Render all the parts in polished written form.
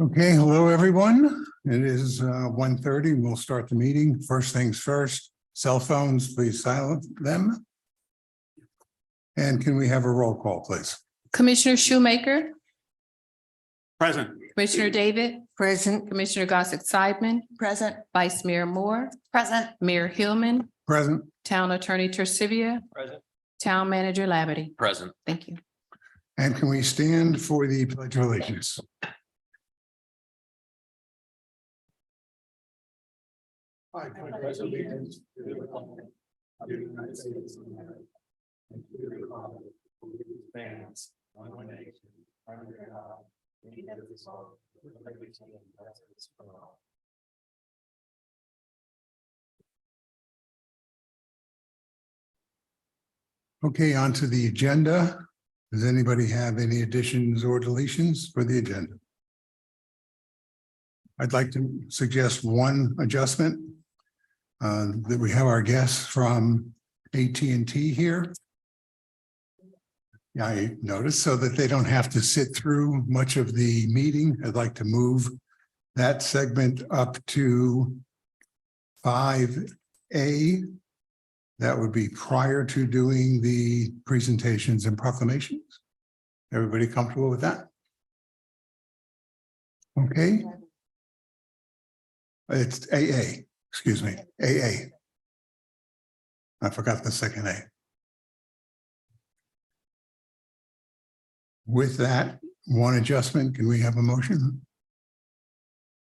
Okay, hello, everyone. It is 1:30. We'll start the meeting. First things first, cell phones, please silence them. And can we have a roll call, please? Commissioner Shoemaker, Present. Commissioner David, Present. Commissioner Gossett Seidman, Present. Vice Mayor Moore, Present. Mayor Hillman, Present. Town Attorney Tercivia, Present. Town Manager Labadie. Present. Thank you. And can we stand for the pledge of allegiance? I pledge allegiance to the republic of the United States of America and to the republic which stands one nation under God, indivisible, with liberty and justice for all. Okay, on to the agenda. Does anybody have any additions or deletions for the agenda? I'd like to suggest one adjustment. That we have our guests from AT&T here. Yeah, I noticed, so that they don't have to sit through much of the meeting. I'd like to move that segment up to 5A. That would be prior to doing the presentations and proclamations. Everybody comfortable with that? Okay. It's AA, excuse me, AA. I forgot the second A. With that one adjustment, can we have a motion?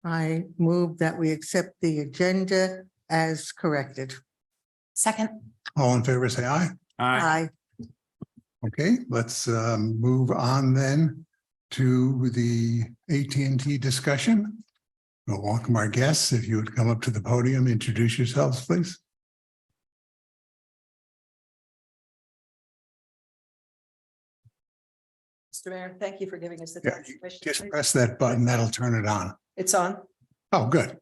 I move that we accept the agenda as corrected. Second. All in favor, say aye. Aye. Okay, let's move on then to the AT&T discussion. We'll welcome our guests. If you would come up to the podium, introduce yourselves, please. Mr. Mayor, thank you for giving us the Yeah, time. just press that button, that'll turn it on. It's on. Oh, good.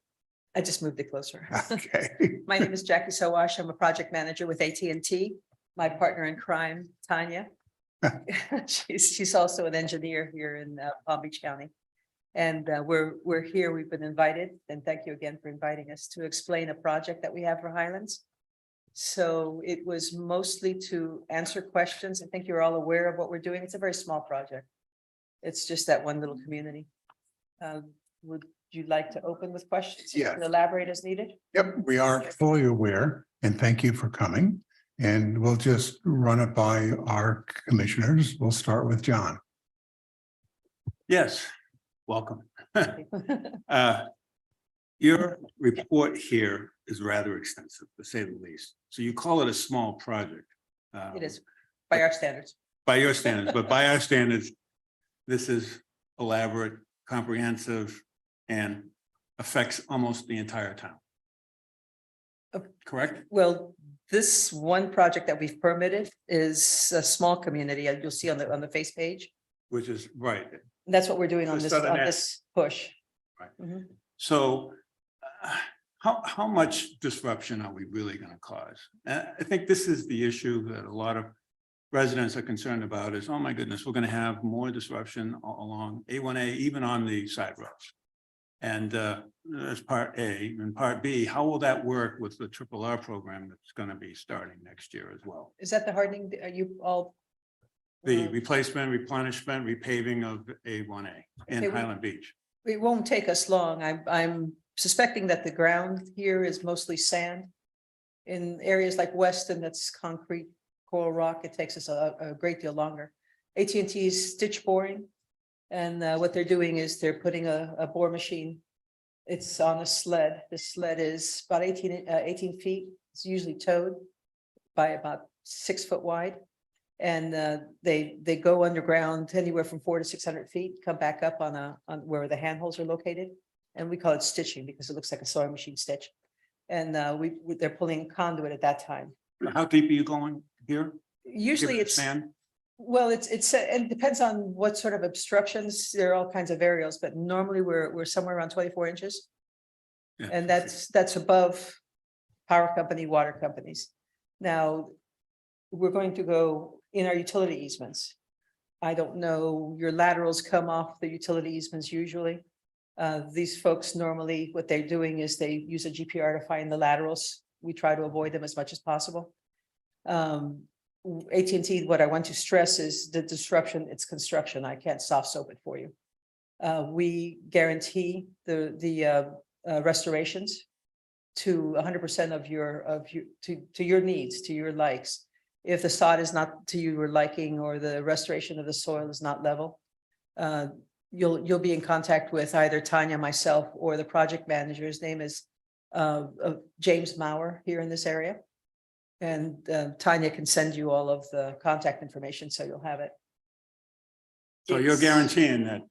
I just moved it closer. Okay. My name is Jackie Sowash. I'm a project manager with AT&T. My partner in crime, Tanya. She's also an engineer here in Palm Beach County. And we're here. We've been invited, and thank you again for inviting us to explain a project that we have for Highlands. So it was mostly to answer questions. I think you're all aware of what we're doing. It's a very small project. It's just that one little community. Would you like to open with questions? Yeah. And elaborate as needed? Yep, we are fully aware, and thank you for coming. And we'll just run it by our commissioners. We'll start with John. Yes, welcome. Your report here is rather extensive, to say the least. So you call it a small project. It is, by our standards. By your standards, but by our standards, this is elaborate, comprehensive, and affects almost the entire town. Correct? Well, this one project that we've permitted is a small community. You'll see on the face page. Which is right. That's what we're doing on The this, southern on end. this push. Right. Mhm. So how much disruption are we really going to cause? I think this is the issue that a lot of residents are concerned about is, oh my goodness, we're going to have more disruption along A1A, even on the side roads. And that's part A. And part B, how will that work with the RRR program that's going to be starting next year as well? Is that the hardening? Are you all? The replacement, replenishment, repaving of A1A in Okay, Highland Beach. It won't take us long. I'm suspecting that the ground here is mostly sand. In areas like Weston, that's concrete, coral rock. It takes us a great deal longer. AT&T is stitch boring. And what they're doing is they're putting a bore machine. It's on a sled. The sled is about 18 feet. It's usually towed by about 6 foot wide. And they go underground anywhere from 400 to 600 feet, come back up on where the handholds are located. And we call it stitching because it looks like a sewing machine stitch. And they're pulling conduit at that time. How deep are you going here? Usually Give it it's, sand? well, it depends on what sort of obstructions. There are all kinds of variables, but normally we're somewhere around 24 inches. Yeah. And that's above power company, water companies. Now, we're going to go in our utility easements. I don't know, your laterals come off the utility easements usually. These folks normally, what they're doing is they use a GPR to find the laterals. We try to avoid them as much as possible. AT&T, what I want to stress is the disruption, it's construction. I can't soft soap it for you. We guarantee the restorations to 100% of your to your needs, to your likes. If the sod is not to your liking or the restoration of the soil is not level, you'll be in contact with either Tanya, myself, or the project manager. His name is James Maurer here in this area. And Tanya can send you all of the contact information, so you'll have it. So you're It's- guaranteeing that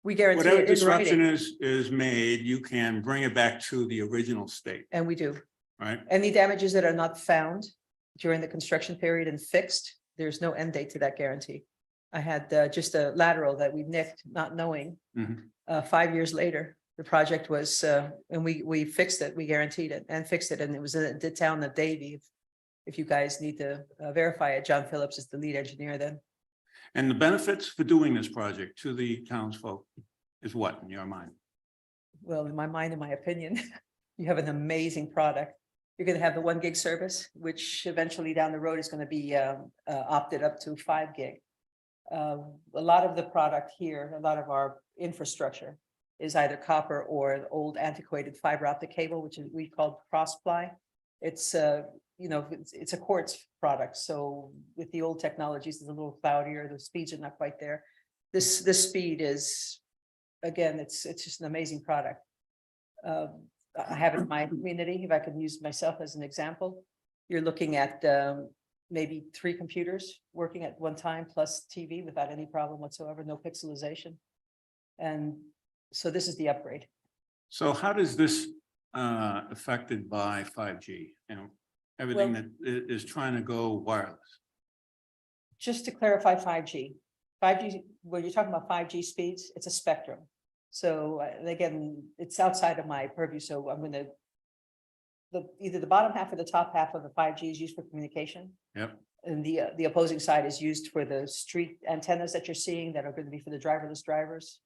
We guarantee whatever it in disruption writing, is made, you can bring it back to the original state, and we do. right? Any damages that are not found during the construction period and fixed, there's no end date to that guarantee. I had just a lateral that we nicked, not knowing. Mhm. 5 years later, the project was, and we fixed it, we guaranteed it and fixed it, and it was in the town of Davie. If you guys need to verify it, John Phillips is the lead engineer then. And the benefits for doing this project to the townsfolk is what in your mind? Well, in my mind, in my opinion, you have an amazing product. You're gonna have the 1 gig service, which eventually down the road is gonna be opted up to 5 gig. A lot of the product here, a lot of our infrastructure is either copper or an old antiquated fiber optic cable, which is we call cross ply. It's it's a quartz product. So with the old technologies, it's a little cloudier. The speeds are not quite there. This speed is, again, it's just an amazing product. I have it in my community. If I can use myself as an example, you're looking at maybe 3 computers working at one time plus TV without any problem whatsoever, no pixelization. And so this is the upgrade. So how does this affected by 5G? Everything that is trying to go wireless. Just to clarify 5G, when you're talking about 5G speeds, it's a spectrum. So again, it's outside of my purview. So I'm gonna, either the bottom half or the top half of the 5G is used for communication. Yep. And the opposing side is used for the street antennas that you're seeing that are going to be for the driverless drivers,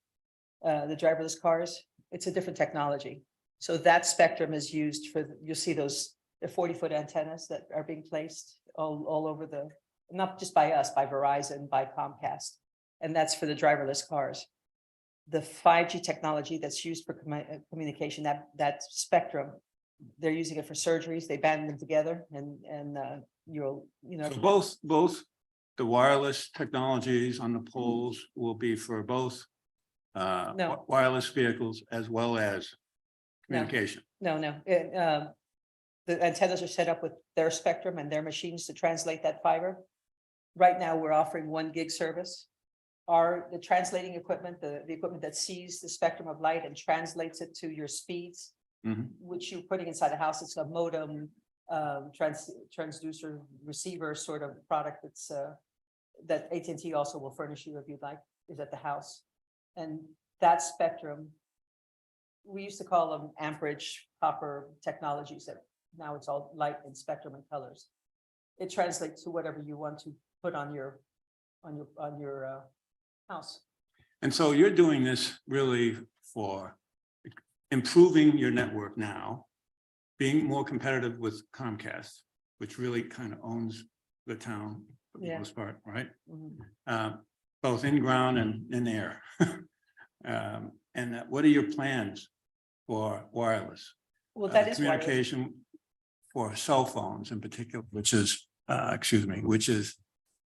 the driverless cars. It's a different technology. So that spectrum is used for, you'll see those, the 40-foot antennas that are being placed all over the, not just by us, by Verizon, by Comcast. And that's for the driverless cars. The 5G technology that's used for communication, that spectrum, they're using it for surgeries. They band them together and So both the wireless technologies on the poles will be for both No. wireless vehicles as well as No. communication. No. The antennas are set up with their spectrum and their machines to translate that fiber. Right now, we're offering 1 gig service. The translating equipment, the equipment that sees the spectrum of light and translates it to your speeds, Mhm. which you're putting inside the house. It's a modem, transducer, receiver sort of product that's that AT&T also will furnish you if you'd like, is at the house. And that spectrum, we used to call them amperage copper technologies, that now it's all light and spectrum and colors. It translates to whatever you want to put on your house. And so you're doing this really for improving your network now, being more competitive with Comcast, which really kind of owns the town for the Yeah. most part, right? Mhm. Both in ground and in air. And what are your plans for wireless? Well, that is wireless. Communication for cell phones in particular, which is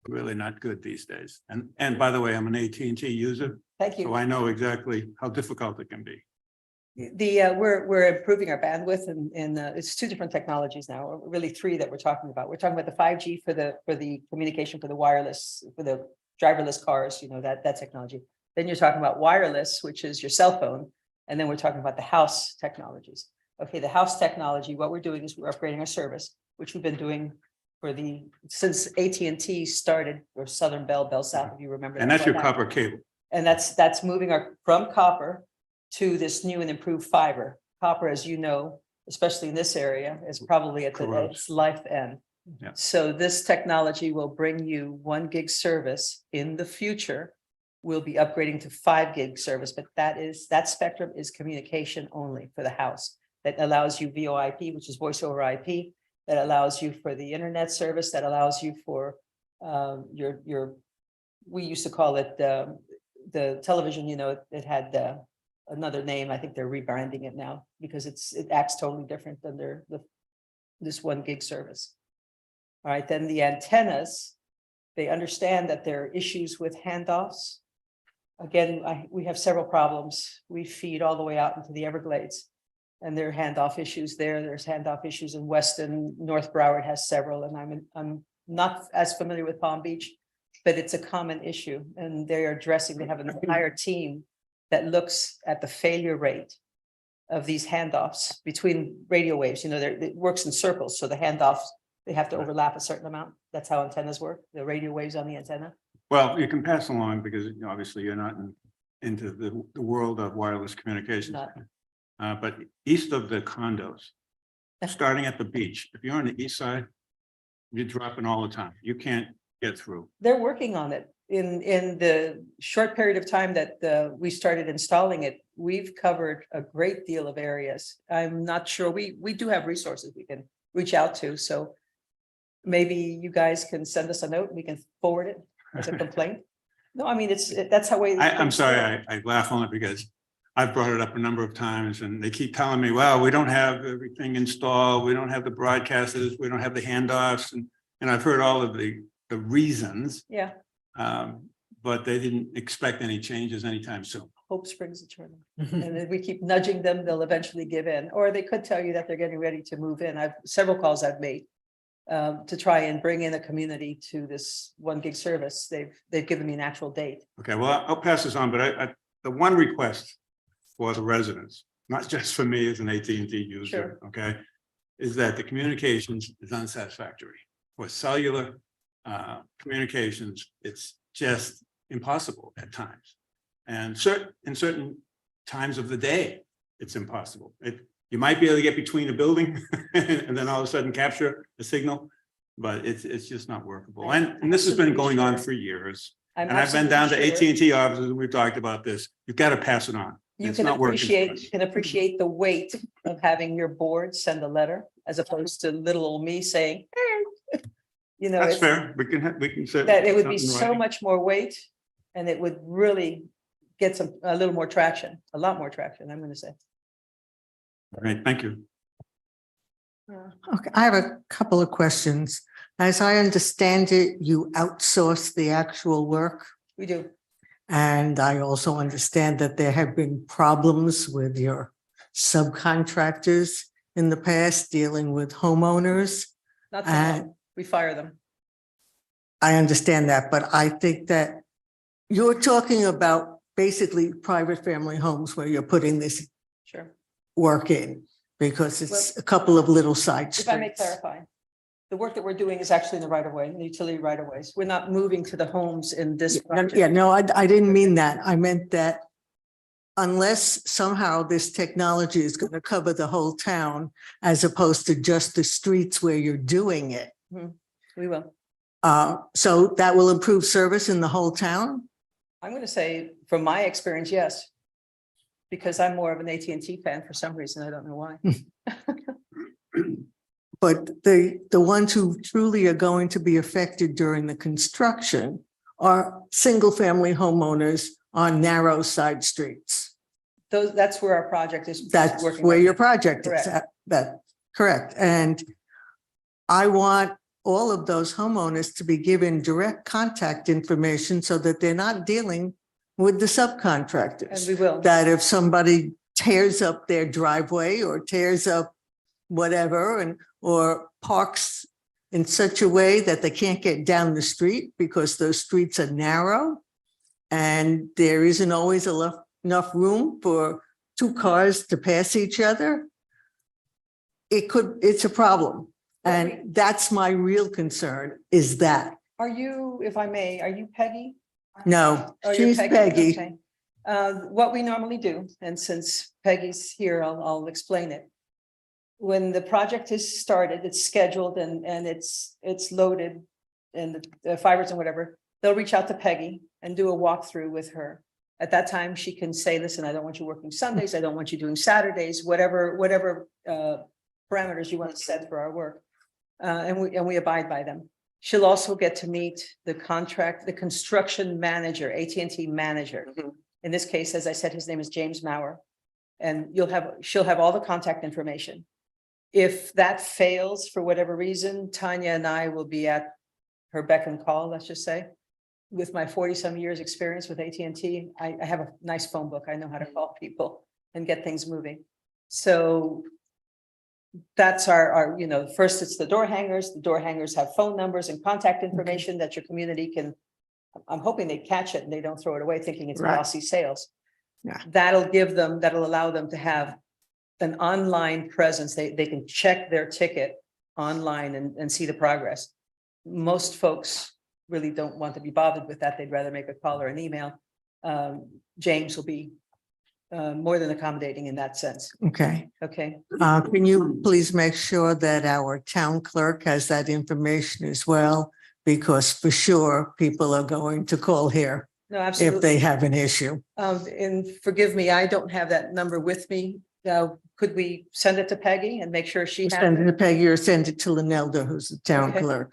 really not good these days. And by the way, I'm an AT&T user, Thank so you. I know exactly how difficult it can be. We're improving our bandwidth and it's 2 different technologies now, or really 3 that we're talking about. We're talking about the 5G for the communication for the wireless, for the driverless cars, that technology. Then you're talking about wireless, which is your cell phone. And then we're talking about the house technologies. Okay, the house technology, what we're doing is we're upgrading our service, which we've been doing since AT&T started, or Southern Bell South, if you remember. And that that's your one. copper cable. And that's moving from copper to this new and improved fiber. Copper, as you know, especially in this area, is probably at Corrodes. its life end. Yeah. So this technology will bring you 1 gig service in the future we'll be upgrading to 5 gig service, but that spectrum is communication only for the house. That allows you VoIP, which is voice over IP, that allows you for the internet service, that allows you for your, we used to call it the television, it had another name. I think they're rebranding it now because it acts totally different than this 1 gig service. All right, then the antennas, they understand that there are issues with handoffs. Again, we have several problems. We feed all the way out into the Everglades. And there are handoff issues there. There's handoff issues in Weston. North Broward has several, and I'm not as familiar with Palm Beach, but it's a common issue. And they have an entire team that looks at the failure rate of these handoffs between radio waves. It works in circles. So the handoffs, they have to overlap a certain amount. That's how antennas work, the radio waves on the antenna. Well, you can pass along because obviously you're not into the world of wireless communications. But east of the condos, starting at the beach, if you're on the east side, you're dropping all the time. You can't get through. They're working on it. In the short period of time that we started installing it, we've covered a great deal of areas. I'm not sure, we do have resources we can reach out to, so maybe you guys can send us a note and we can forward it as a complaint. No, I mean, that's how I'm sorry, I laugh on it because I've brought it up a number of times and they keep telling me, well, we don't have everything installed. We don't have the broadcasters. We don't have the handoffs. And I've heard all of the reasons. Yeah. But they didn't expect any changes anytime soon. Hope springs eternal. And if we keep nudging them, they'll eventually give in, or they could tell you that they're getting ready to move in. Several calls I've made to try and bring in a community to this 1 gig service. They've given me an actual date. Okay, well, I'll pass this on, but the one request for the residents, not just for me as an AT&T user, Sure. okay, is that the communications is unsatisfactory. For cellular communications, it's just impossible at times. And in certain times of the day, it's impossible. You might be able to get between a building and then all of a sudden capture a signal, but it's just not workable. And this has been going on for years. And I've been down to AT&T offices and we've talked about this. You've got to pass it on. You It's can not working for us. appreciate the weight of having your board send a letter as opposed to little old me saying, "Eh." That's it's- fair. We can say. that it would be something in so writing. much more weight and it would really get a little more traction, a lot more traction, I'm going to say. All right, thank you. Okay, I have a couple of questions. As I understand it, you outsource the actual work. We do. And I also understand that there have been problems with your subcontractors in the past dealing with homeowners. Not too long. We fire them. I understand that, but I think that you're talking about basically private family homes where you're putting this Sure. work in because it's a couple of little side If I may streets. clarify, the work that we're doing is actually in the right of way, in the utility right of ways. We're not moving to the homes in this. project. Yeah, no, I didn't mean that. I meant that unless somehow this technology is going to cover the whole town as opposed to just the streets where you're doing it. We will. So that will improve service in the whole town? I'm going to say, from my experience, yes. Because I'm more of an AT&T fan for some reason. I don't know why. But the ones who truly are going to be affected during the construction are single-family homeowners on narrow side streets. That's where our project is. That's working where on. your project is. Correct. That, correct. And I want all of those homeowners to be given direct contact information so that they're not dealing with the And subcontractors. we will. That if somebody tears up their driveway or tears up whatever or parks in such a way that they can't get down the street because those streets are narrow and there isn't always enough room for two cars to pass each other, it's a problem. And that's my real concern is that. Are you, if I may, are you Peggy? No, Oh, you're she's Peggy. Okay. What we normally do, and since Peggy's here, I'll explain it. When the project is started, it's scheduled and it's loaded and the fibers and whatever, they'll reach out to Peggy and do a walkthrough with her. At that time, she can say, listen, I don't want you working Sundays. I don't want you doing Saturdays, whatever parameters you want to set for our work. And we abide by them. She'll also get to meet the construction manager, AT&T manager. In this case, as I said, his name is James Maurer. And she'll have all the contact information. If that fails for whatever reason, Tanya and I will be at her beck and call, let's just say. With my 40-some years experience with AT&T, I have a nice phone book. I know how to call people and get things moving. So that's our, first it's the door hangers. The door hangers have phone numbers and contact information that your community can, I'm hoping they catch it and they don't throw it away thinking it's Right. glossy sales. Yeah. That'll allow them to have an online presence. They can check their ticket online and see the progress. Most folks really don't want to be bothered with that. They'd rather make a call or an email. James will be more than accommodating in that sense. Okay. Okay, Can you please make sure that our town clerk has that information as well? Because for sure, people are going to call here no, if absolutely. they have an issue. And forgive me, I don't have that number with me. Could we send it to Peggy and make sure she has Send it it? to Peggy or send it to Linelda, who's the town Okay. clerk.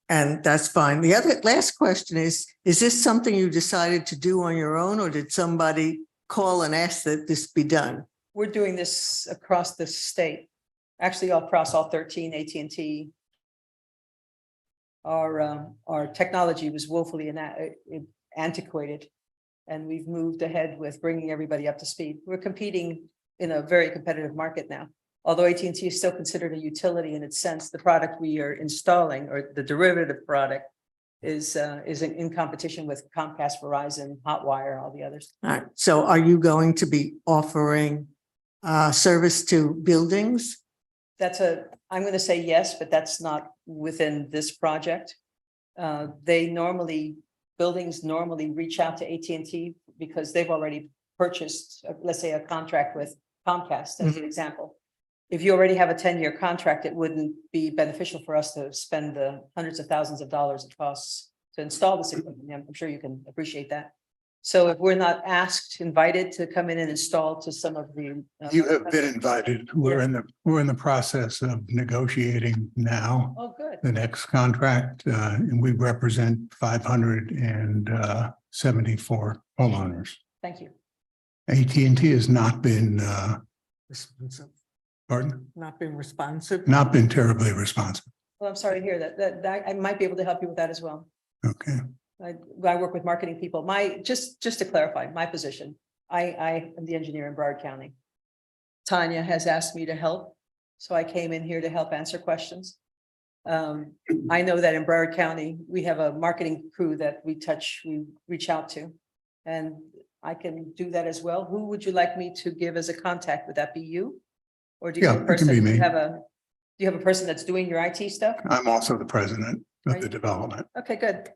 And that's fine. The last question is this something you decided to do on your own, or did somebody call and ask that this be done? We're doing this across the state, actually across all 13 AT&T. Our technology was woefully antiquated, and we've moved ahead with bringing everybody up to speed. We're competing in a very competitive market now. Although AT&T is still considered a utility in its sense, the product we are installing, or the derivative product, is in competition with Comcast, Verizon, Hotwire, all the others. All right. So are you going to be offering service to buildings? I'm going to say yes, but that's not within this project. Buildings normally reach out to AT&T because they've already purchased, let's say, a contract with Comcast, as an example. If you already have a 10-year contract, it wouldn't be beneficial for us to spend the hundreds of thousands of dollars it costs to install this equipment. I'm sure you can appreciate that. So if we're not invited to come in and install to some of the. You have been invited. We're in the process of negotiating now Oh, good. the next contract, and we represent 574 homeowners. Thank you. AT&T has not been, Responsive. pardon, Not being responsive? not been terribly responsive. Well, I'm sorry to hear that I might be able to help you with that as well. Okay. I work with marketing people. Just to clarify, my position, I am the engineer in Broward County. Tanya has asked me to help, so I came in here to help answer questions. I know that in Broward County, we have a marketing crew that we reach out to, and I can do that as well. Who would you like me to give as a contact? Would that be you? Or do you have a Yeah, it can be person, me. do you have a person that's doing your IT stuff? I'm also the president of Right. the development. Okay, good.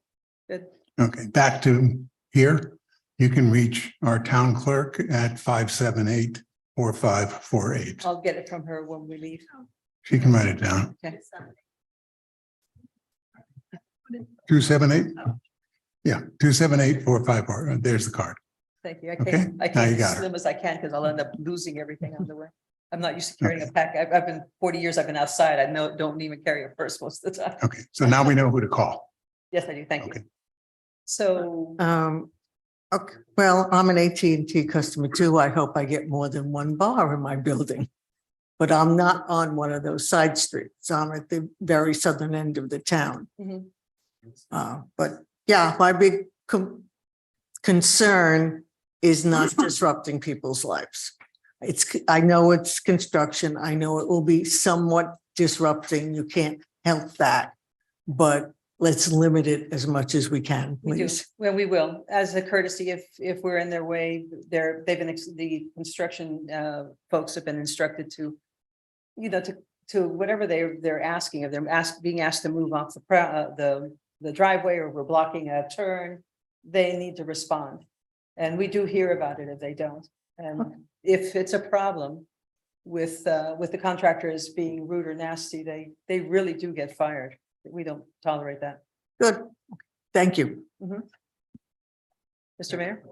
Good. Okay, back to here. You can reach our town clerk at 578-4548. I'll get it from her when we leave. She can write it down. Okay. 278? Yeah, 278-454. There's the card. Thank you. I Okay, can't now you as got her. slim as I can because I'll end up losing everything on the way. I'm not used to carrying a pack. I've been 40 years, I've been outside. I don't even carry a purse most of the time. Okay, so now we know who to call. Yes, I do. Thank you. Okay. So, Okay, well, I'm an AT&T customer too. I hope I get more than one bar in my building. But I'm not on one of those side streets. I'm at the very southern end of the town. mhm. But yeah, my big concern is not disrupting people's lives. I know it's construction. I know it will be somewhat disrupting. You can't help that. But let's limit it as much as we can, We do. please. Well, we will, as a courtesy, if we're in their way, the construction folks have been instructed to, to whatever they're asking of them, being asked to move off the driveway, or we're blocking a turn, they need to respond. And we do hear about it if they don't. And if it's a problem with the contractors being rude or nasty, they really do get fired. We don't tolerate that. Good. Thank you. Mr. Mayor?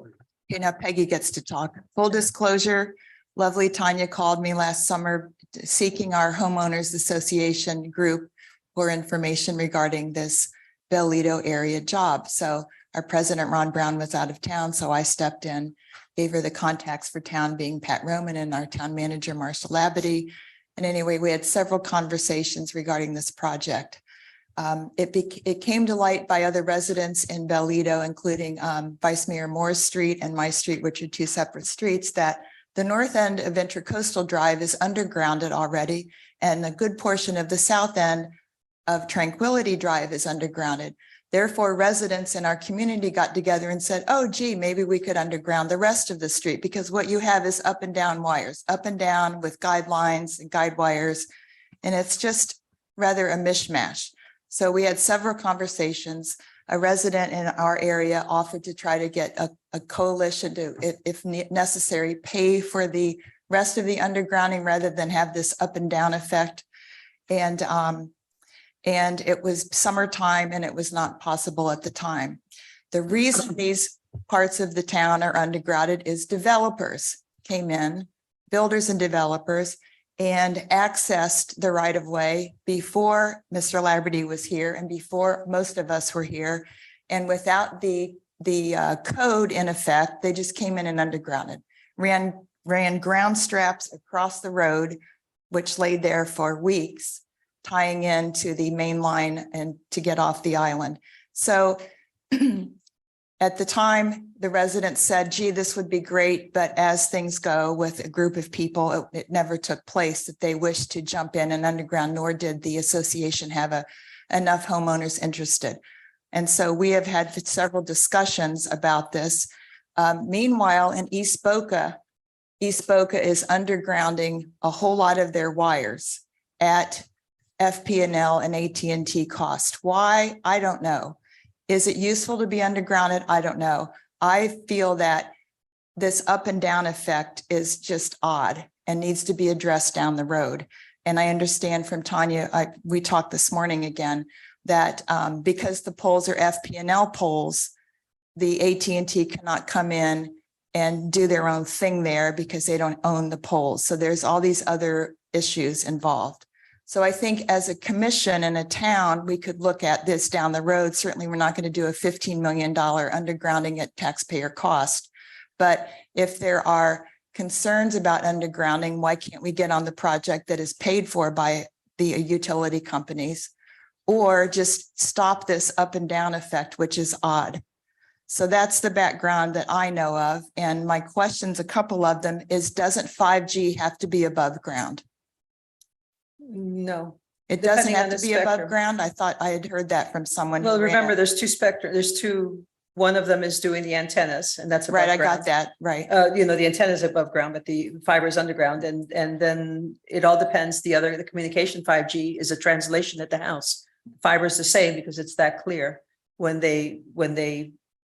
You know, Peggy gets to talk. Full disclosure, lovely Tanya called me last summer seeking our homeowners association group for information regarding this Bellito area job. So our president, Ron Brown, was out of town, so I stepped in, gave her the contacts for town, being Pat Roman and our town manager, Marshall Labadie. And anyway, we had several conversations regarding this project. It came to light by other residents in Bellito, including Vice Mayor Moore's street and my street, which are two separate streets, that the north end of Intracoastal Drive is undergrounded already, and a good portion of the south end of Tranquility Drive is undergrounded. Therefore, residents in our community got together and said, oh, gee, maybe we could underground the rest of the street, because what you have is up and down wires, up and down with guidelines and guide wires, and it's just rather a mishmash. So we had several conversations. A resident in our area offered to try to get a coalition to, if necessary, pay for the rest of the undergrounding rather than have this up and down effect. And it was summertime and it was not possible at the time. The reason these parts of the town are undergrounded is developers came in, builders and developers, and accessed the right of way before Mr. Labadie was here and before most of us were here. And without the code in effect, they just came in and undergrounded, ran ground straps across the road, which laid there for weeks, tying into the main line and to get off the island. So at the time, the residents said, gee, this would be great, but as things go with a group of people, it never took place that they wished to jump in and underground, nor did the association have enough homeowners interested. And so we have had several discussions about this. Meanwhile, in East Boca is undergrounding a whole lot of their wires at FP&L and AT&T cost. Why? I don't know. Is it useful to be undergrounded? I don't know. I feel that this up and down effect is just odd and needs to be addressed down the road. And I understand from Tanya, we talked this morning again, that because the poles are FP&L poles, the AT&T cannot come in and do their own thing there because they don't own the poles. So there's all these other issues involved. So I think as a commission in a town, we could look at this down the road. Certainly, we're not going to do a $15 million undergrounding at taxpayer cost. But if there are concerns about undergrounding, why can't we get on the project that is paid for by the utility companies, or just stop this up and down effect, which is odd. So that's the background that I know of. And my questions, a couple of them, is doesn't 5G have to be above ground? No. It doesn't Depending on have to the be above spectrum. ground? I thought I had heard that from someone. Well, who ran remember, it. there's one of them is doing the antennas, and that's above Right, I ground. got that, right. The antenna is above ground, but the fiber is underground, and then it all depends. The communication 5G is a translation at the house. Fiber is the same because it's that clear. When they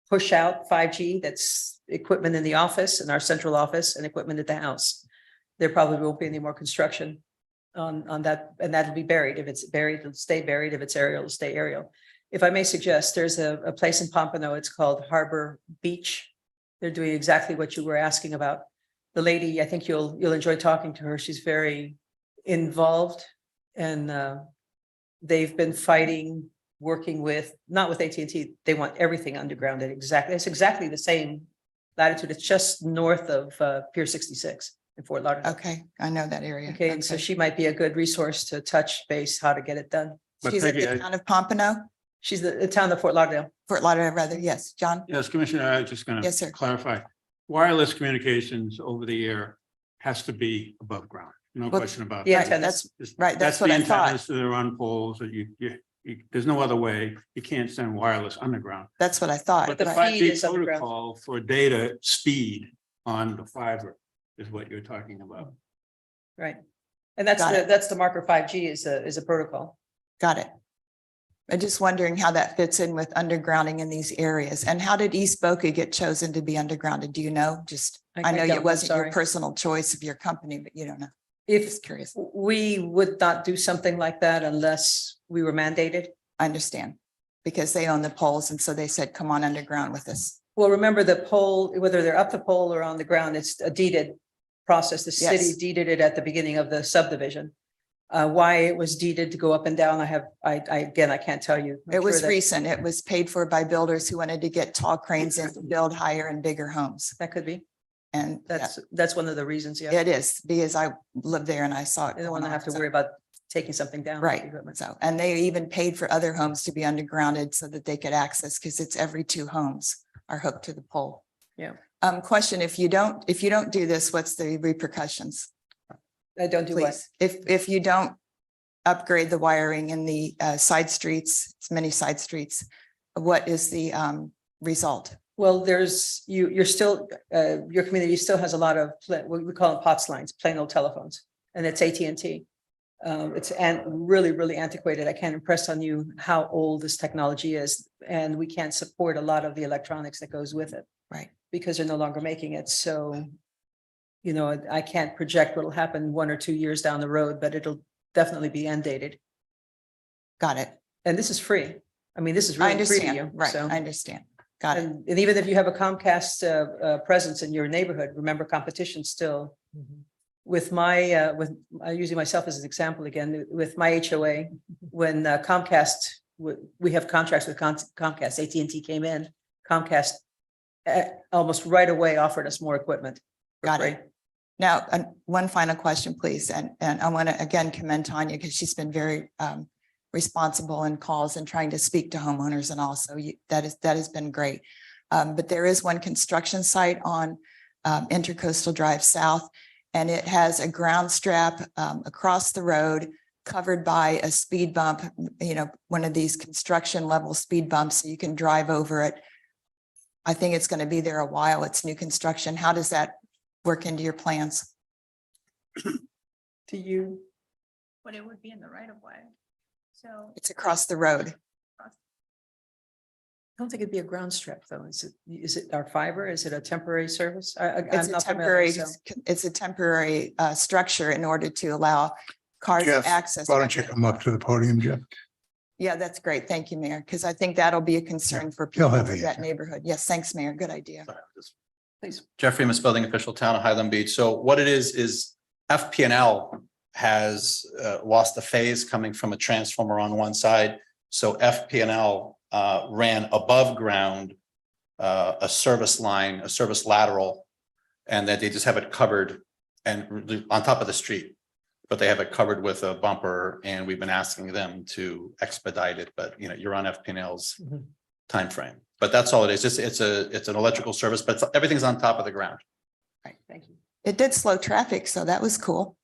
push out 5G, that's equipment in the office, in our central office, and equipment at the house. There probably won't be any more construction on that, and that'll be buried. If it's buried, it'll stay buried. If it's aerial, it'll stay aerial. If I may suggest, there's a place in Pompano, it's called Harbor Beach. They're doing exactly what you were asking about. The lady, I think you'll enjoy talking to her. She's very involved, and they've been fighting, working with, not with AT&T. They want everything undergrounded. It's exactly the same latitude. It's just north of Pier 66 in Fort Lauderdale. Okay, I know that area. Okay, and so she might be a good resource to touch base how to get it done. But She's at Peggy, the town of Pompano, She's the town of Fort Lauderdale. Fort Lauderdale, rather. Yes, John? Yes, Commissioner, I was just going Yes, to sir. clarify. Wireless communications over the air has to be above ground. No Well, question about Yeah, that. antennas. Right, that's the what I thought. antennas that are on poles that there's no other way. You can't send wireless underground. That's what I thought. But the Right. right. feed 5G is underground. protocol for data speed on the fiber is what you're talking about. Right. And that's Got it. that's the marker 5G is a protocol. Got it. I'm just wondering how that fits in with undergrounding in these areas. And how did East Boca get chosen to be undergrounded? Do you know? Just, I know don't, it wasn't sorry. your personal choice of your company, but you don't know. If Just curious. we would not do something like that unless we were mandated. I understand. because they own the poles. And so they said, come on underground with us. Well, remember the pole, whether they're up the pole or on the ground, it's a deeded process. The city Yes. deeded it at the beginning of the subdivision. Why it was deeded to go up and down, again, I can't tell you. I'm It was sure that- recent. It was paid for by builders who wanted to get tall cranes in to build higher and bigger homes. That could be. And That's one of the reasons, yeah. it is, because I lived there and I saw it. They don't want to going have to on, so- worry about taking something down. with the Right. equipment. So, and they even paid for other homes to be undergrounded so that they could access, because it's every 2 homes are hooked to the pole. Yeah. Question, if you don't do this, what's the repercussions? I don't do what? Please, if you don't upgrade the wiring in the side streets, it's many side streets, what is the result? Well, you're still, your community still has a lot of, what we call them POTS lines, plain old telephones, and it's AT&T. It's really, really antiquated. I can't impress on you how old this technology is, and we can't support a lot of the electronics that goes with it. Right. Because they're no longer making it. So, you know, I can't project what'll happen 1 or 2 years down the road, but it'll definitely be end dated. Got it. And this is free. I mean, this is I really free to understand. you. Right. So- I understand. Got it. And even if you have a Comcast presence in your neighborhood, remember competition still. With my, I'm using myself as an example again, with my HOA, when Comcast, we have contracts with Comcast, AT&T came in, Comcast almost right away offered us more equipment. for Got free. it. Now, one final question, please. And I want to again commend Tanya because she's been very responsible in calls and trying to speak to homeowners, and also that has been great. But there is one construction site on Intercoastal Drive South, and it has a ground strap across the road covered by a speed bump, one of these construction level speed bumps, so you can drive over it. I think it's going to be there a while. It's new construction. How does that work into your plans? To you, But it would be in the right of way. So It's across the road. I don't think it'd be a ground strap though. Is it our fiber? Is it a temporary service? It's I'm a not familiar, temporary, so- it's a temporary structure in order to allow cars Jeff, access. Why don't you come up to the podium, Jeff? Yeah, that's great. Thank you, Mayor, because I think that'll be a concern for he'll people have in the that answer. neighborhood. Yes, thanks, Mayor. Good idea. Please. Jeffrey, Miss Building Official, Town of Highland Beach. So what it is FPNL has lost a phase coming from a transformer on one side. So FPNL ran above ground a service line, a service lateral, and that they just have it covered and on top of the street. But they have it covered with a bumper, and we've been asking them to expedite it, but you're on FPNL's Mhm. timeframe. But that's all it is. It's an electrical service, but everything's on top of the ground. Thank you. It did slow traffic, so that was cool.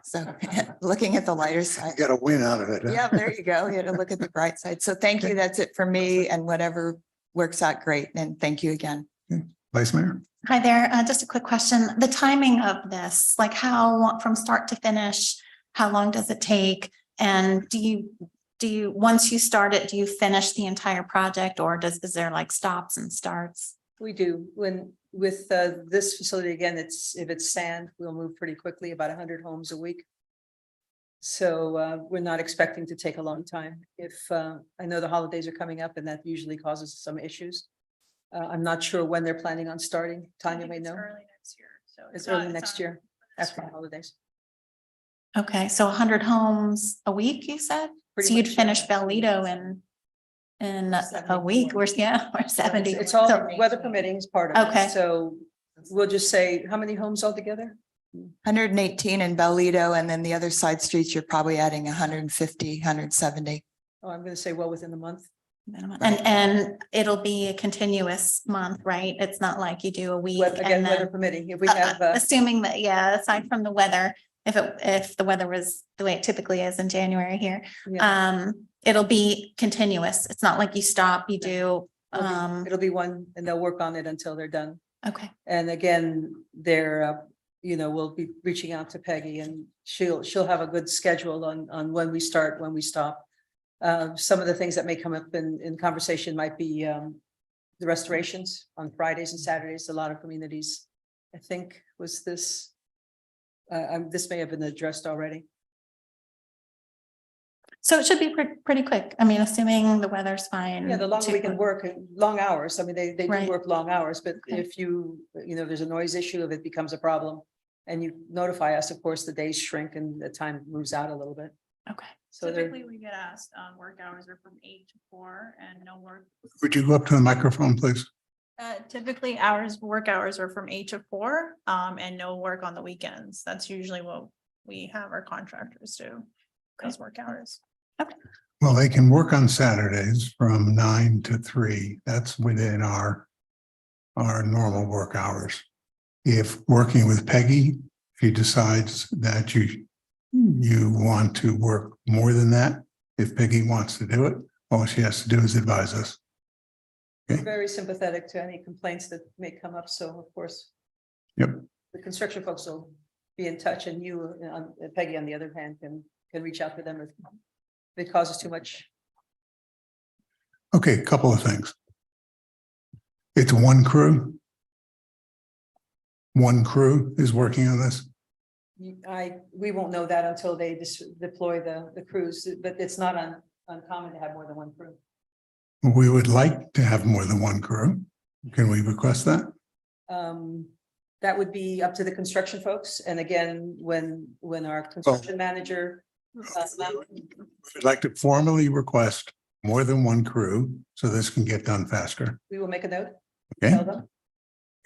So looking at the lighter side. Got a win out of it. huh? Yeah, there you go. You had to look at the bright side. So thank you. That's it for me, and whatever works out great. And thank you again. Vice Mayor? hi there, just a quick question. The timing of this, like how from start to finish, how long does it take? And do you, once you start it, do you finish the entire project, or is there like stops and starts? We do. With this facility, again, if it's sand, we'll move pretty quickly, about 100 homes a week. So we're not expecting to take a long time. I know the holidays are coming up, and that usually causes some issues. I'm not sure when they're planning on starting. Tanya may know. Early next year, so. It's not- early next not year, this after the fall. holidays. Okay, so 100 homes a week, you said? Pretty So you'd much, yeah. finish Bellito in a week or 70. It's all So- weather permitting is part of it. Okay. So we'll just say, how many homes altogether? 118 in Bellito, and then the other side streets, you're probably adding 150, 170. Oh, I'm going to say well within the month. And it'll be a continuous month, right? It's not like you do a week Again, and weather then, permitting. If we have, assuming that, yeah, aside from the weather, if the weather was the way it typically is in January here, yeah, it'll be continuous. It's not like you stop, you do, it'll be one, and they'll work on it until they're done. okay. And again, we'll be reaching out to Peggy, and she'll have a good schedule on when we start, when we stop. Some of the things that may come up in conversation might be the restorations on Fridays and Saturdays. A lot of communities, I think, was this. This may have been addressed already. So it should be pretty quick. I mean, assuming the weather's fine. Yeah, the longer we can work, long hours. I mean, they do Right. work long hours, but Okay. if there's a noise issue, if it becomes a problem. And you notify us, of course, the days shrink and the time moves out a little bit. Okay. So they're, Typically, we get asked, work hours are from 8 to 4 and no work. Would you go up to the microphone, please? Typically work hours are from 8 to 4, and no work on the weekends. That's usually what we have our contractors do. Those work hours. Well, they can work on Saturdays from 9 to 3. That's within our normal work hours. If working with Peggy, she decides that you want to work more than that, if Peggy wants to do it, all she has to do is advise us. we're very sympathetic to any complaints that may come up, so of course. Yep. The construction folks will be in touch, and you, Peggy, on the other hand, can reach out to them if it causes too much. Okay, a couple of things. It's one crew. One crew is working on this. We won't know that until they deploy the crews, but it's not uncommon to have more than one crew. We would like to have more than one crew. Can we request that? That would be up to the construction folks, and again, when our construction manager. We'd like to formally request more than one crew so this can get done faster. We will make a note. Okay. Tell them.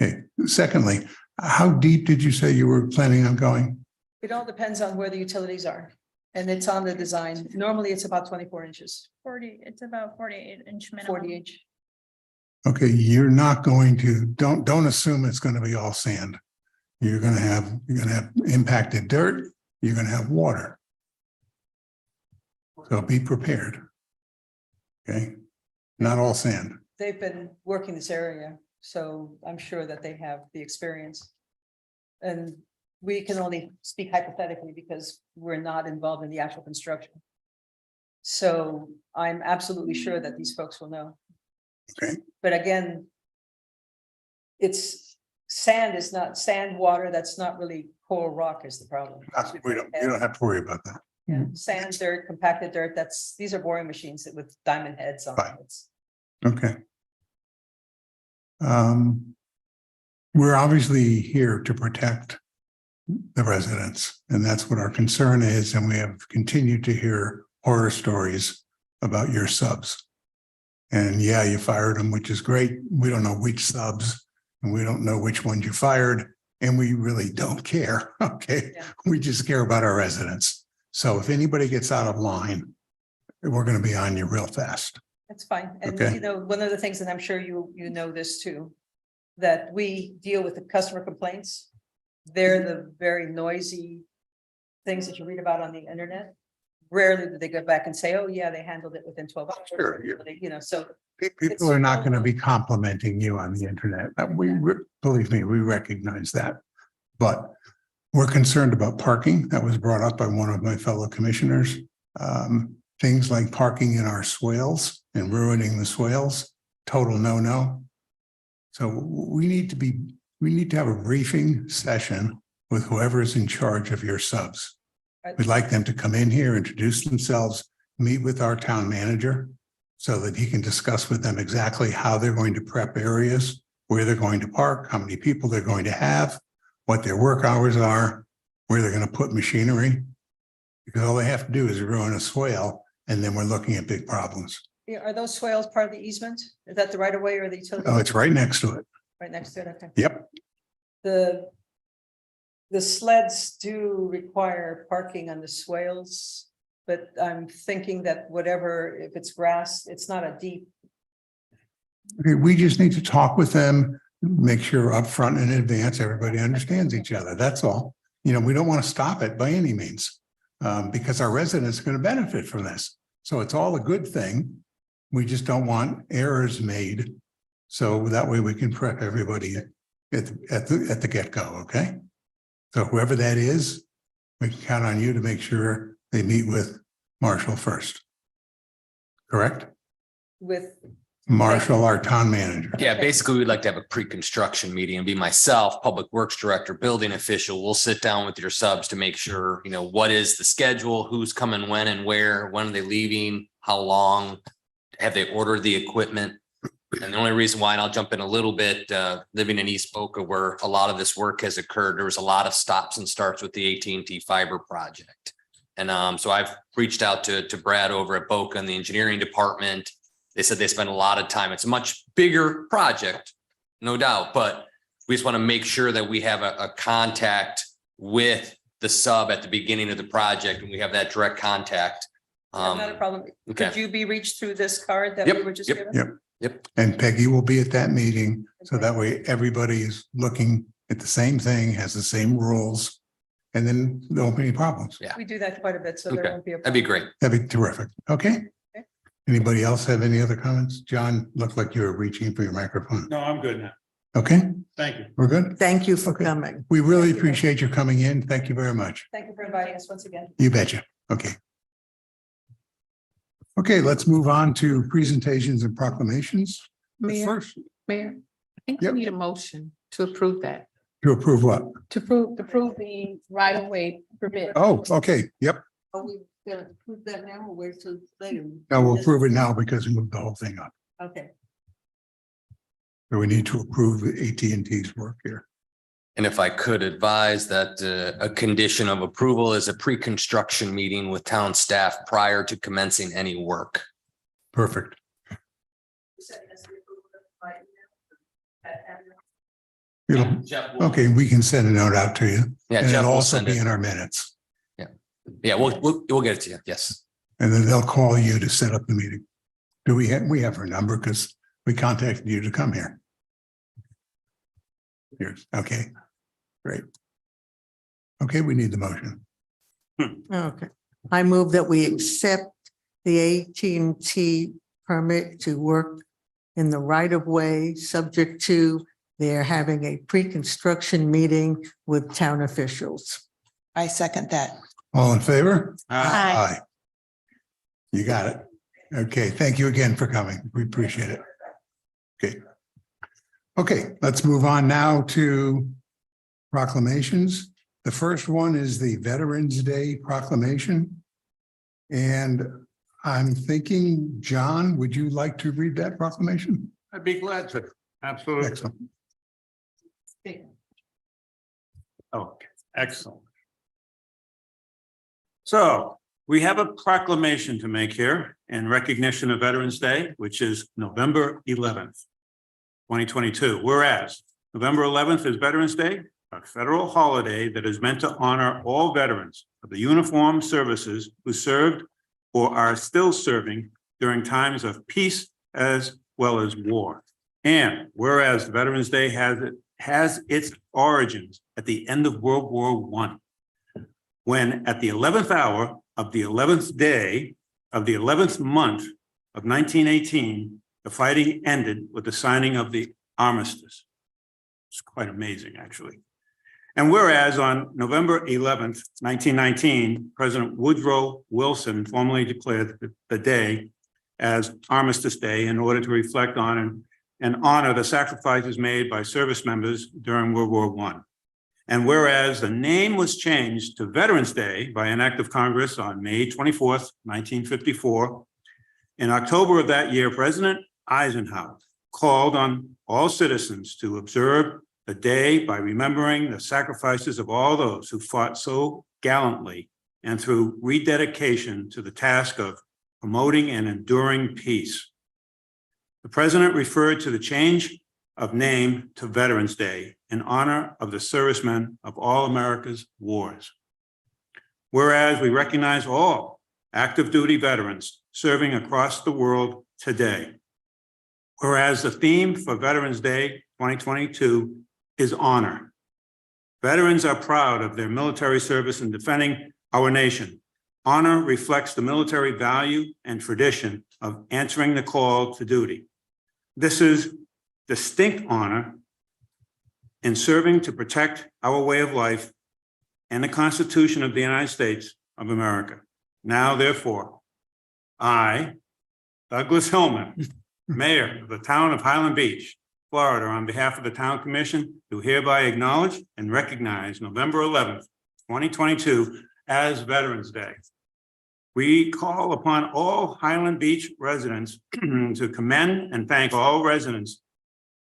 Okay. Secondly, how deep did you say you were planning on going? It all depends on where the utilities are, and it's on the design. Normally, it's about 24 inches, 40, it's about 48-inch minimum. 40 inch. Okay, you're not going to, don't assume it's going to be all sand. You're going to have impacted dirt, you're going to have water. So be prepared. Okay, not all sand. They've been working this area, so I'm sure that they have the experience. And we can only speak hypothetically because we're not involved in the actual construction. So I'm absolutely sure that these folks will know. Okay. But again, sand is not sand water. That's not really coral rock is the problem. You don't have to worry about that. Yeah, sand, dirt, compacted dirt, these are boring machines with diamond heads on Fine. them. It's- Okay. We're obviously here to protect the residents, and that's what our concern is, and we have continued to hear horror stories about your subs. And yeah, you fired them, which is great. We don't know which subs, and we don't know which ones you fired, and we really don't care, okay? Yeah. We just care about our residents. So if anybody gets out of line, we're gonna be on you real fast. That's fine. And Okay. one of the things, and I'm sure you know this too, that we deal with the customer complaints. They're the very noisy things that you read about on the internet. Rarely do they go back and say, oh, yeah, they handled it within 12 hours. Sure, yeah. So People are not going to be complimenting you on the internet. Believe me, we recognize that. But we're concerned about parking. That was brought up by one of my fellow commissioners. Things like parking in our swales and ruining the swales, total no-no. So we need to have a briefing session with whoever's in charge of your subs. We'd like them to come in here, introduce themselves, meet with our town manager so that he can discuss with them exactly how they're going to prep areas, where they're going to park, how many people they're going to have, what their work hours are, where they're going to put machinery. Because all they have to do is ruin a swale, and then we're looking at big problems. yeah, are those swales part of the easement? Is that the right of way or the utility? Oh, it's right next to it. Right next to it, okay. Yep. The sleds do require parking on the swales, but I'm thinking that whatever, if it's grass, it's not a deep. Okay, we just need to talk with them, make sure upfront and in advance, everybody understands each other. That's all. You know, we don't want to stop it by any means, because our residents are going to benefit from this. So it's all a good thing. We just don't want errors made. So that way we can prep everybody at the get-go, okay? So whoever that is, we can count on you to make sure they meet with Marshall first. Correct? With Marshall, our town manager. Yeah, basically, we'd like to have a pre-construction meeting and be myself, Public Works Director, building official. We'll sit down with your subs to make sure, what is the schedule, who's coming when and where, when are they leaving, how long? Have they ordered the equipment? And the only reason why, and I'll jump in a little bit, living in East Boca where a lot of this work has occurred, there was a lot of stops and starts with the AT&T fiber project. And so I've reached out to Brad over at Boca and the engineering department. They said they spend a lot of time. It's a much bigger project, no doubt, but we just want to make sure that we have a contact with the sub at the beginning of the project and we have that direct contact. Not a problem. Could okay. you be reached through this card that Yep, we were just yep, given? Yep. And Peggy will be at that meeting. So Okay. that way everybody is looking at the same thing, has the same rules. And then there won't be any problems. Yeah. We do that quite a bit, so there Okay. won't be a. That'd be great. That'd be terrific. Okay. Okay. Anybody else have any other comments? John, looked like you were reaching for your microphone. No, I'm good now. Okay, Thank you. we're good. Thank you for Okay. coming. We really appreciate you coming in. Thank you very much. Thank you for inviting us once again. You betcha. Okay. Okay, let's move on to presentations and proclamations. Mayor, First, Mayor, I think we Yep. need a motion to approve that, to approve what? to approve the right of way permit. Oh, okay, yep. Are we gonna prove that now or wait till later? Now we'll approve it now because we moved the whole thing up. Okay. So we need to approve the AT&T's work here. And if I could advise that a condition of approval is a pre-construction meeting with town staff prior to commencing any work. Perfect. It'll- Okay, we can send a note out to you. Yeah, And Jeff it'll will also send be it. in our minutes. Yeah, we'll get it to you. Yes. And then they'll call you to set up the meeting. Do we have her number? Because we contacted you to come here. Here's, okay, great. Okay, we need the motion. Okay. I move that we accept the AT&T permit to work in the right of way, subject to their having a pre-construction meeting with town officials. I second that. All in favor? Aye. Aye. You got it. Okay, thank you again for coming. We appreciate it. Okay. Okay, let's move on now to proclamations. The first one is the Veterans Day proclamation. And I'm thinking, John, would you like to read that proclamation? I'd be glad to. Absolutely. Excellent. Okay, excellent. So we have a proclamation to make here in recognition of Veterans Day, which is November 11th, 2022. Whereas November 11th is Veterans Day, a federal holiday that is meant to honor all veterans of the uniformed services who served or are still serving during times of peace as well as war. And whereas Veterans Day has its origins at the end of World War I, when at the 11th hour of the 11th day of the 11th month of 1918, the fighting ended with the signing of the armistice. It's quite amazing, actually. And whereas on November 11th, 1919, President Woodrow Wilson formally declared the day as Armistice Day in order to reflect on and honor the sacrifices made by service members during World War I. And whereas the name was changed to Veterans Day by an act of Congress on May 24th, 1954, in October of that year, President Eisenhower called on all citizens to observe the day by remembering the sacrifices of all those who fought so gallantly and through rededication to the task of promoting and enduring peace. The president referred to the change of name to Veterans Day in honor of the servicemen of all America's wars. Whereas we recognize all active duty veterans serving across the world today. Whereas the theme for Veterans Day 2022 is honor. Veterans are proud of their military service in defending our nation. Honor reflects the military value and tradition of answering the call to duty. This is distinct honor in serving to protect our way of life and the Constitution of the United States of America. Now, therefore, I, Douglas Hillman, Mayor of the town of Highland Beach, Florida, on behalf of the town commission, do hereby acknowledge and recognize November 11th, 2022 as Veterans Day. We call upon all Highland Beach residents to commend and thank all residents,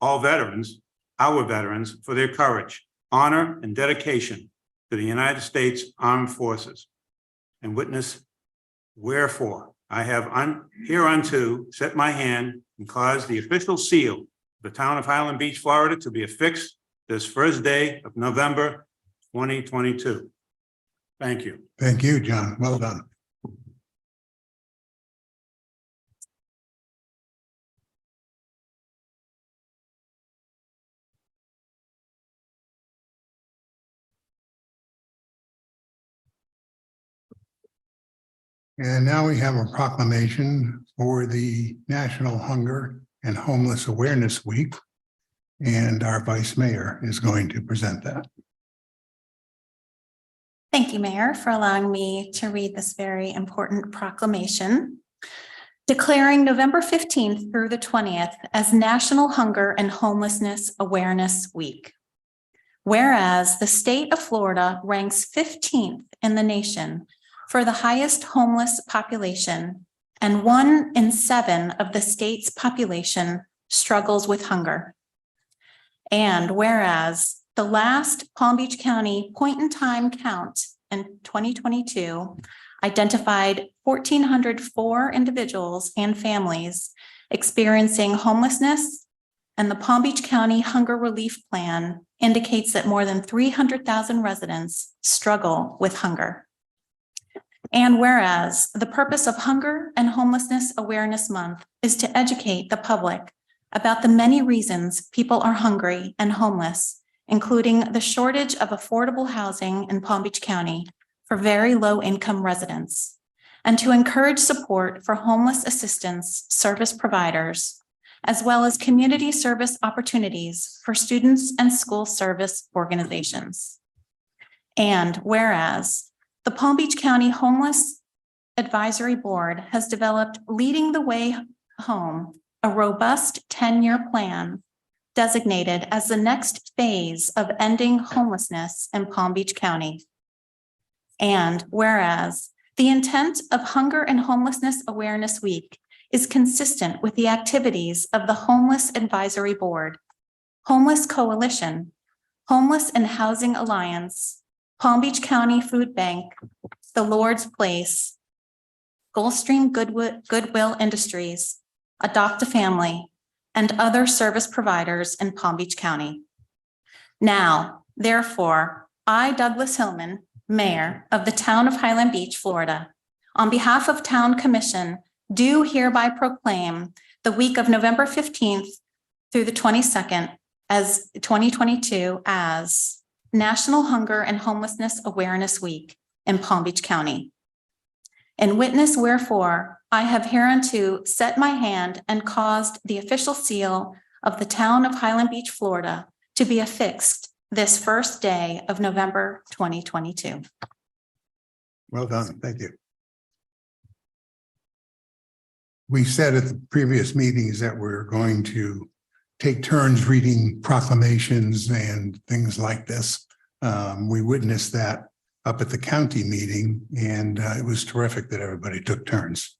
all veterans, our veterans, for their courage, honor, and dedication to the United States Armed Forces. And witness wherefore I have hereunto set my hand and caused the official seal of the town of Highland Beach, Florida, to be affixed this first day of November 2022. Thank you. Thank you, John. Well done. And now we have a proclamation for the National Hunger and Homeless Awareness Week. And our Vice Mayor is going to present that. Thank you, Mayor, for allowing me to read this very important proclamation. Declaring November 15th through the 20th as National Hunger and Homelessness Awareness Week. Whereas the state of Florida ranks 15th in the nation for the highest homeless population, and 1 in 7 of the state's population struggles with hunger. And whereas the last Palm Beach County point-in-time count in 2022 identified 1,404 individuals and families experiencing homelessness, and the Palm Beach County Hunger Relief Plan indicates that more than 300,000 residents struggle with hunger. And whereas the purpose of Hunger and Homelessness Awareness Month is to educate the public about the many reasons people are hungry and homeless, including the shortage of affordable housing in Palm Beach County for very low-income residents, and to encourage support for homeless assistance service providers, as well as community service opportunities for students and school service organizations. And whereas the Palm Beach County Homeless Advisory Board has developed Leading the Way Home, a robust 10-year plan designated as the next phase of ending homelessness in Palm Beach County. And whereas the intent of Hunger and Homelessness Awareness Week is consistent with the activities of the Homeless Advisory Board, Homeless Coalition, Homeless and Housing Alliance, Palm Beach County Food Bank, The Lord's Place, Gulfstream Goodwill Industries, Adopt a Family, and other service providers in Palm Beach County. Now, therefore, I, Douglas Hillman, Mayor of the town of Highland Beach, Florida, on behalf of Town Commission, do hereby proclaim the week of November 15th through the 22nd as 2022 as National Hunger and Homelessness Awareness Week in Palm Beach County. In witness wherefore, I have hereunto set my hand and caused the official seal of the town of Highland Beach, Florida, to be affixed this first day of November 2022. Well done. Thank you. We said at the previous meetings that we're going to take turns reading proclamations and things like this. We witnessed that up at the county meeting, and it was terrific that everybody took turns.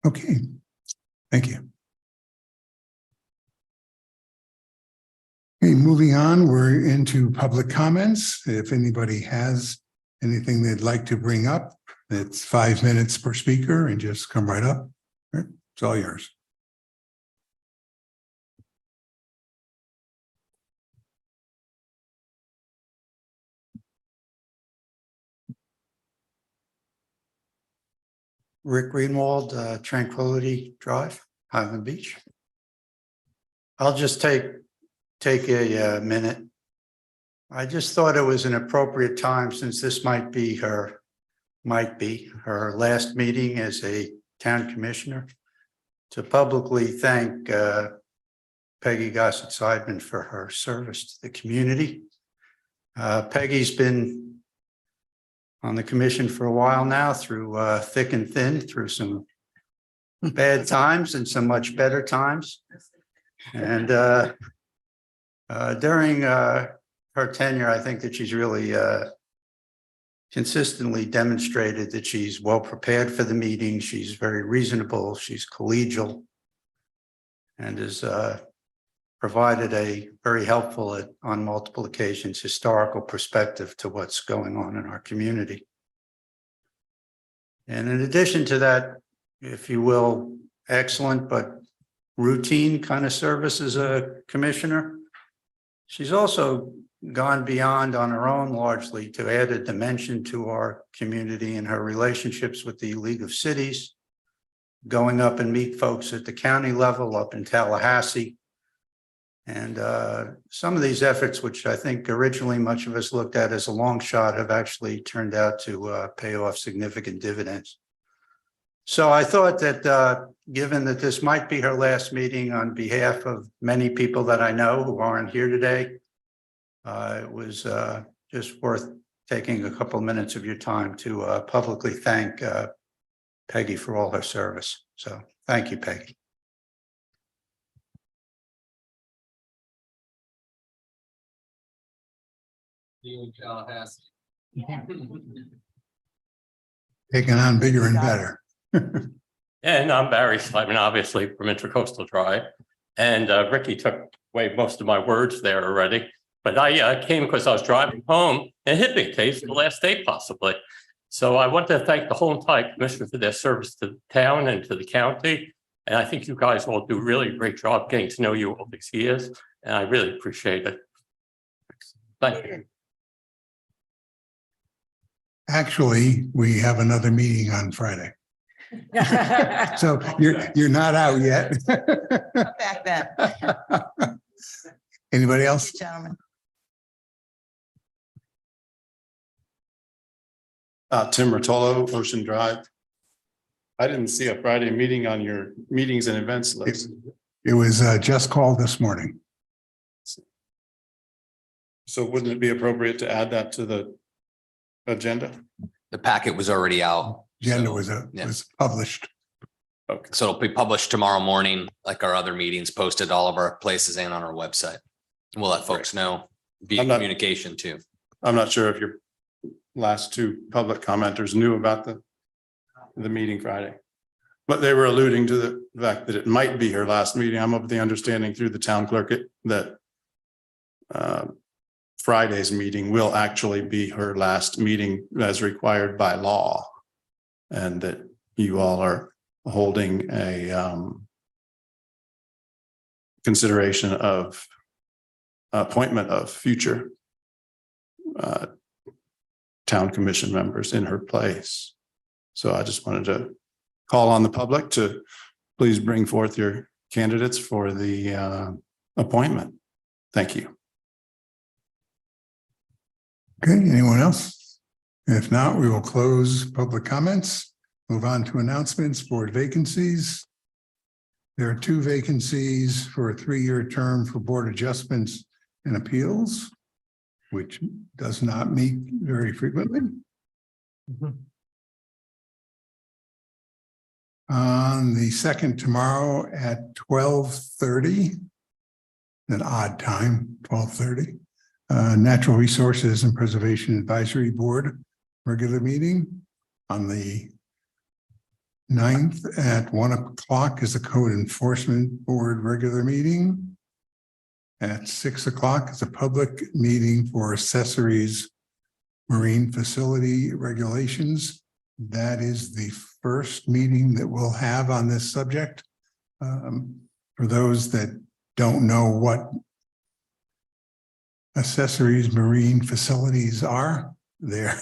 Okay, thank you. Okay, moving on, we're into public comments. If anybody has anything they'd like to bring up, it's 5 minutes per speaker and just come right up. All right, it's all yours. Rick Greenwald, Tranquility Drive, Highland Beach. I'll just take a minute. I just thought it was an appropriate time, since this might be her last meeting as a town commissioner, to publicly thank Peggy Gossett-Seidman for her service to the community. Peggy's been on the commission for a while now, through thick and thin, through some bad times and some much better times. And during her tenure, I think that she's really consistently demonstrated that she's well prepared for the meeting. She's very reasonable. She's collegial and has provided a very helpful, on multiple occasions, historical perspective to what's going on in our community. And in addition to that, if you will, excellent but routine kind of service as a commissioner, she's also gone beyond on her own largely to add a dimension to our community and her relationships with the League of Cities, going up and meet folks at the county level up in Tallahassee. And some of these efforts, which I think originally much of us looked at as a long shot, have actually turned out to pay off significant dividends. So I thought that given that this might be her last meeting, on behalf of many people that I know who aren't here today, it was just worth taking a couple minutes of your time to publicly thank Peggy for all her service. So thank you, Peggy. Taking on bigger and better. And I'm Barry Slyman, obviously from Intracoastal Drive. And Ricky took away most of my words there already. But I came because I was driving home and hit me case the last day possibly. So I want to thank the whole entire commission for their service to the town and to the county. And I think you guys all do really a great job getting to know you all these years. And I really appreciate it. Thank you. Actually, we have another meeting on Friday. So you're not out yet. Back then, Anybody else? gentlemen. Tim Rotolo, Ocean Drive. I didn't see a Friday meeting on your meetings and events list. It was just called this morning. So wouldn't it be appropriate to add that to the agenda? The packet was already out. Agenda so, yeah. was published. Okay. So it'll be published tomorrow morning, like our other meetings, posted all of our places and on our website. We'll let folks know via I'm not- communication too. I'm not sure if your last two public commenters knew about the meeting Friday. But they were alluding to the fact that it might be her last meeting. I'm of the understanding through the town clerk that Friday's meeting will actually be her last meeting as required by law. And that you all are holding a consideration of appointment of future town commission members in her place. So I just wanted to call on the public to please bring forth your candidates for the appointment. Thank you. Okay, anyone else? If not, we will close public comments, move on to announcements, board vacancies. There are 2 vacancies for a 3-year term for board adjustments and appeals, which does not meet very frequently. On the 2nd, tomorrow at 12:30, an odd time, 12:30. Natural Resources and Preservation Advisory Board regular meeting. On the 9th at 1 o'clock is the Code Enforcement Board regular meeting. At 6 o'clock is a public meeting for accessories marine facility regulations. That is the first meeting that we'll have on this subject. For those that don't know what accessories marine facilities are, they're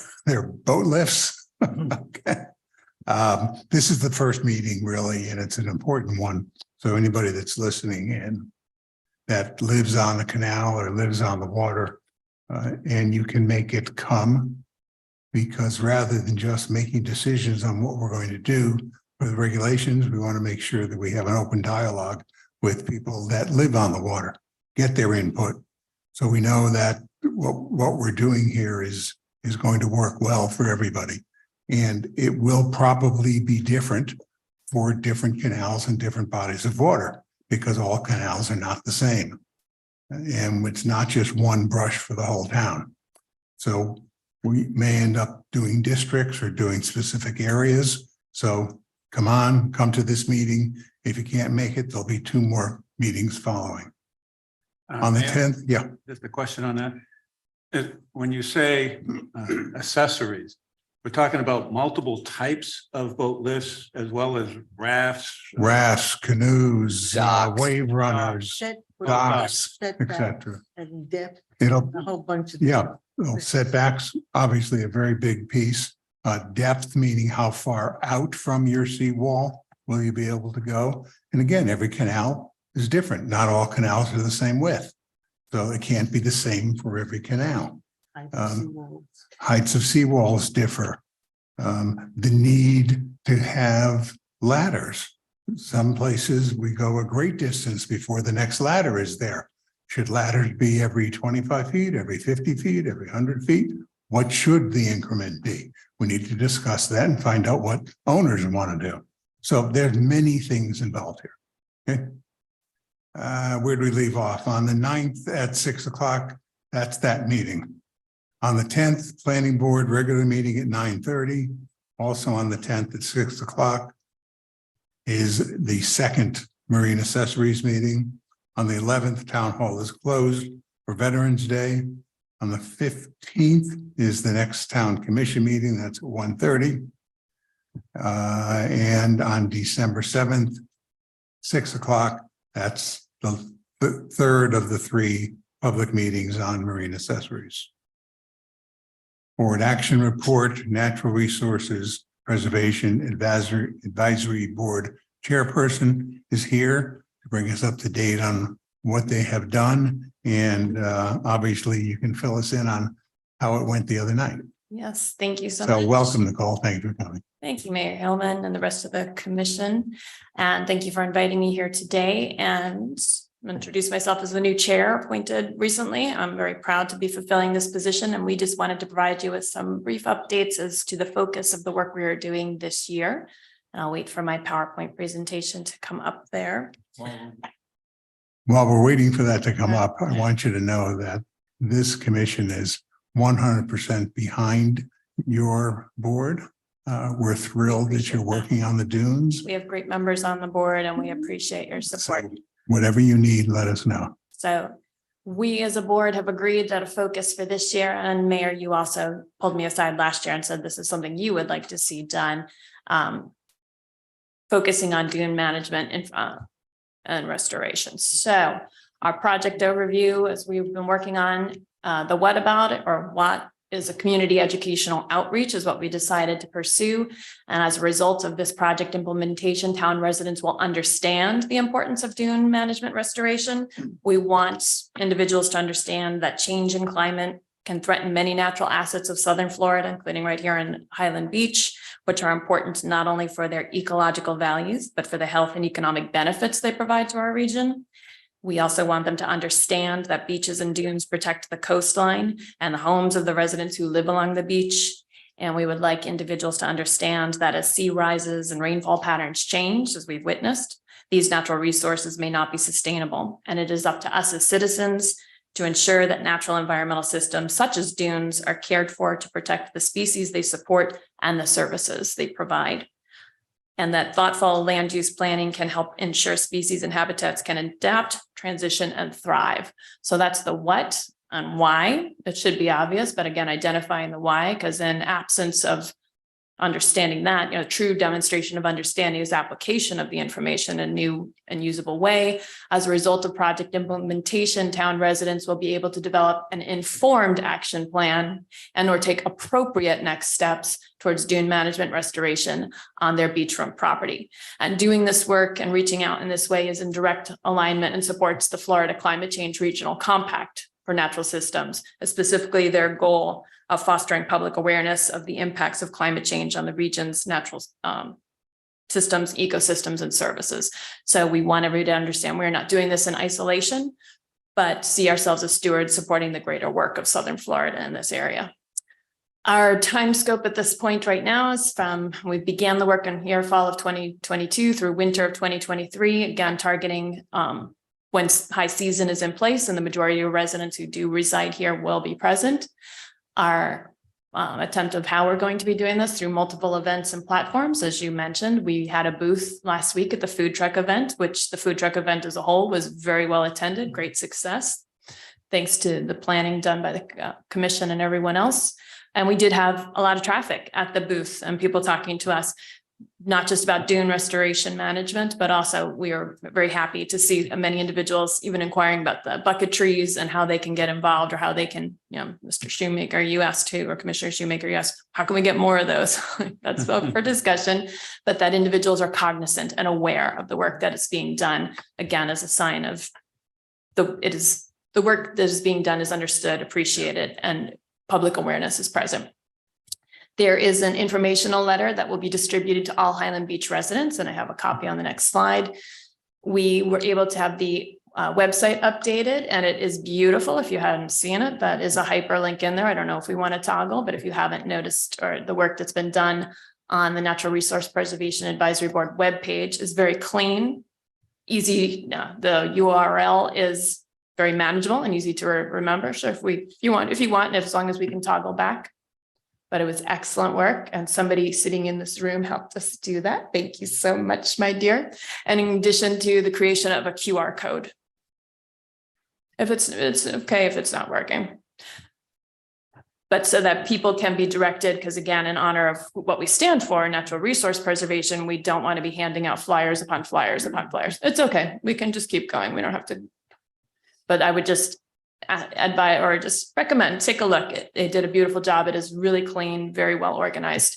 boat lifts. Okay. This is the first meeting really, and it's an important one. So anybody that's listening in that lives on the canal or lives on the water, and you can make it come, because rather than just making decisions on what we're going to do for the regulations, we want to make sure that we have an open dialogue with people that live on the water, get their input. So we know that what we're doing here is is going to work well for everybody. And it will probably be different for different canals and different bodies of water, because all canals are not the same. And it's not just one brush for the whole town. So we may end up doing districts or doing specific areas. So come to this meeting. If you can't make it, there'll be 2 more meetings following. On the 10th, yeah. Just a question on that. When you say accessories, we're talking about multiple types of boat lifts as well as rafts. Rafts, canoes, Docks. wave runners, docks, Setback etc. and depth, It'll, a whole bunch of. yeah, well, setbacks, obviously a very big piece. Depth, meaning how far out from your seawall will you be able to go? And again, every canal is different. Not all canals are the same width. So it can't be the same for every canal. Heights of seawalls differ. The need to have ladders. Some places we go a great distance before the next ladder is there. Should ladders be every 25 feet, every 50 feet, every 100 feet? What should the increment be? We need to discuss that and find out what owners want to do. So there's many things involved here. Okay. Where do we leave off? On the 9th at 6 o'clock, that's that meeting. On the 10th, planning board regular meeting at 9:30. Also on the 10th at 6 o'clock is the second Marine Accessories meeting. On the 11th, town hall is closed for Veterans Day. On the 15th is the next town commission meeting. That's at 1:30. And on December 7th, 6 o'clock, that's the third of the 3 public meetings on marine accessories. Board action report, Natural Resources Preservation Advisory Board Chairperson is here to bring us up to date on what they have done. And obviously you can fill us in on how it went the other night. Yes, thank you so So much. welcome, Nicole. Thank you for coming. Thank you, Mayor Hillman and the rest of the commission. And thank you for inviting me here today. And I'm gonna introduce myself as the new chair appointed recently. I'm very proud to be fulfilling this position, and we just wanted to provide you with some brief updates as to the focus of the work we are doing this year. And I'll wait for my PowerPoint presentation to come up there. While we're waiting for that to come up, I want you to know that this commission is 100% behind your board. We're thrilled that you're working on the dunes. We have great members on the board and we appreciate your support. So whatever you need, let us know. So we as a board have agreed that a focus for this year, and Mayor, you also pulled me aside last year and said this is something you would like to see done. Focusing on dune management and restoration. So our project overview, as we've been working on, the what about it, or what is a community educational outreach, is what we decided to pursue. And as a result of this project implementation, town residents will understand the importance of dune management restoration. We want individuals to understand that change in climate can threaten many natural assets of Southern Florida, including right here in Highland Beach, which are important not only for their ecological values, but for the health and economic benefits they provide to our region. We also want them to understand that beaches and dunes protect the coastline and the homes of the residents who live along the beach. And we would like individuals to understand that as sea rises and rainfall patterns change, as we've witnessed, these natural resources may not be sustainable. And it is up to us as citizens to ensure that natural environmental systems such as dunes are cared for to protect the species they support and the services they provide. And that thoughtful land use planning can help ensure species and habitats can adapt, transition, and thrive. So that's the what and why. It should be obvious, but again, identifying the why, because in absence of understanding that, true demonstration of understanding is application of the information in a new and usable way. As a result of project implementation, town residents will be able to develop an informed action plan and or take appropriate next steps towards dune management restoration on their beachfront property. And doing this work and reaching out in this way is in direct alignment and supports the Florida Climate Change Regional Compact for natural systems, specifically their goal of fostering public awareness of the impacts of climate change on the region's natural systems, ecosystems, and services. So we want everybody to understand we're not doing this in isolation, but see ourselves as stewards supporting the greater work of Southern Florida in this area. Our time scope at this point right now is from, we began the work in here fall of 2022 through winter of 2023, again, targeting when high season is in place and the majority of residents who do reside here will be present. Our attempt of how we're going to be doing this through multiple events and platforms. As you mentioned, we had a booth last week at the food truck event, which the food truck event as a whole was very well attended, great success. Thanks to the planning done by the commission and everyone else. And we did have a lot of traffic at the booth and people talking to us, not just about dune restoration management, but also we are very happy to see many individuals even inquiring about the bucket trees and how they can get involved or how they can, you know, Mr. Shoemaker, you asked too, or Commissioner Shoemaker, you asked, how can we get more of those? That's up for discussion, but that individuals are cognizant and aware of the work that is being done, again, as a sign of the work that is being done is understood, appreciated, and public awareness is present. There is an informational letter that will be distributed to all Highland Beach residents, and I have a copy on the next slide. We were able to have the website updated, and it is beautiful. If you haven't seen it, that is a hyperlink in there. I don't know if we want to toggle, but if you haven't noticed or the work that's been done on the Natural Resource Preservation Advisory Board webpage is very clean, easy. The URL is very manageable and easy to remember. So if you want, and as long as we can toggle back. But it was excellent work, and somebody sitting in this room helped us do that. Thank you so much, my dear. And in addition to the creation of a QR code. If it's okay if it's not working. But so that people can be directed, because again, in honor of what we stand for, natural resource preservation, we don't want to be handing out flyers upon flyers upon flyers. It's okay. We can just keep going. We don't have to. But I would just advise or just recommend, take a look. They did a beautiful job. It is really clean, very well organized.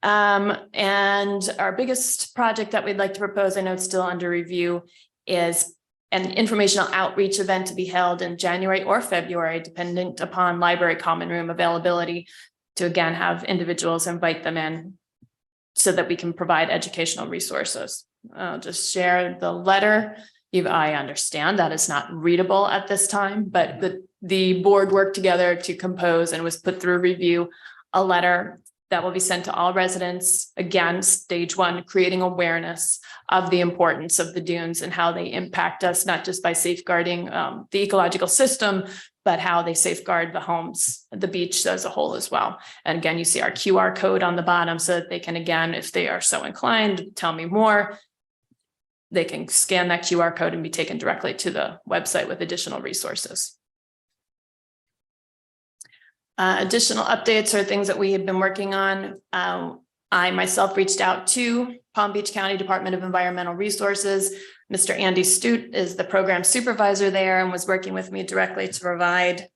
And our biggest project that we'd like to propose, I know it's still under review, is an informational outreach event to be held in January or February, dependent upon library common room availability, to again have individuals invite them in so that we can provide educational resources. I'll just share the letter. I understand that it's not readable at this time, but the board worked together to compose and was put through review a letter that will be sent to all residents. Again, stage one, creating awareness of the importance of the dunes and how they impact us, not just by safeguarding the ecological system, but how they safeguard the homes, the beach as a whole as well. And again, you see our QR code on the bottom so that they can, again, if they are so inclined, tell me more. They can scan that QR code and be taken directly to the website with additional resources. Additional updates are things that we have been working on. I myself reached out to Palm Beach County Department of Environmental Resources. Mr. Andy Stute is the program supervisor there and was working with me directly to provide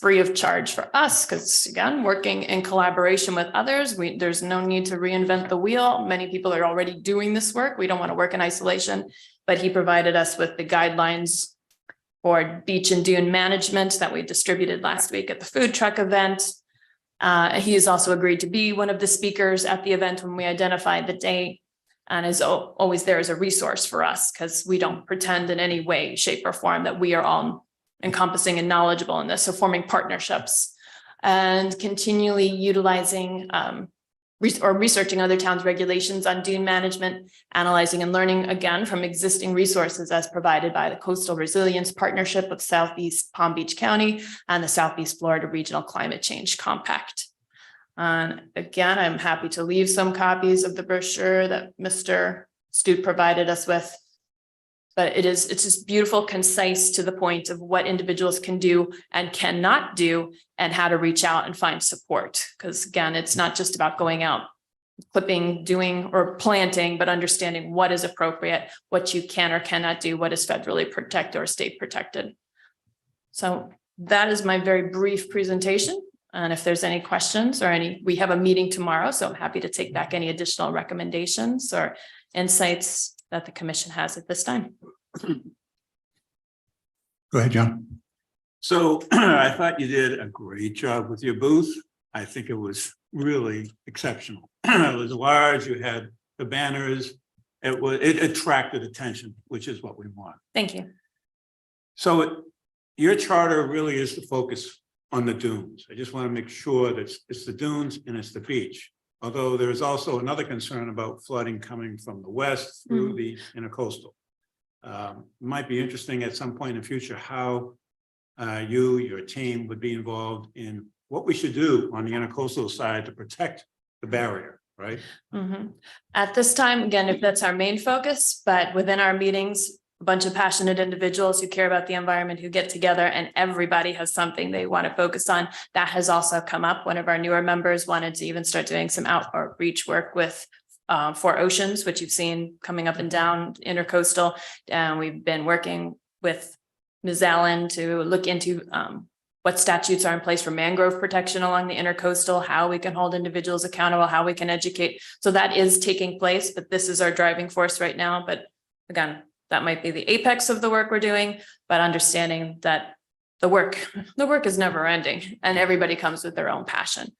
free of charge for us, because again, working in collaboration with others, there's no need to reinvent the wheel. Many people are already doing this work. We don't want to work in isolation, but he provided us with the guidelines for beach and dune management that we distributed last week at the food truck event. He has also agreed to be one of the speakers at the event when we identified the date, and is always there as a resource for us, because we don't pretend in any way, shape, or form that we are all encompassing and knowledgeable in this. So forming partnerships and continually utilizing or researching other towns' regulations on dune management, analyzing and learning again from existing resources as provided by the Coastal Resilience Partnership of Southeast Palm Beach County and the Southeast Florida Regional Climate Change Compact. And again, I'm happy to leave some copies of the brochure that Mr. Stute provided us with. But it's just beautiful, concise, to the point of what individuals can do and cannot do and how to reach out and find support. Because again, it's not just about going out, clipping, doing, or planting, but understanding what is appropriate, what you can or cannot do, what is federally protected or state protected. So that is my very brief presentation. And if there's any questions or we have a meeting tomorrow, so I'm happy to take back any additional recommendations or insights that the commission has at this time. Go ahead, John. So I thought you did a great job with your booth. I think it was really exceptional. It was large. You had the banners. It attracted attention, which is what we want. Thank you. So your charter really is to focus on the dunes. I just want to make sure that it's the dunes and it's the beach. Although there is also another concern about flooding coming from the west through the intercoastal. Might be interesting at some point in the future how your team would be involved in what we should do on the intercoastal side to protect the barrier, right? At this time, again, if that's our main focus, but within our meetings, a bunch of passionate individuals who care about the environment, who get together and everybody has something they want to focus on. That has also come up. One of our newer members wanted to even start doing some outreach work with Four Oceans, which you've seen coming up and down intercoastal. And we've been working with Ms. Allen to look into what statutes are in place for mangrove protection along the intercoastal, how we can hold individuals accountable, how we can educate. So that is taking place, but this is our driving force right now. But again, that might be the apex of the work we're doing, but understanding that the work is never ending and everybody comes with their own passion.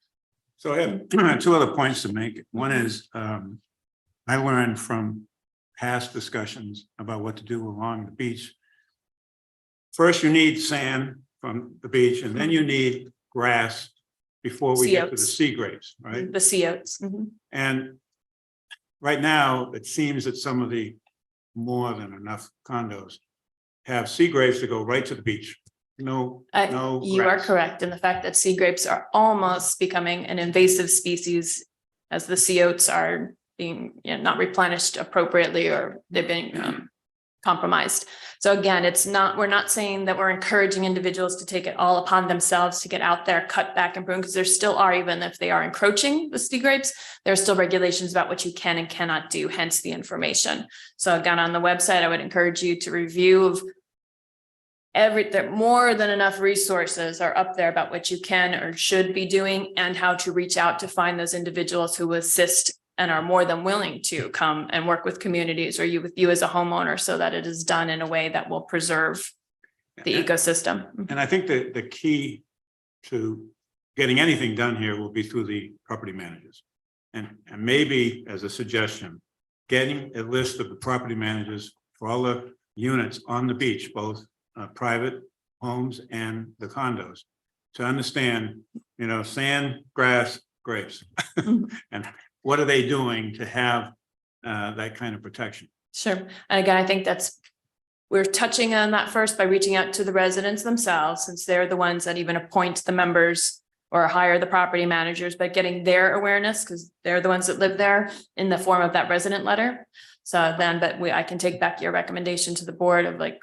So I have two other points to make. One is I learned from past discussions about what to do along the beach. First, you need sand from the beach, and then you need grass before we get to the sea grapes, right? The sea oats. And right now, it seems that some of the more than enough condos have sea grapes that go right to the beach. No You are grass. correct in the fact that sea grapes are almost becoming an invasive species as the sea oats are being not replenished appropriately or they've been compromised. So again, we're not saying that we're encouraging individuals to take it all upon themselves to get out there, cut back and prune, because there still are, even if they are encroaching the sea grapes, there are still regulations about what you can and cannot do, hence the information. So again, on the website, I would encourage you to review more than enough resources are up there about what you can or should be doing and how to reach out to find those individuals who assist and are more than willing to come and work with communities or with you as a homeowner so that it is done in a way that will preserve the ecosystem. And I think that the key to getting anything done here will be through the property managers. And maybe as a suggestion, getting a list of the property managers for all the units on the beach, both private homes and the condos, to understand, sand, grass, grapes. And what are they doing to have that kind of protection? Sure. And again, I think we're touching on that first by reaching out to the residents themselves, since they're the ones that even appoint the members or hire the property managers, but getting their awareness because they're the ones that live there in the form of that resident letter. So then, I can take back your recommendation to the board of like,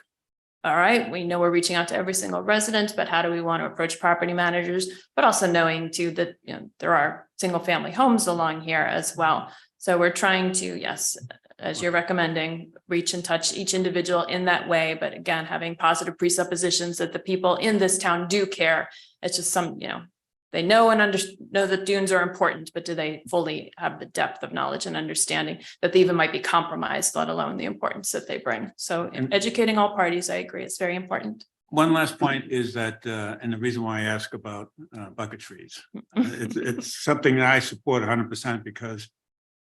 all right, we know we're reaching out to every single resident, but how do we want to approach property managers? But also knowing too that there are single family homes along here as well. So we're trying to, yes, as you're recommending, reach and touch each individual in that way. But again, having positive presuppositions that the people in this town do care. It's just they know and know that dunes are important, but do they fully have the depth of knowledge and understanding that they even might be compromised, let alone the importance that they bring. So educating all parties, I agree, it's very important. One last point is that, and the reason why I ask about bucket trees, it's something that I support 100% because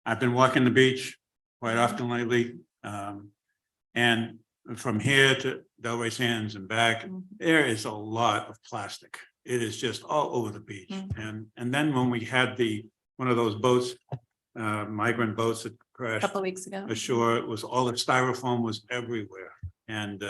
I've been walking the beach quite often lately. And from here to Delray Sands and back, there is a lot of plastic. It is just all over the beach. And then when we had one of those boats, migrant boats that A crashed couple of weeks ago. ashore, it was all the styrofoam was everywhere. And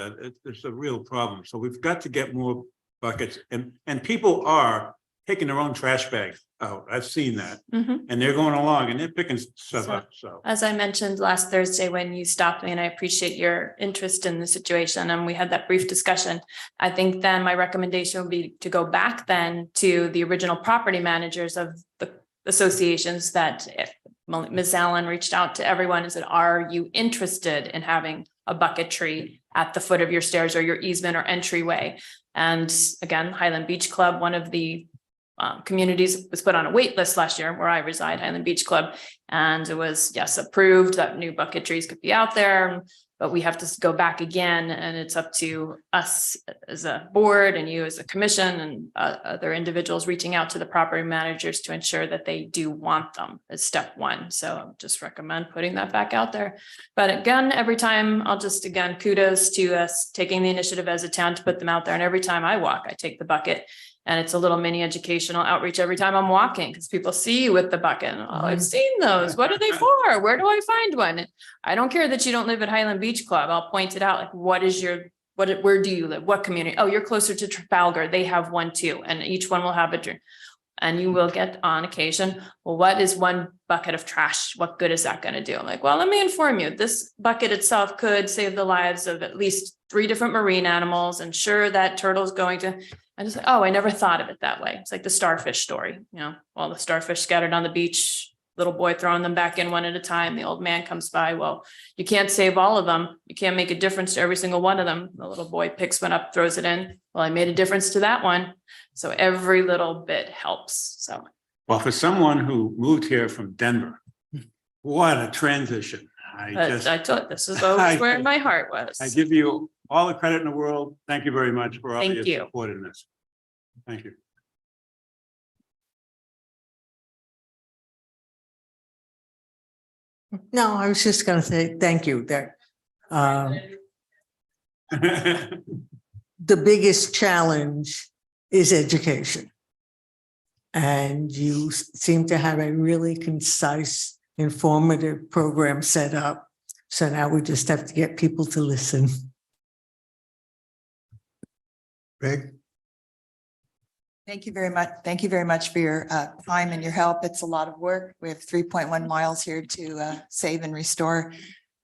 it's a real problem. So we've got to get more buckets and people are taking their own trash bags out. I've seen that. And they're going along and they're picking stuff up. So As I mentioned last Thursday when you stopped me, and I appreciate your interest in the situation, and we had that brief discussion. I think then my recommendation would be to go back then to the original property managers of the associations that Ms. Allen reached out to everyone and said, are you interested in having a bucket tree at the foot of your stairs or your easement or entryway? And again, Highland Beach Club, one of the communities, was put on a wait list last year where I reside, Highland Beach Club, and it was, yes, approved that new bucket trees could be out there, but we have to go back again, and it's up to us as a board and you as a commission and other individuals reaching out to the property managers to ensure that they do want them as step one. So I just recommend putting that back out there. But again, every time kudos to us taking the initiative as a town to put them out there. And every time I walk, I take the bucket And it's a little mini educational outreach every time I'm walking, because people see you with the bucket. Oh, I've seen those. What are they for? Where do I find one? I don't care that you don't live at Highland Beach Club. I'll point it out. Like, where do you live? What community? Oh, you're closer to Trafalgar. They have one too. And each one will have a drink. And you will get on occasion, well, what is one bucket of trash? What good is that going to do? I'm like, well, let me inform you. This bucket itself could save the lives of at least 3 different marine animals. And sure, that turtle's going to, I just, oh, I never thought of it that way. It's like the starfish story, all the starfish scattered on the beach, little boy throwing them back in one at a time. The old man comes by. Well, you can't save all of them. You can't make a difference to every single one of them. The little boy picks one up, throws it in. Well, I made a difference to that one. So every little bit helps. So. Well, for someone who moved here from Denver, what a transition. I told this is always where my heart was. I give you all the credit in the world. Thank you very much for all Thank your you. support in this. Thank you. No, I was just gonna say thank you that the biggest challenge is education. And you seem to have a really concise, informative program set up. So now we just have to get people to listen. Greg? Thank you very much. Thank you very much for your time and your help. It's a lot of work. We have 3.1 miles here to save and restore.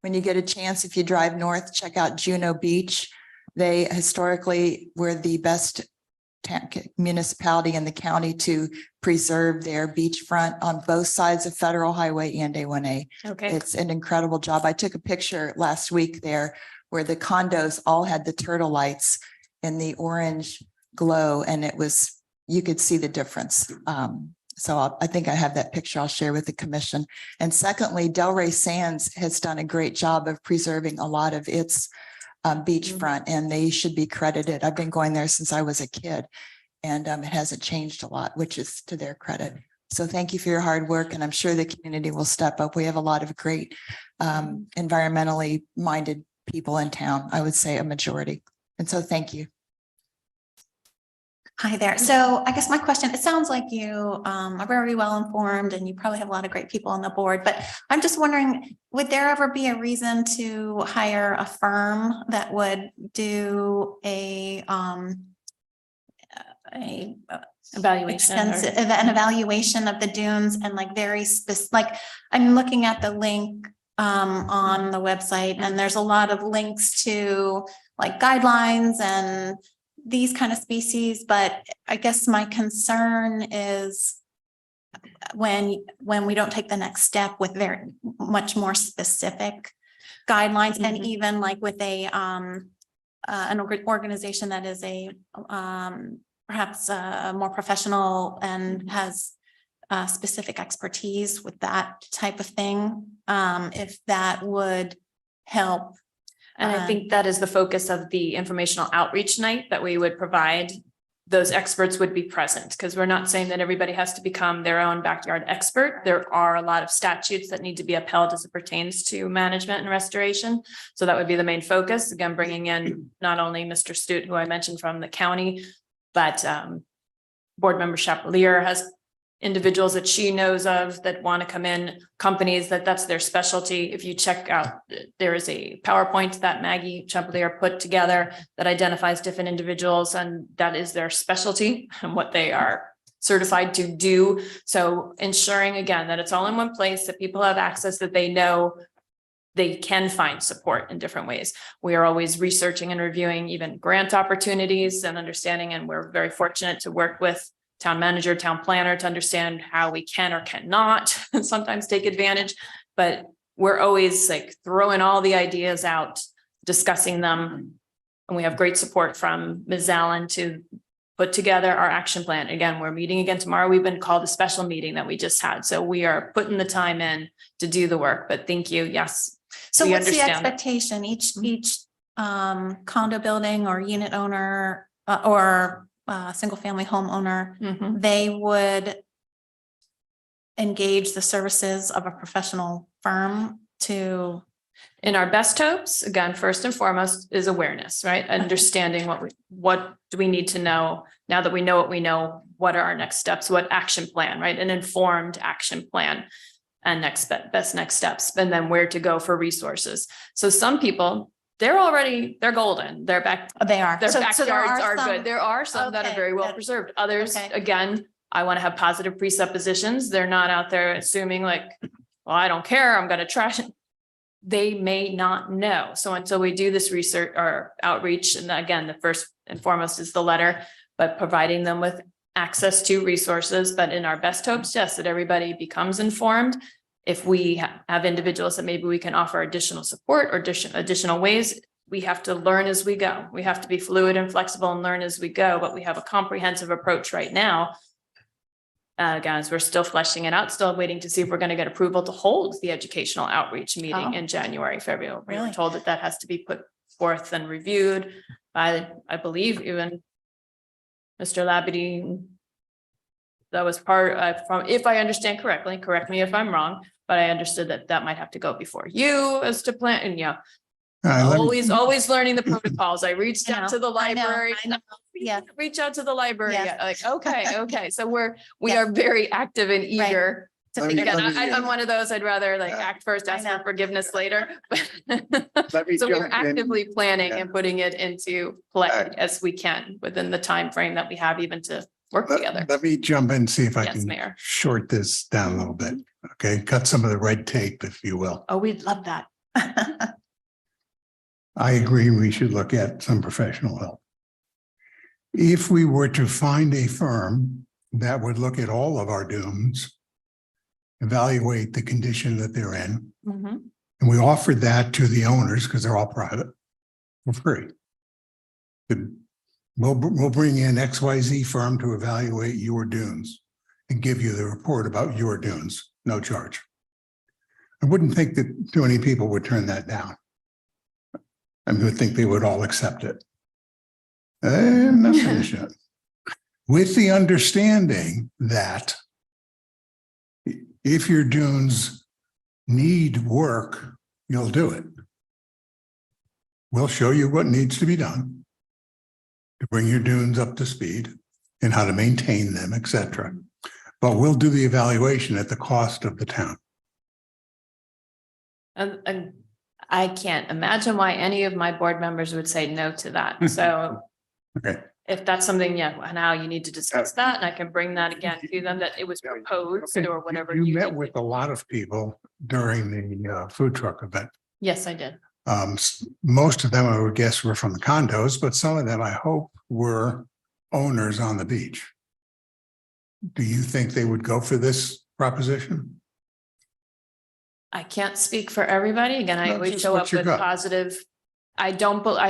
When you get a chance, if you drive north, check out Juno Beach. They historically were the best municipality in the county to preserve their beachfront on both sides of Federal Highway and A1A. Okay. It's an incredible job. I took a picture last week there where the condos all had the turtle lights in the orange glow, and it was, you could see the difference. So I think I have that picture I'll share with the commission. And secondly, Delray Sands has done a great job of preserving a lot of its beachfront, and they should be credited. I've been going there since I was a kid, and it hasn't changed a lot, which is to their credit. So thank you for your hard work, and I'm sure the community will step up. We have a lot of great environmentally minded people in town. I would say a majority. And so thank you. Hi there. So I guess my question, it sounds like you are very well informed and you probably have a lot of great people on the board, but I'm just wondering, would there ever be a reason to hire a firm that would do a Evaluation. an evaluation of the dunes and like very specific, like I'm looking at the link on the website and there's a lot of links to like guidelines and these kind of species, but I guess my concern is when we don't take the next step with very much more specific guidelines and even like with an organization that is perhaps more professional and has specific expertise with that type of thing, if that would help. And I think that is the focus of the informational outreach night that we would provide. Those experts would be present because we're not saying that everybody has to become their own backyard expert. There are a lot of statutes that need to be upheld as it pertains to management and restoration. So that would be the main focus. Again, bringing in not only Mr. Stute, who I mentioned from the county, but board member Chapelier has individuals that she knows of that want to come in, companies that's their specialty. If you check out, there is a PowerPoint that Maggie Chapelier put together that identifies different individuals, and that is their specialty and what they are certified to do. So ensuring again that it's all in one place, that people have access, that they know they can find support in different ways. We are always researching and reviewing even grant opportunities and understanding, and we're very fortunate to work with town manager, town planner to understand how we can or cannot sometimes take advantage, but we're always like throwing all the ideas out, discussing them. And we have great support from Ms. Allen to put together our action plan. Again, we're meeting again tomorrow. We've been called a special meeting that we just had. So we are putting the time in to do the work, but thank you. Yes. So we what's the understand. expectation? Each condo building or unit owner or single family homeowner, they would engage the services of a professional firm to In our best hopes, again, first and foremost is awareness, right? Understanding what do we need to know now that we know what we know, what are our next steps, what action plan, right? An informed action plan and best next steps, and then where to go for resources. So some people, they're golden. They're back. They are. Their So there backyards are some- good. There are some that are Okay, very well that- preserved. Others, okay. again, I want to have positive presuppositions. They're not out there assuming like, well, I don't care, I'm going to trash it. They may not know. So until we do this research or outreach, and again, the first and foremost is the letter, but providing them with access to resources, but in our best hopes, yes, that everybody becomes informed. If we have individuals that maybe we can offer additional support or additional ways, we have to learn as we go. We have to be fluid and flexible and learn as we go, but we have a comprehensive approach right now. Guys, we're still fleshing it out, still waiting to see if we're going to get approval to hold the educational outreach meeting in January, February. We were Really? told that has to be put forth and reviewed by, I believe, even Mr. Labadie. That was part from, if I understand correctly, correct me if I'm wrong, but I understood that might have to go before you as to plan, and yeah. Let me- Always learning the protocols. I reached I out to the know, I know, library. I know. Yeah. Reach out to the library. Yes. Yeah, like, okay. So we Yes. are very active and Right. eager. To Let me- figure Again, let me- I'm one of those, I'd rather like act first, I ask for know. forgiveness later. Let me So we're jump in. actively planning Yeah. and putting it into play as we can within the time frame that we have even to work together. Let me jump in and see if I Yes, can Mayor. short this down a little bit. Okay, cut some of the red tape, if you will. Oh, we'd love that. I agree, we should look at some professional help. If we were to find a firm that would look at all of our dunes, evaluate the condition that they're in, Mhm. and we offered that to the owners, because they're all private, for free. We'll bring in XYZ firm to evaluate your dunes and give you the report about your dunes, no charge. I wouldn't think that too many people would turn that down. I would think they would all accept it. And not finished yet. With the understanding that if your dunes need work, you'll do it. We'll show you what needs to be done to bring your dunes up to speed and how to maintain them, et cetera. But we'll do the evaluation at the cost of the town. And I can't imagine why any of my board members would say no to that. So Okay. if that's something, yeah, now you need to discuss that, and I can bring that again to them, that it was proposed or whatever. You met think. with a lot of people during the food truck event. Yes, I did. Most of them, I would guess, were from the condos, but some of them, I hope, were owners on the beach. Do you think they would go for this proposition? I can't speak for everybody. Again, I No, always just show what up you with got. positive. I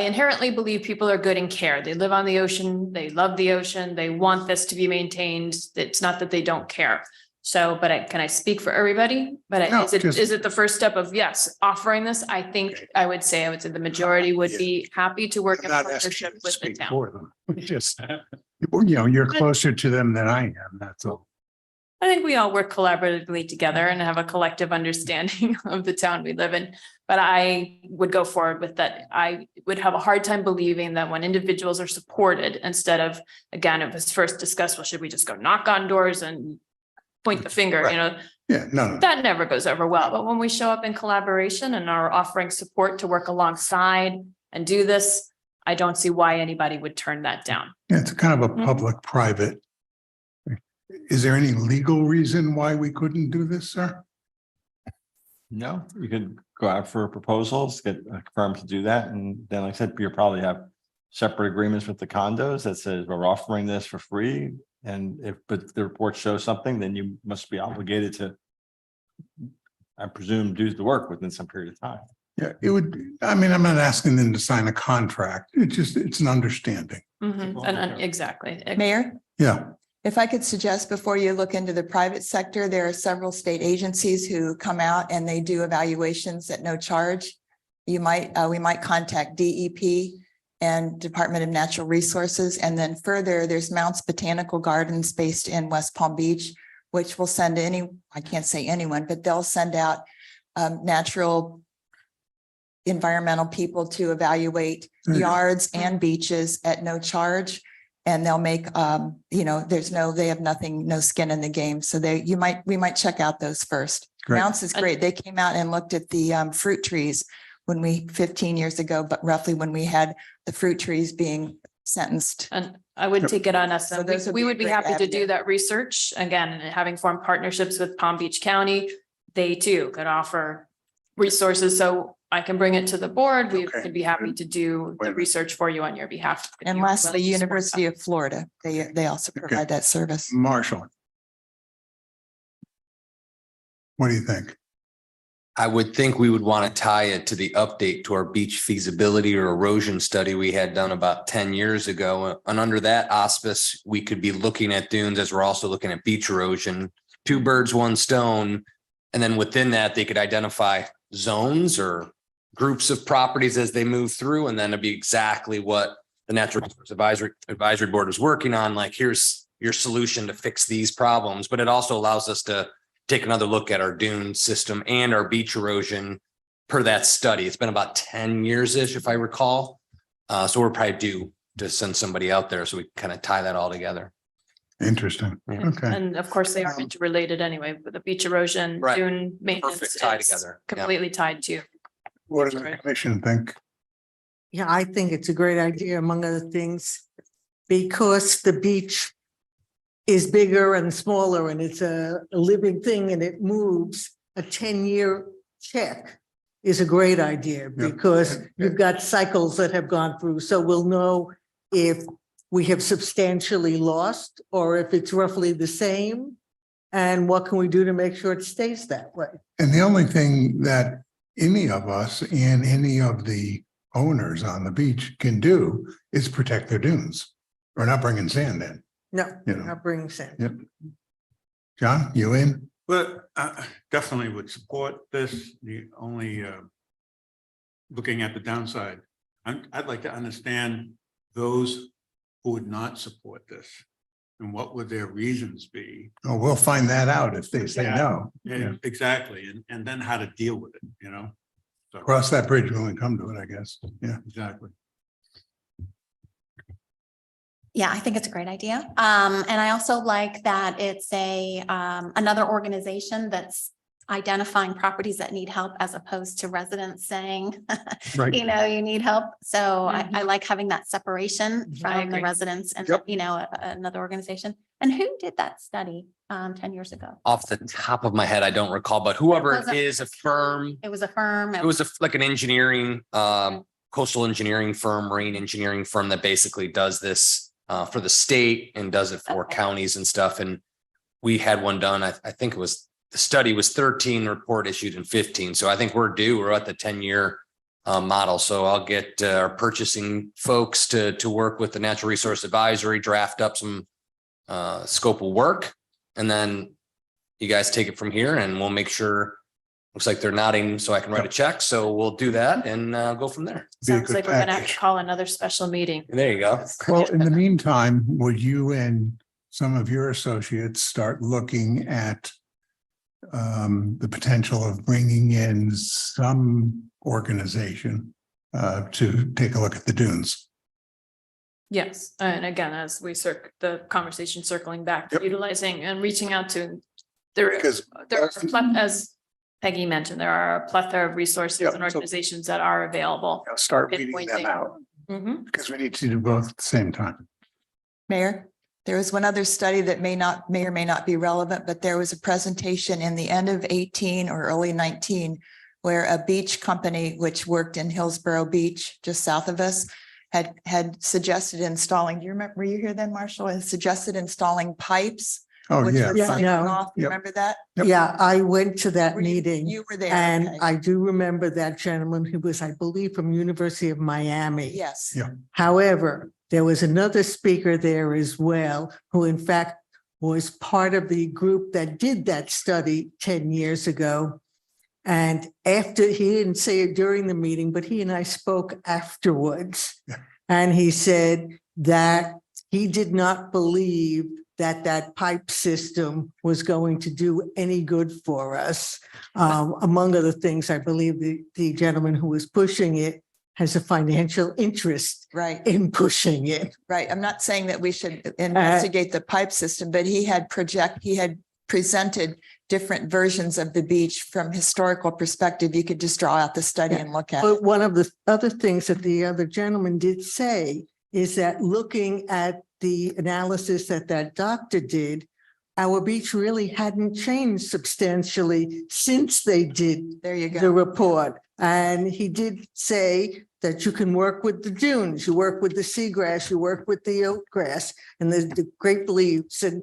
inherently believe people are good and care. They live on the ocean. They love the ocean. They want this to be maintained. It's not that they don't care. So, but can I speak for everybody? But No, is it, just- is it the first step of, yes, offering this? I think I would say the majority would be happy to work in I'm not asking you partnership to with the speak town. for them. Just, you're closer to them than I am, that's all. I think we all work collaboratively together and have a collective understanding of the town we live in. But I would go forward with that. I would have a hard time believing that when individuals are supported, instead of, again, it was first discussed, well, should we just go knock on doors and point the finger, Right. you know, Yeah, no, that never goes over well. But when we show up in collaboration and are offering support to work alongside and do this, I don't see why anybody would turn that down. it's kind of a Mhm. public-private. Is there any legal reason why we couldn't do this, sir? No, you could go out for proposals, get a firm to do that, and then like I said, you'll probably have separate agreements with the condos that says we're offering this for free. And but the report shows something, then you must be obligated to, I presume, do the work within some period of time. Yeah, it would, I'm not asking them to sign a contract. It's an understanding. Mhm. And exactly. Mayor? Yeah, If I could suggest before you look into the private sector, there are several state agencies who come out and they do evaluations at no charge. We might contact DEP and Department of Natural Resources. And then further, there's Mounts Botanical Gardens based in West Palm Beach, which will send I can't say anyone, but they'll send out natural environmental people to evaluate yards and beaches at no charge. And they'll make, they have no skin in the game. So we might check out those first. Great. Mounts is great. They came out and looked at the fruit trees 15 years ago, but roughly when we had the fruit trees being sentenced. And I would take it on us. So And those would we be a would be great happy to do avenue. that research again, and having formed partnerships with Palm Beach County. They too could offer resources. So I can bring it to the board. We Okay. could be happy to do the research for you on your behalf. if And you lastly, will. University of Florida, they also provide that service. Marshall. What do you think? I would think we would want to tie it to the update to our beach feasibility or erosion study we had done about 10 years ago. And under that auspice, we could be looking at dunes as we're also looking at beach erosion, 2 birds, 1 stone. And then within that, they could identify zones or groups of properties as they move through. And then it'd be exactly what the Natural Resource Advisory Board was working on. Like, here's your solution to fix these problems. But it also allows us to take another look at our dune system and our beach erosion per that study. It's been about 10 years-ish, if I recall. So we're probably due to send somebody out there so we kind of tie that all together. Interesting. Yeah. Okay. And of course, they are interrelated anyway, with the beach erosion, Right. dune maintenance. Perfect tie is together. Yeah. Completely tied to. What does the commission think? Yeah, I think it's a great idea, among other things, because the beach is bigger and smaller and it's a living thing and it moves. A 10-year check is a great idea because you've got cycles that have gone through. So we'll know if we have substantially lost or if it's roughly the same. And what can we do to make sure it stays that way? And the only thing that any of us and any of the owners on the beach can do is protect their dunes. We're not bringing sand in. No, You know. not bringing sand. Yep. John, you in? Well, definitely would support this, the only looking at the downside. I'd like to understand those who would not support this and what would their reasons be. Oh, we'll find that out if they say no. Yeah, exactly, and then how to deal with it, you know? So, Cross that bridge when we come to it, I guess. Yeah. exactly. Yeah, I think it's a great idea. And I also like that it's another organization that's identifying properties that need help as opposed to residents saying, Right. you need help. So I like having that separation I from the agree. residents and, Yep. another organization. And who did that study 10 years ago? Off the top of my head, I don't recall, but whoever it wasn't- is, a firm, It was a firm. it was like an engineering, coastal engineering firm, marine engineering firm that basically does this for the state and does it for Okay. counties and stuff. And we had one done. I think it was, the study was 13, report issued in 15. So I think we're due. We're at the 10-year model. So I'll get our purchasing folks to work with the Natural Resource Advisory, draft up some scope of work. And then you guys take it from here and we'll make sure, looks like they're nodding so I can write a check. So we'll do that and go from there. Be a Sounds good like we're gonna have to package. call another special meeting. There you go. Well, in the meantime, would you and some of your associates start looking at the potential of bringing in some organization to take a look at the dunes? Yes, and again, as we the conversation circling back, Yep. utilizing and reaching out to there Because are, as Peggy mentioned, there are a plethora of resources Yep, and so- organizations that are available. start weeding them Pinpointing. out Mhm. because we need to do both at the same time. Mayor, there was one other study that may or may not be relevant, but there was a presentation in the end of 18 or early 19 where a beach company, which worked in Hillsborough Beach, just south of us, had suggested installing, do you remember, were you here then, Marshall? Had suggested installing pipes. Oh, which yeah. would Yeah, siphon no. off. You Yep. remember that? Yep. Yeah, I went to that Were you- meeting. You were there. And okay. I do remember that gentleman who was, I believe, from University of Miami. Yes. Yeah. However, there was another speaker there as well, who in fact was part of the group that did that study 10 years ago. And after, he didn't say it during the meeting, but he and I spoke afterwards. Yeah. And he said that he did not believe that that pipe system was going to do any good for us. Among other things, I believe the gentleman who was pushing it has a financial interest Right, in pushing it. right. I'm not saying that we should investigate the pipe system, but he had presented different versions of the beach from historical perspective. You could just draw out the study and look at it. But one of the other things that the other gentleman did say is that looking at the analysis that that doctor did, our beach really hadn't changed substantially since they did There you the go. report. And he did say that you can work with the dunes, you work with the seagrass, you work with the oat grass and the grape leaves and,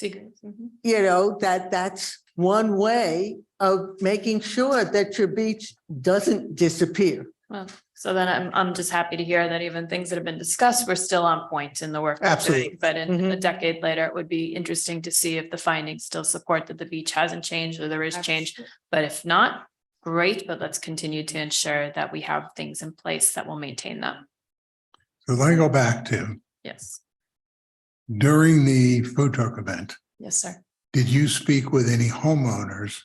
you know, that's one way of making sure that your beach doesn't disappear. Well, so then I'm just happy to hear that even things that have been discussed were still on point in the work. we're doing. Absolutely. But in Mhm. a decade later, it would be interesting to see if the findings still support that the beach hasn't changed or there is change. But if not, great, but let's continue to ensure that we have things in place that will maintain that. So let me go back to Yes, during the food truck event, yes, sir. did you speak with any homeowners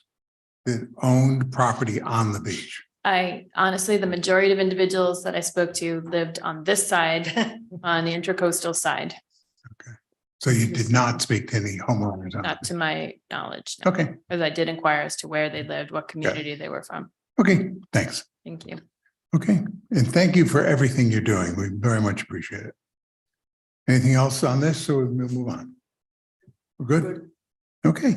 that owned property on the beach? I honestly, the majority of individuals that I spoke to lived on this side, on the intercoastal side, So you did not speak to any homeowners on not it? to my knowledge. no. Okay, Because I did inquire as to where they lived, what community they were from. okay, thanks. Thank you. Okay, and thank you for everything you're doing. We very much appreciate it. Anything else on this? So we'll move on. We're good? Okay.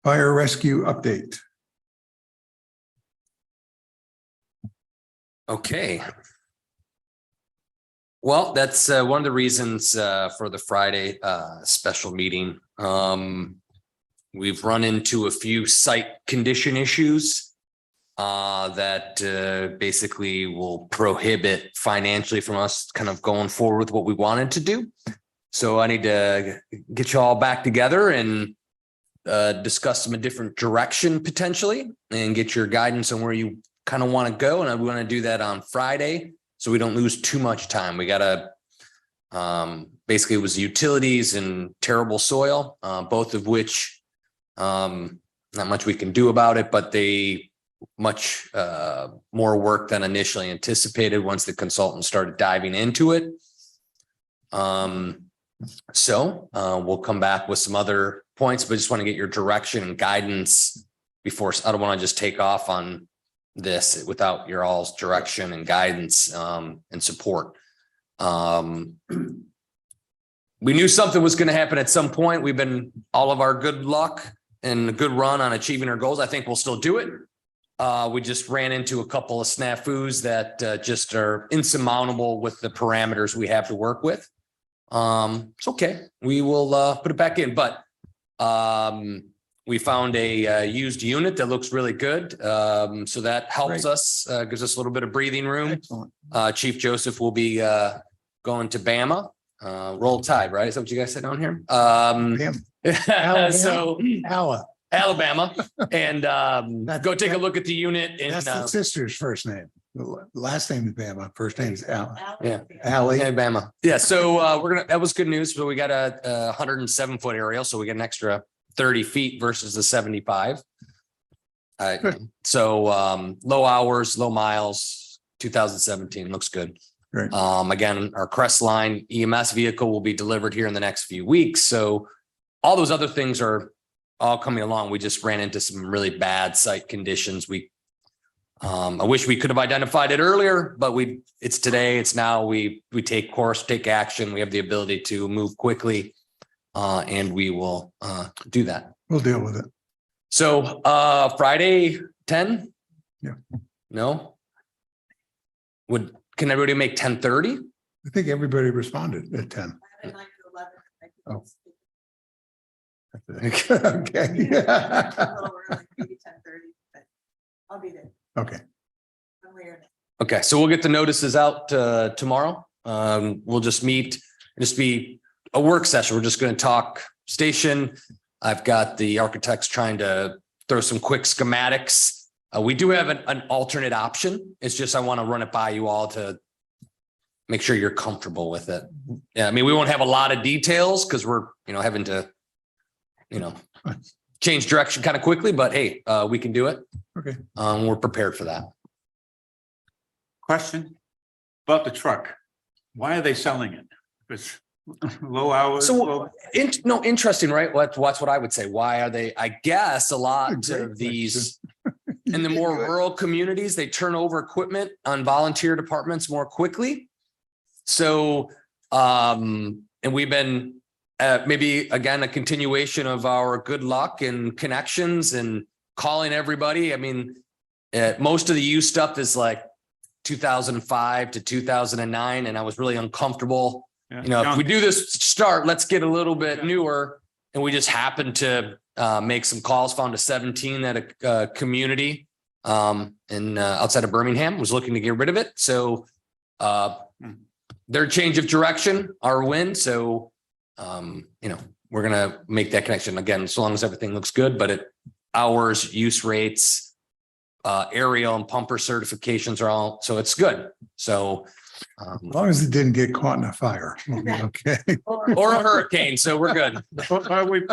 Fire rescue update. Okay. Well, that's one of the reasons for the Friday special meeting. We've run into a few site condition issues that basically will prohibit financially from us kind of going forward with what we wanted to do. So I need to get you all back together and discuss them a different direction potentially and get your guidance on where you kind of want to go. And I want to do that on Friday so we don't lose too much time. We got to basically it was utilities and terrible soil, both of which not much we can do about it, but they much more work than initially anticipated once the consultant started diving into it. So we'll come back with some other points, but just want to get your direction and guidance before. I don't want to just take off on this without your all's direction and guidance and support. We knew something was going to happen at some point. We've been all of our good luck and a good run on achieving our goals. I think we'll still do it. We just ran into a couple of snafus that just are insurmountable with the parameters we have to work with. It's okay. We will put it back in, but we found a used unit that looks really good. So that helps us, gives us a little bit of breathing room. Excellent. Chief Joseph will be going to Bama. Roll Tide, right? Is that what you guys said down here? So Alabama, and go take a look at the unit. And That's the sister's first name. The last name is Bama, first name is Al. yeah, Allie. Alabama. Yeah. So that was good news. So we got a 107-foot aerial. So we get an extra 30 feet versus the 75. So low hours, low miles, 2017 looks good. Great. Again, our Crestline EMS vehicle will be delivered here in the next few weeks. So all those other things are all coming along. We just ran into some really bad site conditions. I wish we could have identified it earlier, but it's today, it's now. We take course, take action. We have the ability to move quickly, and we will do that. We'll deal with it. So Friday, 10? Yeah. No? Can everybody make 10:30? I think everybody responded at 10. Oh. Okay. I'll be there. Okay. Okay, so we'll get the notices out tomorrow. We'll just meet, be a work session. We're just going to talk station. I've got the architects trying to throw some quick schematics. We do have an alternate option. It's just I want to run it by you all to make sure you're comfortable with it. Yeah, I mean, we won't have a lot of details because we're, having to, change direction kind of quickly, but hey, we can do it. Okay. We're prepared for that. Question about the truck. Why are they selling it? It's low hours. So, interesting, right? That's what I would say. Why are they? I guess a lot Great of these in the more rural communities, they turn over equipment on volunteer departments more quickly. So, and we've been maybe again a continuation of our good luck and connections and calling everybody. I mean, most of the used stuff is like 2005 to 2009, and I was really uncomfortable. Yeah. If we do this start, let's get a little bit newer. And we just happened to make some calls, found a 17 at a community in outside of Birmingham, was looking to get rid of it. So their change of direction, our win. So, we're going to make that connection again, as long as everything looks good, but hours, use rates, aerial and pumper certifications are all, so it's good. So, As long as it didn't get caught in a fire, we'll be okay. or a hurricane. So we're good.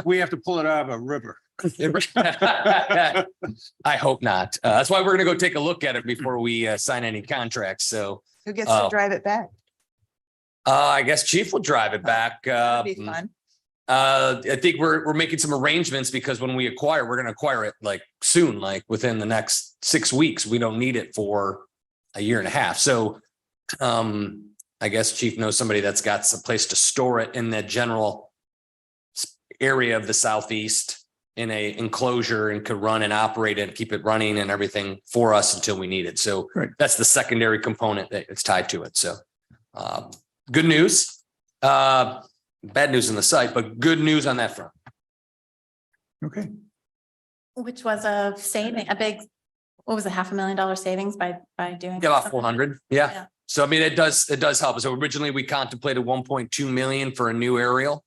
We have to pull it out of a river. I hope not. That's why we're going to go take a look at it before we sign any contracts. So Who gets to drive it back? I guess Chief will drive it back. That'd be fun. I think we're making some arrangements because when we acquire, we're going to acquire it like soon, like within the next 6 weeks. We don't need it for a year and a half. So I guess Chief knows somebody that's got some place to store it in the general area of the Southeast in a enclosure and could run and operate it, keep it running and everything for us until we need it. So that's the secondary component that it's tied to it. So good news, bad news in the site, but good news on that front. Okay. Which was a saving, a big, what was it, $500,000 savings by doing? Yeah, about something? 400. Yeah. So, I mean, it does help. So originally we contemplated 1.2 million for a new aerial.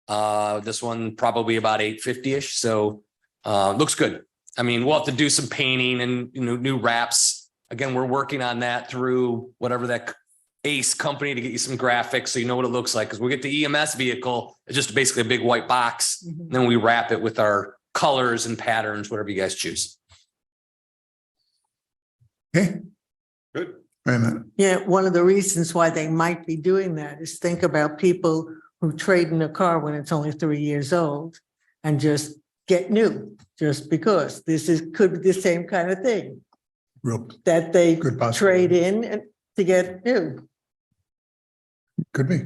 This one probably about 850-ish. So, looks good. I mean, we'll have to do some painting and, new wraps. Again, we're working on that through whatever that Ace company to get you some graphics so you know what it looks like. Cause we'll get the EMS vehicle. It's just basically a big white box. And then we wrap it with our colors and patterns, whatever you guys choose. Okay. Good. Wait a minute. Yeah, one of the reasons why they might be doing that is think about people who trade in a car when it's only 3 years old and just get new, just because could be the same kind of thing Real that they good possibility. trade in and to get new. Could be.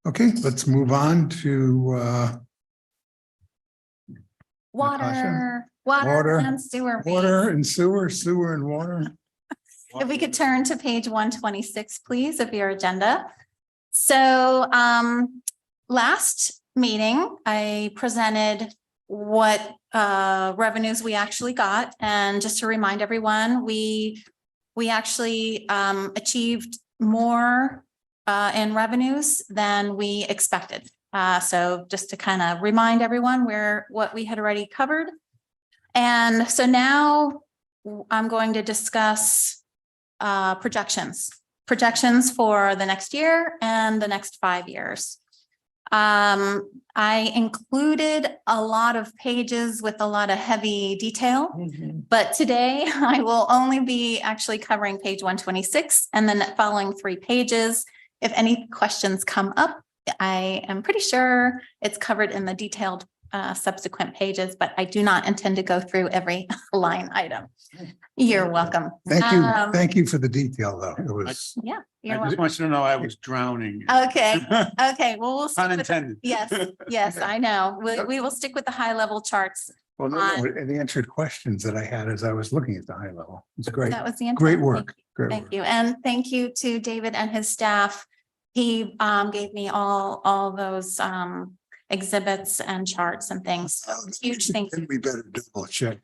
Okay, let's move on to Water Water. and sewer. water and sewer and water. If we could turn to page 126, please, of your agenda. So last meeting, I presented what revenues we actually got. And just to remind everyone, we actually achieved more in revenues than we expected. So just to kind of remind everyone what we had already covered. And so now I'm going to discuss projections for the next year and the next 5 years. I included a lot of pages with a lot of heavy detail, but today I will only be actually covering page 126 and then the following 3 pages. If any questions come up, I am pretty sure it's covered in the detailed subsequent pages, but I do not intend to go through every line item. You're welcome. Thank you. Thank you for the detail, though. It was. Yeah. I just want you to know I was drowning. Okay. Okay. Well, we'll stick with, Unintended. yes, I know. We will stick with the high level charts. Well, no, it answered questions that I had as I was looking at the high level. It's great. That was the intent. Great work. Great Thank work. you. And thank you to David and his staff. He gave me all those exhibits and charts and things. So huge thank you. We better double check.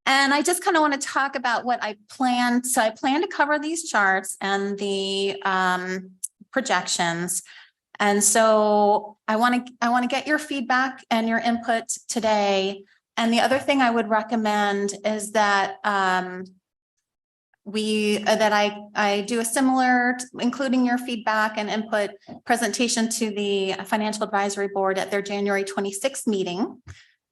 And I just kind of want to talk about what I planned. So I plan to cover these charts and the projections. And so I want to get your feedback and your input today. And the other thing I would recommend is that I do a similar, including your feedback and input presentation to the Financial Advisory Board at their January 26th meeting.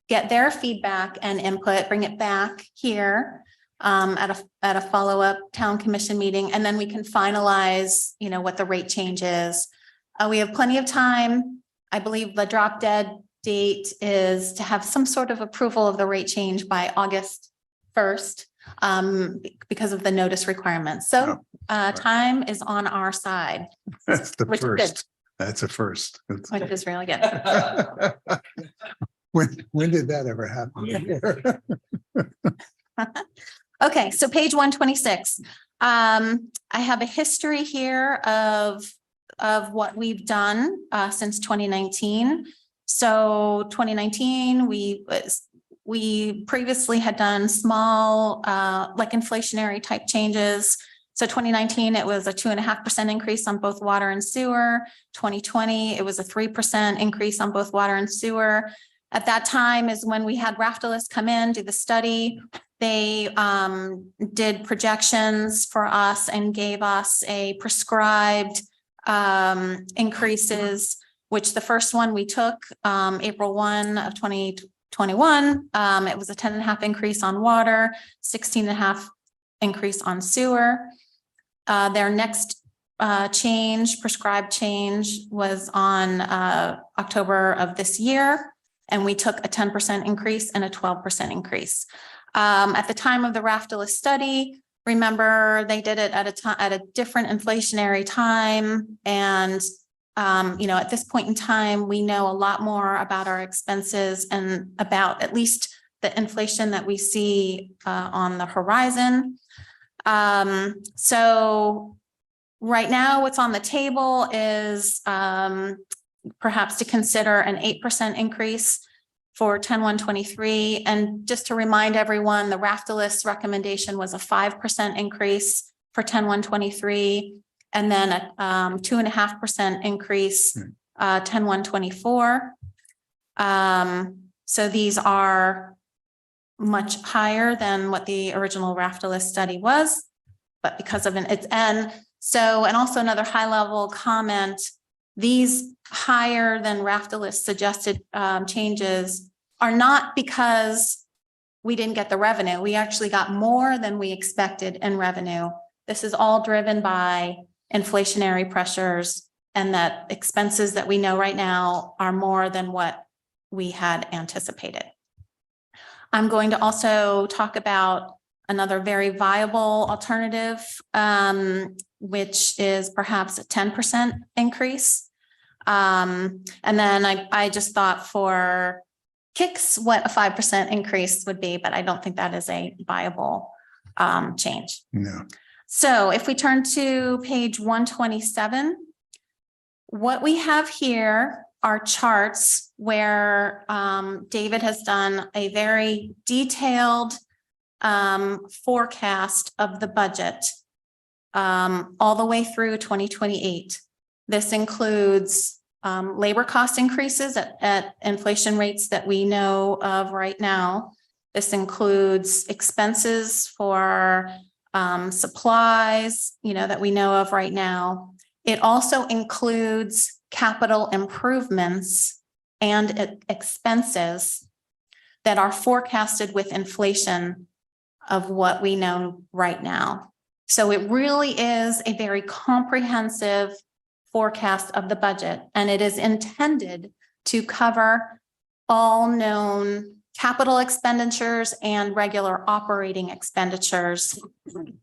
Get their feedback and input, bring it back here at a follow-up town commission meeting, and then we can finalize, what the rate change is. We have plenty of time. I believe the drop dead date is to have some sort of approval of the rate change by August 1st. Because of the notice requirements. So time is on our side, That's the Which is good. first. That's a first. which is really good. When did that ever happen? Okay, so page 126. I have a history here of what we've done since 2019. So 2019, we previously had done small, like inflationary type changes. So 2019, it was a 2.5% increase on both water and sewer. 2020, it was a 3% increase on both water and sewer. At that time is when we had Raftelis come in, do the study. They did projections for us and gave us a prescribed increases, which the first one we took April 1 of 2021. It was a 10.5 increase on water, 16.5 increase on sewer. Their next prescribed change was on October of this year. And we took a 10% increase and a 12% increase. At the time of the Raftelis study, remember they did it at a different inflationary time. And at this point in time, we know a lot more about our expenses and about at least the inflation that we see on the horizon. So right now, what's on the table is perhaps to consider an 8% increase for 10/1/23. And just to remind everyone, the Raftelis recommendation was a 5% increase for 10/1/23. And then a 2.5% increase 10/1/24. So these are much higher than what the original Raftelis study was, but because of its N. So, and also another high level comment, these higher than Raftelis suggested changes are not because we didn't get the revenue. We actually got more than we expected in revenue. This is all driven by inflationary pressures and that expenses that we know right now are more than what we had anticipated. I'm going to also talk about another very viable alternative, which is perhaps a 10% increase. And then I just thought for kicks what a 5% increase would be, but I don't think that is a viable change. No. So if we turn to page 127, what we have here are charts where David has done a very detailed forecast of the budget all the way through 2028. This includes labor cost increases at inflation rates that we know of right now. This includes expenses for supplies, that we know of right now. It also includes capital improvements and expenses that are forecasted with inflation of what we know right now. So it really is a very comprehensive forecast of the budget, and it is intended to cover all known capital expenditures and regular operating expenditures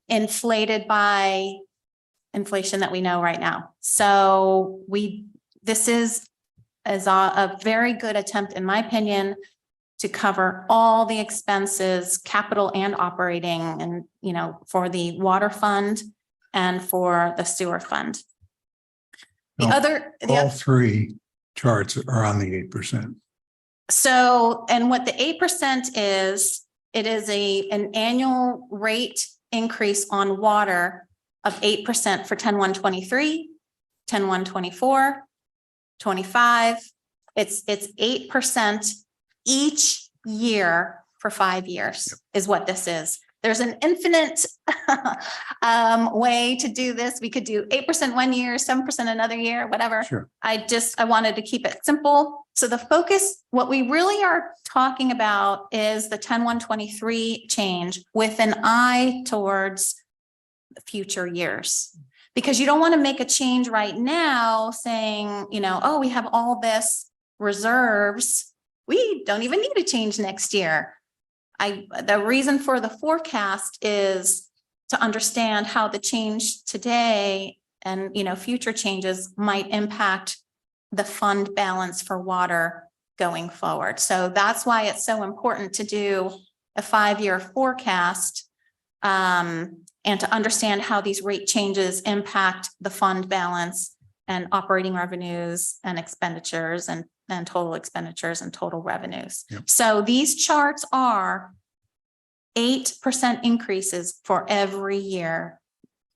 inflated by inflation that we know right now. So this is a very good attempt, in my opinion, to cover all the expenses, capital and operating, and, for the water fund and for the sewer fund. All three charts are on the 8%. So, and what the 8% is, it is an annual rate increase on water of 8% for 10/1/23, 10/1/24, 25. It's 8% each year for 5 years is what this is. There's an infinite way to do this. We could do 8% one year, 7% another year, whatever. Sure. I wanted to keep it simple. So the focus, what we really are talking about is the 10-1-23 change with an eye towards future years. Because you don't want to make a change right now saying, you know, oh, we have all this reserves. We don't even need a change next year. The reason for the forecast is to understand how the change today and, you know, future changes might impact the fund balance for water going forward. So that's why it's so important to do a 5-year forecast and to understand how these rate changes impact the fund balance and operating revenues and expenditures and total expenditures and total revenues. Yep. So these charts are 8% increases for every year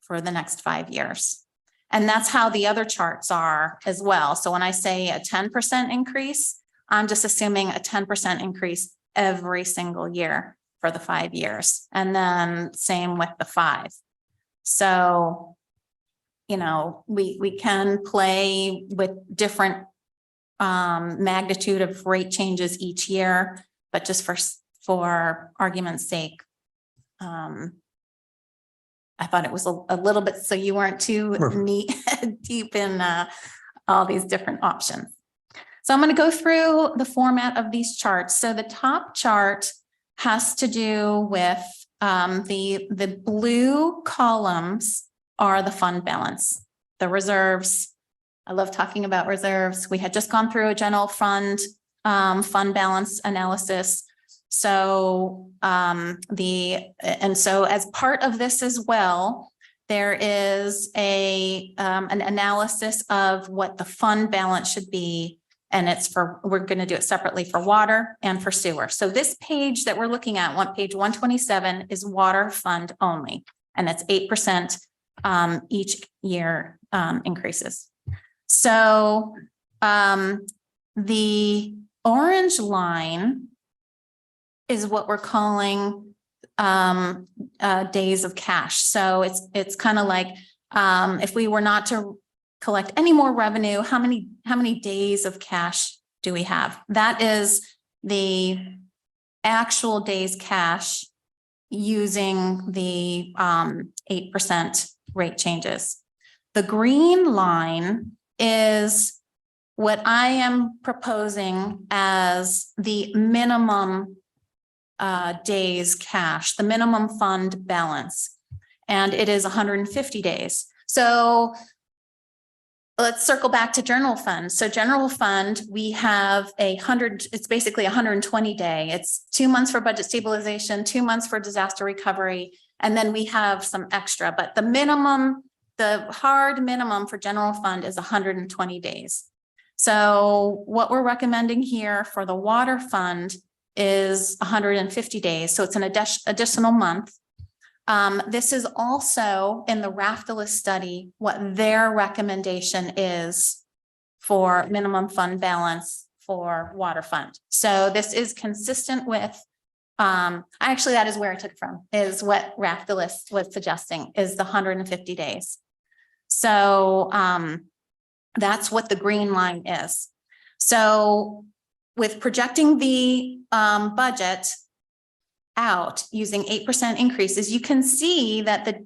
for the next 5 years. And that's how the other charts are as well. So when I say a 10% increase, I'm just assuming a 10% increase every single year for the 5 years. And then same with the 5. So, you know, we can play with different magnitude of rate changes each year, but just for argument's sake, I thought it was a little bit so you weren't too deep in all these different options. So I'm going to go through the format of these charts. So the top chart has to do with the blue columns are the fund balance, the reserves. I love talking about reserves. We had just gone through a general fund balance analysis. So so as part of this as well, there is an analysis of what the fund balance should be. And we're going to do it separately for water and for sewer. So this page that we're looking at, page 127, is water fund only. And it's 8% each year increases. So the orange line is what we're calling days of cash. So it's kind of like if we were not to collect any more revenue, how many days of cash do we have? That is the actual days cash using the 8% rate changes. The green line is what I am proposing as the minimum days cash, the minimum fund balance, and it is 150 days. So let's circle back to general fund. So general fund, we have it's basically 120 day. It's 2 months for budget stabilization, 2 months for disaster recovery, and then we have some extra, but the hard minimum for general fund is 120 days. So what we're recommending here for the water fund is 150 days. So it's an additional month. This is also in the Raftelis study, what their recommendation is for minimum fund balance for water fund. So this is consistent with, actually that is where I took it from, is what Raftelis was suggesting is the 150 days. So that's what the green line is. So with projecting the budget out using 8% increases, you can see that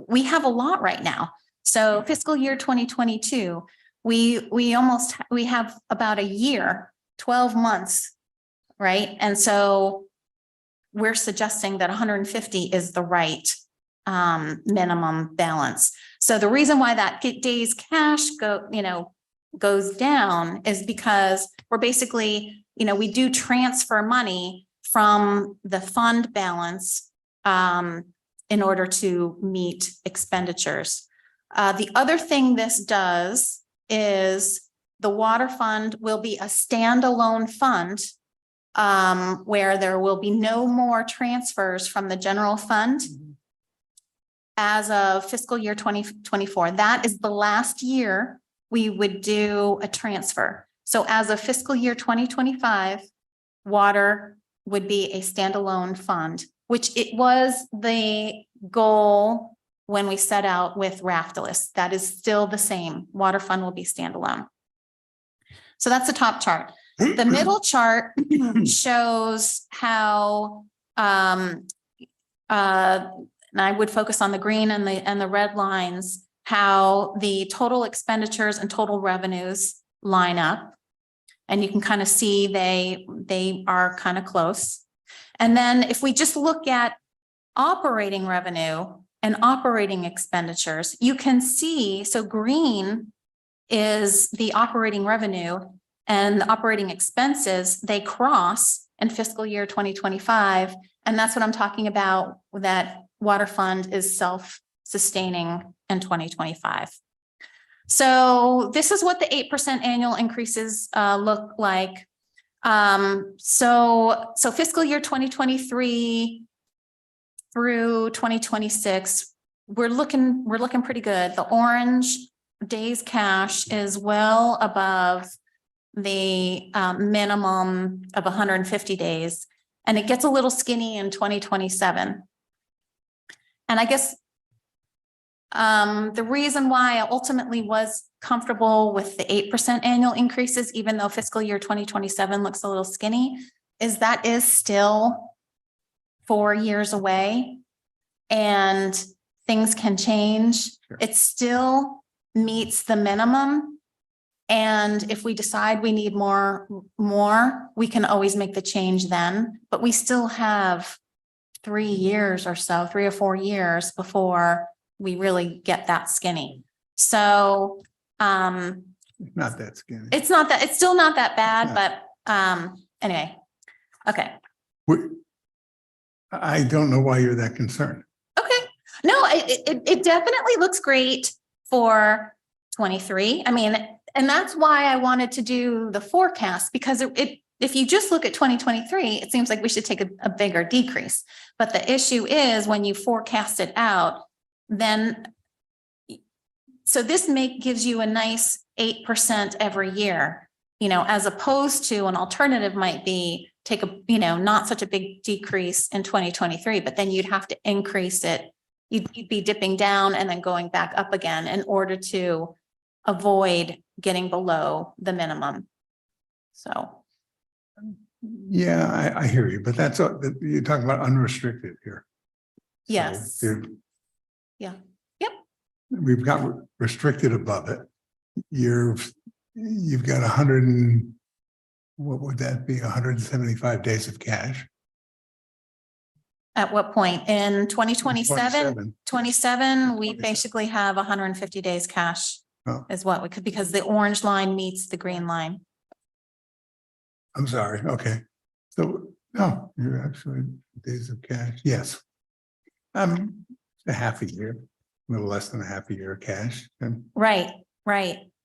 we have a lot right now. So fiscal year 2022, we have about a year, 12 months, right? And so we're suggesting that 150 is the right minimum balance. So the reason why that days cash goes down is because we're basically, we do transfer money from the fund balance in order to meet expenditures. The other thing this does is the water fund will be a standalone fund where there will be no more transfers from the general fund as of fiscal year 2024. That is the last year we would do a transfer. So as of fiscal year 2025, water would be a standalone fund which it was the goal when we set out with Raftalis. That is still the same. Water fund will be standalone. So that's the top chart. The middle chart shows how, and I would focus on the green and the red lines, how the total expenditures and total revenues line up. And you can kind of see they are kind of close. And then if we just look at operating revenue and operating expenditures, you can see, so green is the operating revenue and the operating expenses, they cross in fiscal year 2025. And that's what I'm talking about, that water fund is self-sustaining in 2025. So this is what the 8% annual increases look like. So fiscal year 2023 through 2026, we're looking pretty good. The orange days cash is well above the minimum of 150 days, and it gets a little skinny in 2027. And I guess the reason why I ultimately was comfortable with the 8% annual increases, even though fiscal year 2027 looks a little skinny, is that is still 4 years away and things can change. Sure. It still meets the minimum. And if we decide we need more, we can always make the change then, but we still have 3 years or so, 3 or 4 years before we really get that skinny. So, Not that skinny. it's still not that bad, but, anyway, okay. I don't know why you're that concerned. Okay. No, it definitely looks great for 23. I mean, and that's why I wanted to do the forecast, because if you just look at 2023, it seems like we should take a bigger decrease. But the issue is when you forecast it out, then, so this gives you a nice 8% every year, as opposed to an alternative might be take not such a big decrease in 2023, but then you'd have to increase it. You'd be dipping down and then going back up again in order to avoid getting below the minimum. So. Yeah, I hear you, but you're talking about unrestricted here. So Yes. there- Yeah. Yep. We've got restricted above it. You've got 100 and what would that be? 175 days of cash. At what point? In 2027? 27. 27, we 27. basically have 150 days cash Oh. is what we could, because the orange line meets the green line. I'm sorry. Okay. So, no, you're actually days of cash. Yes. A half a year, a little less than a half a year of cash. And Right.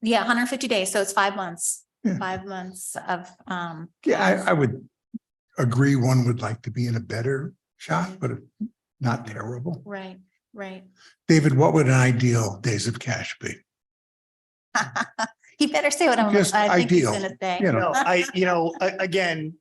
Yeah, 150 days. So it's 5 months. Yeah. 5 months of, yeah, I would agree one would like to be in a better shot, but not terrible. right. David, what would an ideal days of cash be? You better say what Just I think he's ideal, gonna say. you know. Again,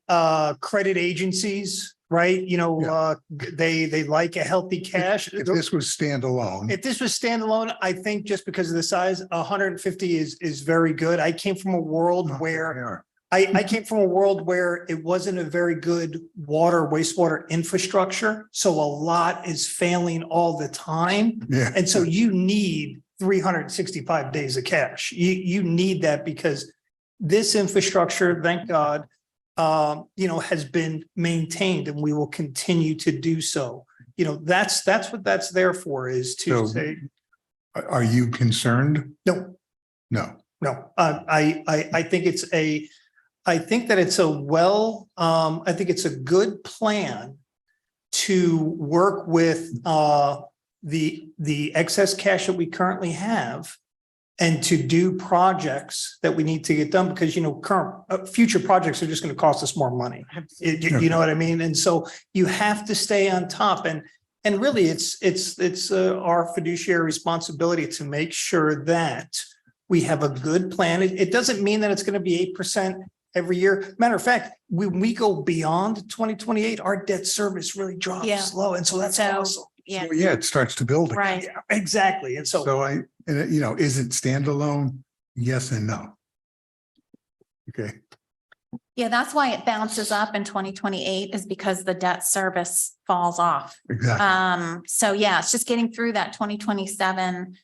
credit agencies, right? They like a healthy cash. If this was standalone, If this was standalone, I think just because of the size, 150 is very good. I came from a world where I came from a world where it wasn't a very good wastewater infrastructure. So a lot is failing all the time. yeah, And so you need 365 days of cash. You need that because this infrastructure, thank God, has been maintained and we will continue to do so. That's what that's there for, is to So- say, are you concerned? no. No. I think I think that it's I think it's a good plan to work with the excess cash that we currently have and to do projects that we need to get done because, future projects are just going to cost us more money. You know what I mean? And so you have to stay on top and really it's our fiduciary responsibility to make sure that we have a good plan. It doesn't mean that it's going to be 8% every year. Matter of fact, when we go beyond 2028, our debt service really Yeah. drops low. And so that's So, awesome. yeah, So, yeah, it starts to build. again. right. Yeah, exactly. And so, So and is it standalone? Yes and no. Okay, Yeah, that's why it bounces up in 2028 is because the debt service falls off. exactly. So yeah, it's just getting through that 2027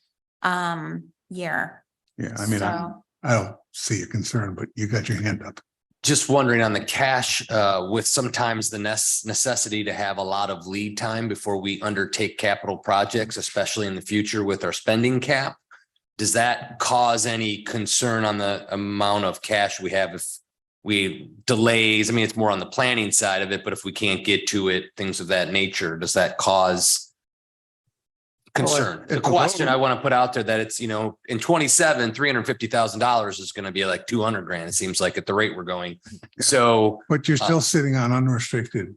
year. Yeah, I mean, So, I don't see a concern, but you got your hand up. Just wondering on the cash, with sometimes the necessity to have a lot of lead time before we undertake capital projects, especially in the future with our spending cap. Does that cause any concern on the amount of cash we have if we delays? I mean, it's more on the planning side of it, but if we can't get to it, things of that nature, does that cause concern? at The the question I moment- want to put out there that it's, in 27, $350,000 is going to be like 200 grand. It seems like at the rate we're going. So But you're still sitting on unrestricted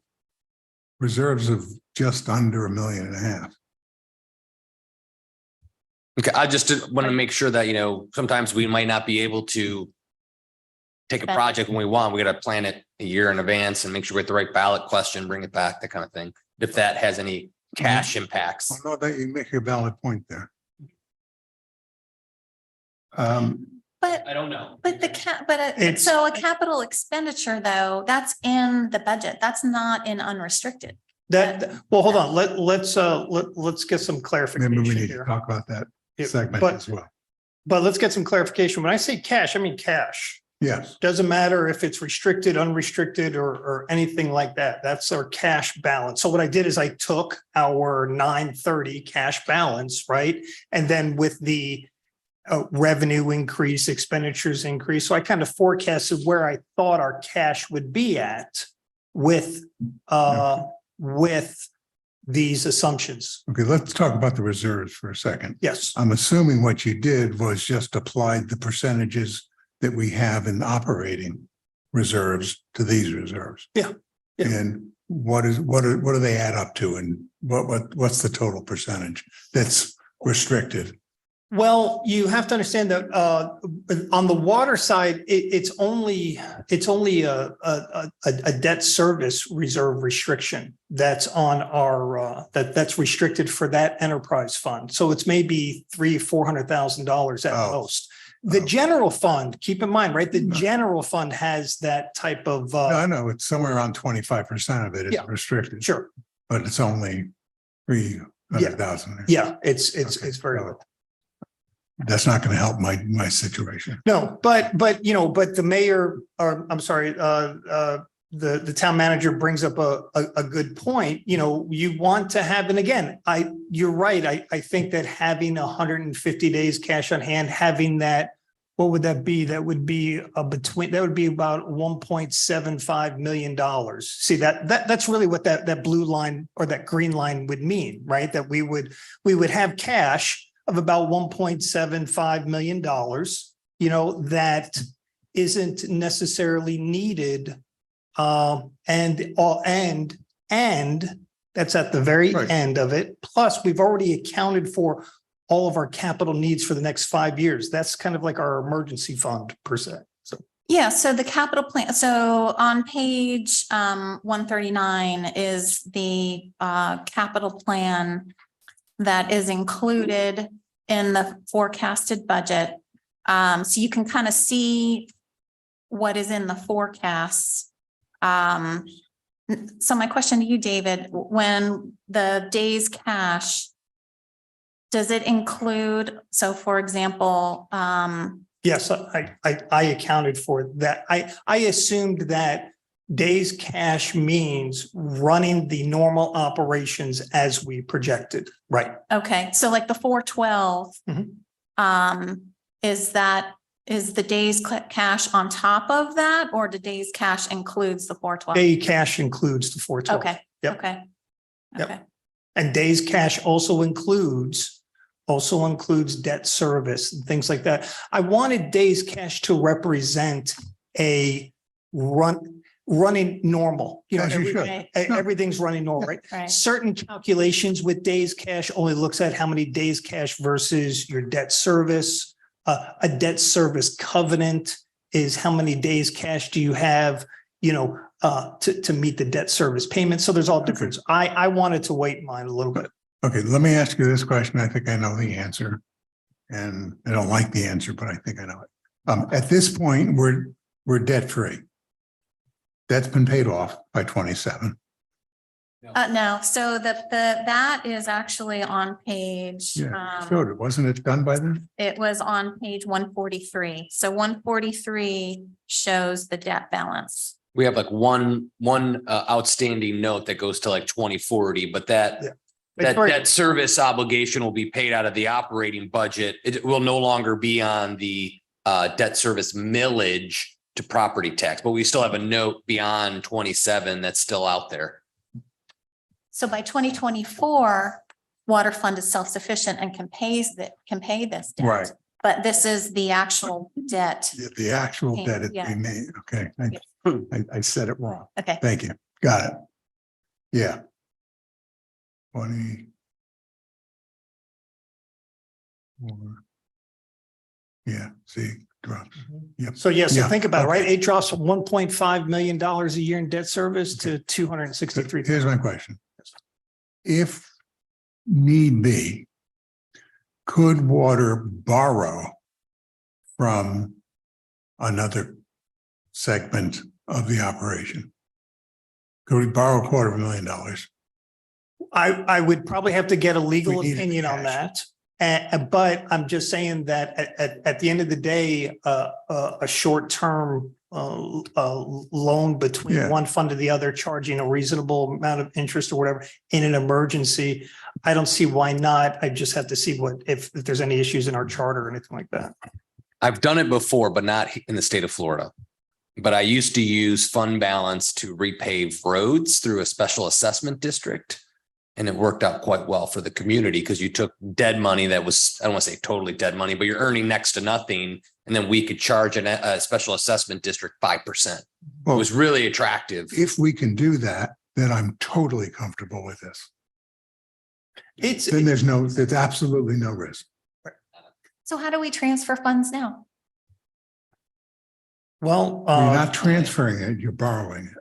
reserves of just under $1.5 million. okay, I just want to make sure that, sometimes we might not be able to take a Spend it. project when we want. We got to plan it a year in advance and make sure we get the right ballot question, bring it back, that kind of thing. If that has any cash impacts. Oh, no, that you make a valid point there. but, I don't know. but It's- so a capital expenditure though, that's in the budget. That's not in unrestricted. well, hold on. Let's get some Maybe clarification we need to here. talk about that Yeah, segment but- as well. But let's get some clarification. When I say cash, I mean cash. Yes, Doesn't matter if it's restricted, unrestricted, or anything like that. That's our cash balance. So what I did is I took our 930 cash balance, right? And then with the revenue increase, expenditures increase. So I kind of forecasted where I thought our cash would be at with these assumptions. okay, let's talk about the reserves for a second. Yes. I'm assuming what you did was just applied the percentages that we have in operating reserves to these reserves. Yeah. Yeah. And what do they add up to? And what's the total percentage that's restricted? Well, you have to understand that on the water side, it's only a debt service reserve restriction that's on our that's restricted for that enterprise fund. So it's maybe $300,000-$400,000 at Oh. most. The Oh. general fund, keep in mind, right? The general fund has that type of No, I know it's somewhere around 25% of it is Yeah. restricted, sure. but it's only 300,000. Yeah, it's Okay. very low. That's not going to help my situation. No, but the mayor, or I'm sorry, the town manager brings up a good point. You want to have, and again, you're right. I think that having 150 days cash on hand, having that, what would that be? That would be that would be about $1.75 million. See, that's really what that blue line or that green line would mean, right? That we would have cash of about $1.75 million, that isn't necessarily needed. And that's at the very Right. end of it. Plus, we've already accounted for all of our capital needs for the next 5 years. That's kind of like our emergency fund per se. So, Yeah, so the capital plan, so on page 139 is the capital plan that is included in the forecasted budget. So you can kind of see what is in the forecasts. So my question to you, David, when the days cash, does it include, so for example, yes, I accounted for that. I assumed that days cash means running the normal operations as we projected. Right. okay, so like the 412, Mhm. is the days cash on top of that, or the days cash includes the 412? Day cash includes the 412. Okay, Yep. okay. Yep. Okay, And days cash also includes debt service and things like that. I wanted days cash to represent a running normal. As you should. right, Everything's running normal, right? right. Certain calculations with days cash only looks at how many days cash versus your debt service, a debt service covenant, is how many days cash do you have, to meet the debt service payment. So there's all difference. I wanted to wait mine a little bit. Okay, let me ask you this question. I think I know the answer. And I don't like the answer, but I think I know it. At this point, we're debt free. That's been paid off by 27. No, so that is actually on page, Yeah, showed it. Wasn't it done by then? it was on page 143. So 143 shows the debt balance. We have like one outstanding note that goes to like 2040, but that debt service obligation will be paid out of the operating budget. It will no longer be on the debt service millage to property tax, but we still have a note beyond 27 that's still out there. So by 2024, water fund is self-sufficient and can pay this debt. Right. But this is the actual debt. The actual debt is Yeah. being made. Okay. I said it wrong. Okay. Thank you. Got it. Yeah. 20. Yeah, see, drops. Yep. So yeah, so Yeah, think about it, right? okay. It drops from $1.5 million a year in debt service to 263. Here's my question. If need be, could water borrow from another segment of the operation? Could we borrow $250,000? I would probably have to get a legal We need opinion on cash. that. But I'm just saying that at the end of the day, a short-term loan between Yeah. one fund to the other, charging a reasonable amount of interest or whatever in an emergency, I don't see why not. I just have to see if there's any issues in our charter or anything like that. I've done it before, but not in the state of Florida. But I used to use fund balance to repave roads through a special assessment district. And it worked out quite well for the community because you took dead money that was, I don't want to say totally dead money, but you're earning next to nothing. And then we could charge a special assessment district 5%. It Well, was really attractive. if we can do that, then I'm totally comfortable with this. Then there's absolutely no risk. So how do we transfer funds now? Well, You're not transferring it, you're borrowing it.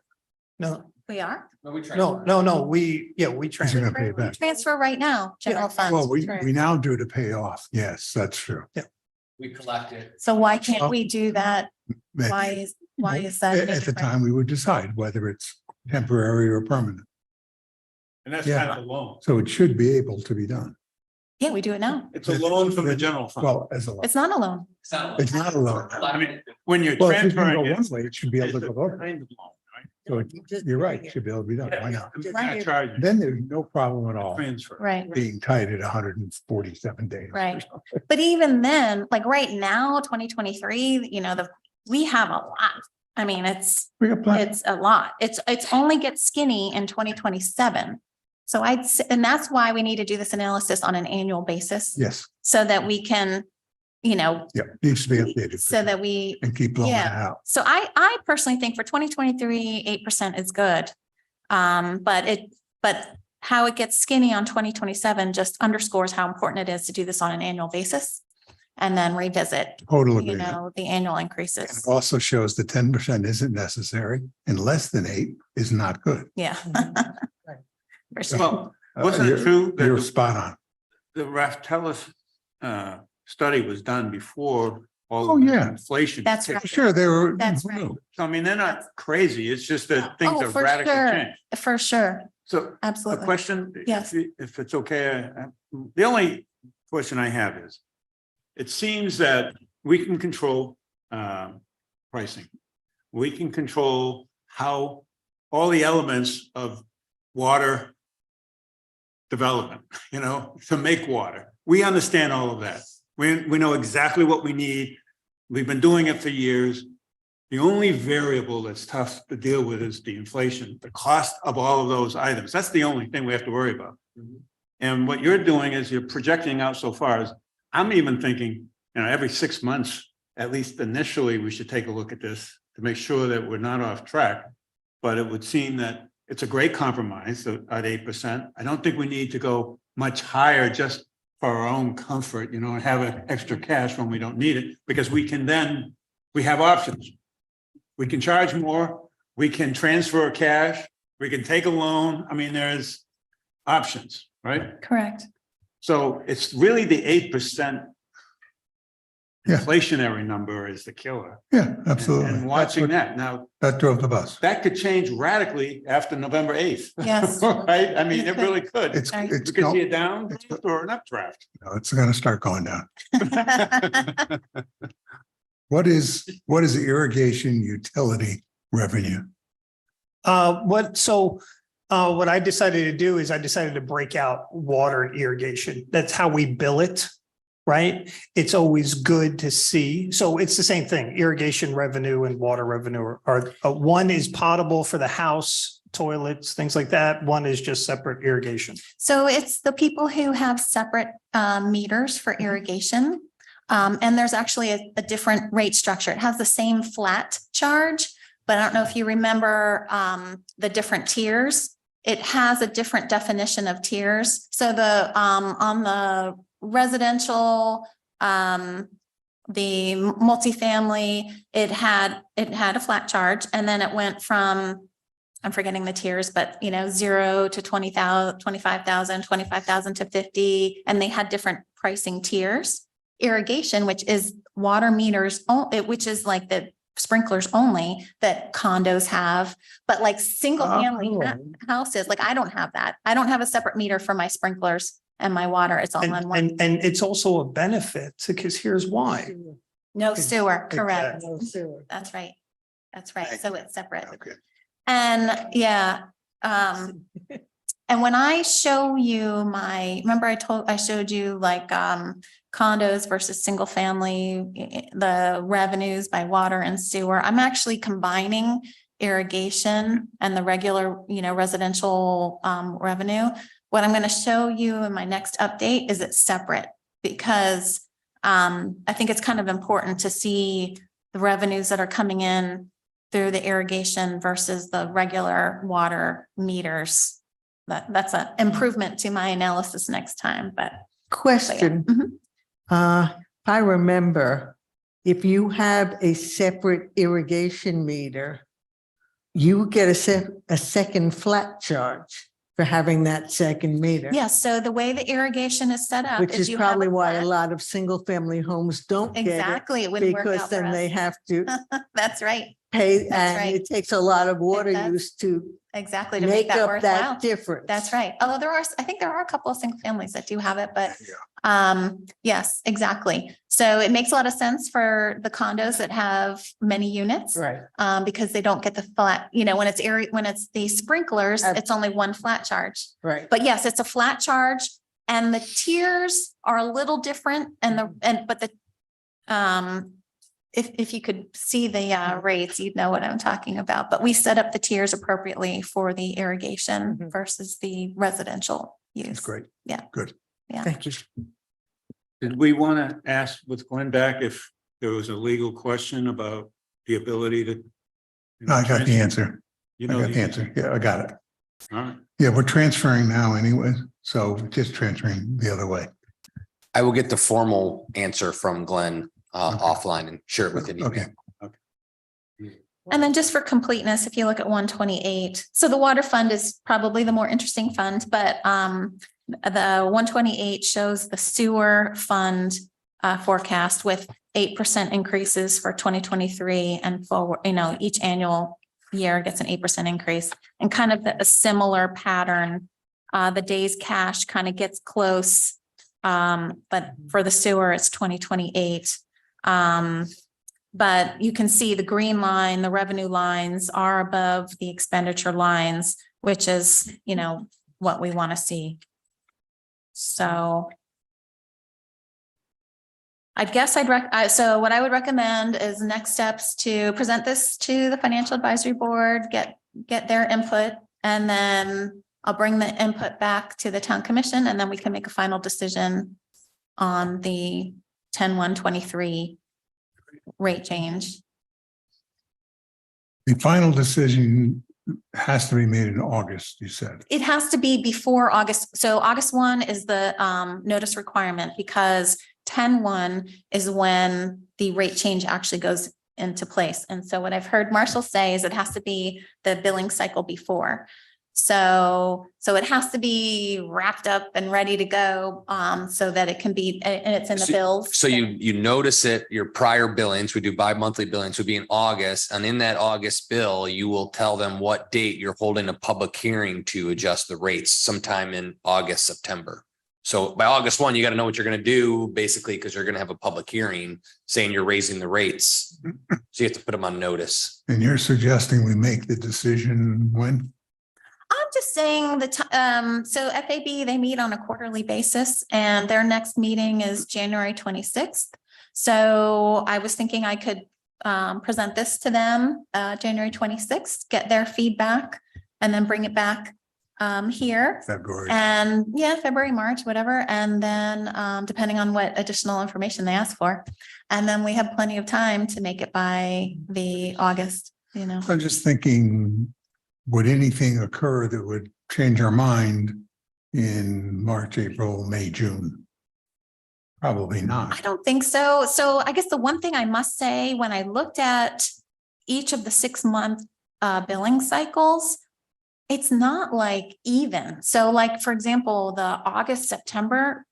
no, We are? we Because you're gonna pay it back. Transfer right now, general funds. Well, we now do to pay off. Yes, that's true. We collect it. So why can't we do that? Why is that? At the time, we would decide whether it's temporary or permanent. And that's Yeah. kind of a loan. So it should be able to be done. Yeah, we do it now. It's a loan from the general fund. Well, as a loan. It's not a loan. It's not a loan. I mean, when you're Well, if you can transferring go it. one way, it should be able to it's go a over. kind of loan, right? So you're right, it should be able to be done. Why not? It's not charging. Then there's no problem at all Transfer. Right, being tied at 147 days. right. But even then, like right now, 2023, we have a lot. I mean, it's We got plenty. a lot. It's only gets skinny in 2027. So and that's why we need to do this analysis on an annual basis Yes, so that we can, yeah, needs to be updated. so that we, And keep blowing it yeah. out. So I personally think for 2023, 8% is good. But how it gets skinny on 2027 just underscores how important it is to do this on an annual basis and then revisit, Total agreement. the annual And increases. it also shows that 10% isn't necessary and less than 8 is not good. Yeah. For sure. Well, wasn't it You're- true that You're the- spot on. the Raftellus study was done before all Oh, of the yeah. inflation? That's kicked right. in? Sure, they were. That's right. So I mean, they're not crazy. It's just that things Oh, have for radically sure. changed. For sure. So a Absolutely. question, Yes. if it's okay, the only question I have is, it seems that we can control pricing. We can control how all the elements of water development, to make water. We understand all of that. We know exactly what we need. We've been doing it for years. The only variable that's tough to deal with is the inflation, the cost of all of those items. That's the only thing we have to worry about. And what you're doing is you're projecting out so far as, I'm even thinking, every 6 months, at least initially, we should take a look at this to make sure that we're not off track. But it would seem that it's a great compromise at 8%. I don't think we need to go much higher just for our own comfort, and have an extra cash when we don't need it, because we can then we have options. We can charge more, we can transfer cash, we can take a loan. I mean, there's options, right? Correct. So it's really the 8% Yeah. inflationary number is the killer. Yeah, absolutely. And That's watching what- that now, That drove the bus. that could change radically after November 8th. Yes. Right? I mean, It it could. really could. It's, Right. it's, We could see go- a down it's- or an updraft. no, it's gonna start going down. What is the irrigation utility revenue? What I decided to do is I decided to break out water and irrigation. That's how we bill it, right? It's always good to see. So it's the same thing. Irrigation revenue and water revenue are one is potable for the house, toilets, things like that. One is just separate irrigation. So it's the people who have separate meters for irrigation. And there's actually a different rate structure. It has the same flat charge, but I don't know if you remember the different tiers. It has a different definition of tiers. So the on the residential, the multifamily, it had a flat charge, and then it went from, I'm forgetting the tiers, but 0 to 20,000, 25,000, 25,000 to 50, and they had different pricing tiers. Irrigation, which is water meters, which is like the sprinklers only that condos have, but like single family houses, like I don't have that. I don't have a separate meter for my sprinklers and my water. It's all on one. And it's also a benefit because here's why. No sewer, correct. Exactly. That's right. That's right. So it's separate. Okay. And yeah, and when I show you remember I showed you like condos versus single family, the revenues by water and sewer. I'm actually combining irrigation and the regular, residential revenue. What I'm going to show you in my next update is it's separate because I think it's kind of important to see the revenues that are coming in through the irrigation versus the regular water meters. That's an improvement to my analysis next time, but. Question. Mhm. If I remember, if you have a separate irrigation meter, you get a second flat charge for having that second meter. Yes, so the way the irrigation is set up. Which is you have probably why a flat- lot of single family homes don't get it. Exactly, it wouldn't work Because out for then they us. have to That's right, pay, That's and right. it takes a lot of water does. use to exactly, to make make that up worthwhile. that difference. That's right. Although I think there are a couple of single families that do have it, but yes, exactly. So it makes a lot of sense for the condos that have many units. Right. Because they don't get the flat, when it's the sprinklers, it's only one flat charge. Right. But yes, it's a flat charge and the tiers are a little different but if you could see the rates, you'd know what I'm talking about. But we set up the tiers appropriately for the irrigation versus the residential use. That's great. Yeah. Good. Yeah. Thank you. Did we want to ask with Glenn back if there was a legal question about the ability to? No, I got the answer. You I know got the answer. Yeah, I got it. All right. Yeah, we're transferring now anyway, so we're just transferring the other way. I will get the formal answer from Glenn offline and share it with you. Okay. And then just for completeness, if you look at 128, so the water fund is probably the more interesting fund, but the 128 shows the sewer fund forecast with 8% increases for 2023 and forward, each annual year gets an 8% increase and kind of a similar pattern. The days cash kind of gets close. But for the sewer, it's 2028. But you can see the green line, the revenue lines are above the expenditure lines, which is, what we want to see. So I guess so what I would recommend is next steps to present this to the Financial Advisory Board, get their input, and then I'll bring the input back to the Town Commission, and then we can make a final decision on the 10-1-23 rate change. The final decision has to be made in August, you said. It has to be before August. So August 1 is the notice requirement because 10-1 is when the rate change actually goes into place. And so what I've heard Marshall say is it has to be the billing cycle before. So it has to be wrapped up and ready to go, so that it can be, and it's in the bills. So you notice it, your prior billings, we do bi-monthly billings would be in August, and in that August bill, you will tell them what date you're holding a public hearing to adjust the rates sometime in August, September. So by August 1, you got to know what you're going to do, basically, because you're going to have a public hearing saying you're raising the rates. So you have to put them on notice. And you're suggesting we make the decision when? I'm just saying so FAB, they meet on a quarterly basis and their next meeting is January 26th. So I was thinking I could present this to them January 26th, get their feedback and then bring it back here. February. And February, March, whatever. And then depending on what additional information they ask for. And then we have plenty of time to make it by the August, I'm just thinking, would anything occur that would change our mind in March, April, May, June? Probably I not. don't think so. So I guess the one thing I must say, when I looked at each of the 6-month billing cycles, it's not like even. So like, for example, the August, September,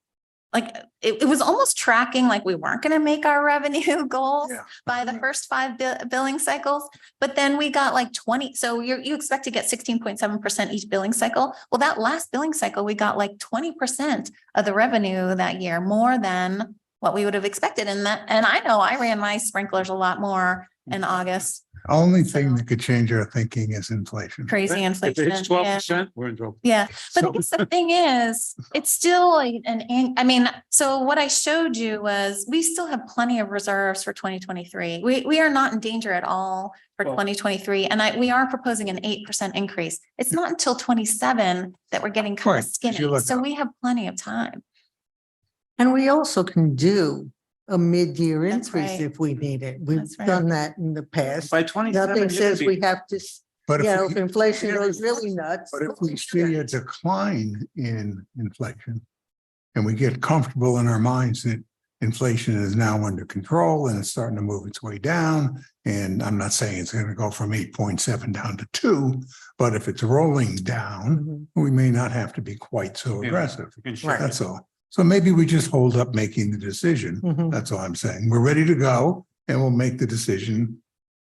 like it was almost tracking like we weren't going to make our revenue goals by the first 5 billing cycles. But then we got like 20. So you expect to get 16.7% each billing cycle. Well, that last billing cycle, we got like 20% of the revenue that year, more than what we would have expected. And I know I ran my sprinklers a lot more in August. Only thing that could change our thinking is inflation. Crazy If inflation. it's yeah. 12%, we're in trouble. Yeah, but I So- guess the thing is, it's still so what I showed you was we still have plenty of reserves for 2023. We are not in danger at all for Well- 2023. And we are proposing an 8% increase. It's not until 27 that we're getting kind Right, of 'cause skinny. you look So up. we have plenty of time. And we also can do a mid-year That's increase right. if we need it. We've That's right. done that in the past. By 27. Nothing says we have to, But if if, inflation goes really nuts. but if we see a decline in inflation and we get comfortable in our minds that inflation is now under control and it's starting to move its way down, and I'm not saying it's going to go from 8.7 down to 2, but if it's rolling down, Mhm. we may not have to be quite so Yeah. aggressive. You can shift That's it. all. So maybe we just hold up making the decision. Mhm. That's all I'm saying. We're ready to go and we'll make the decision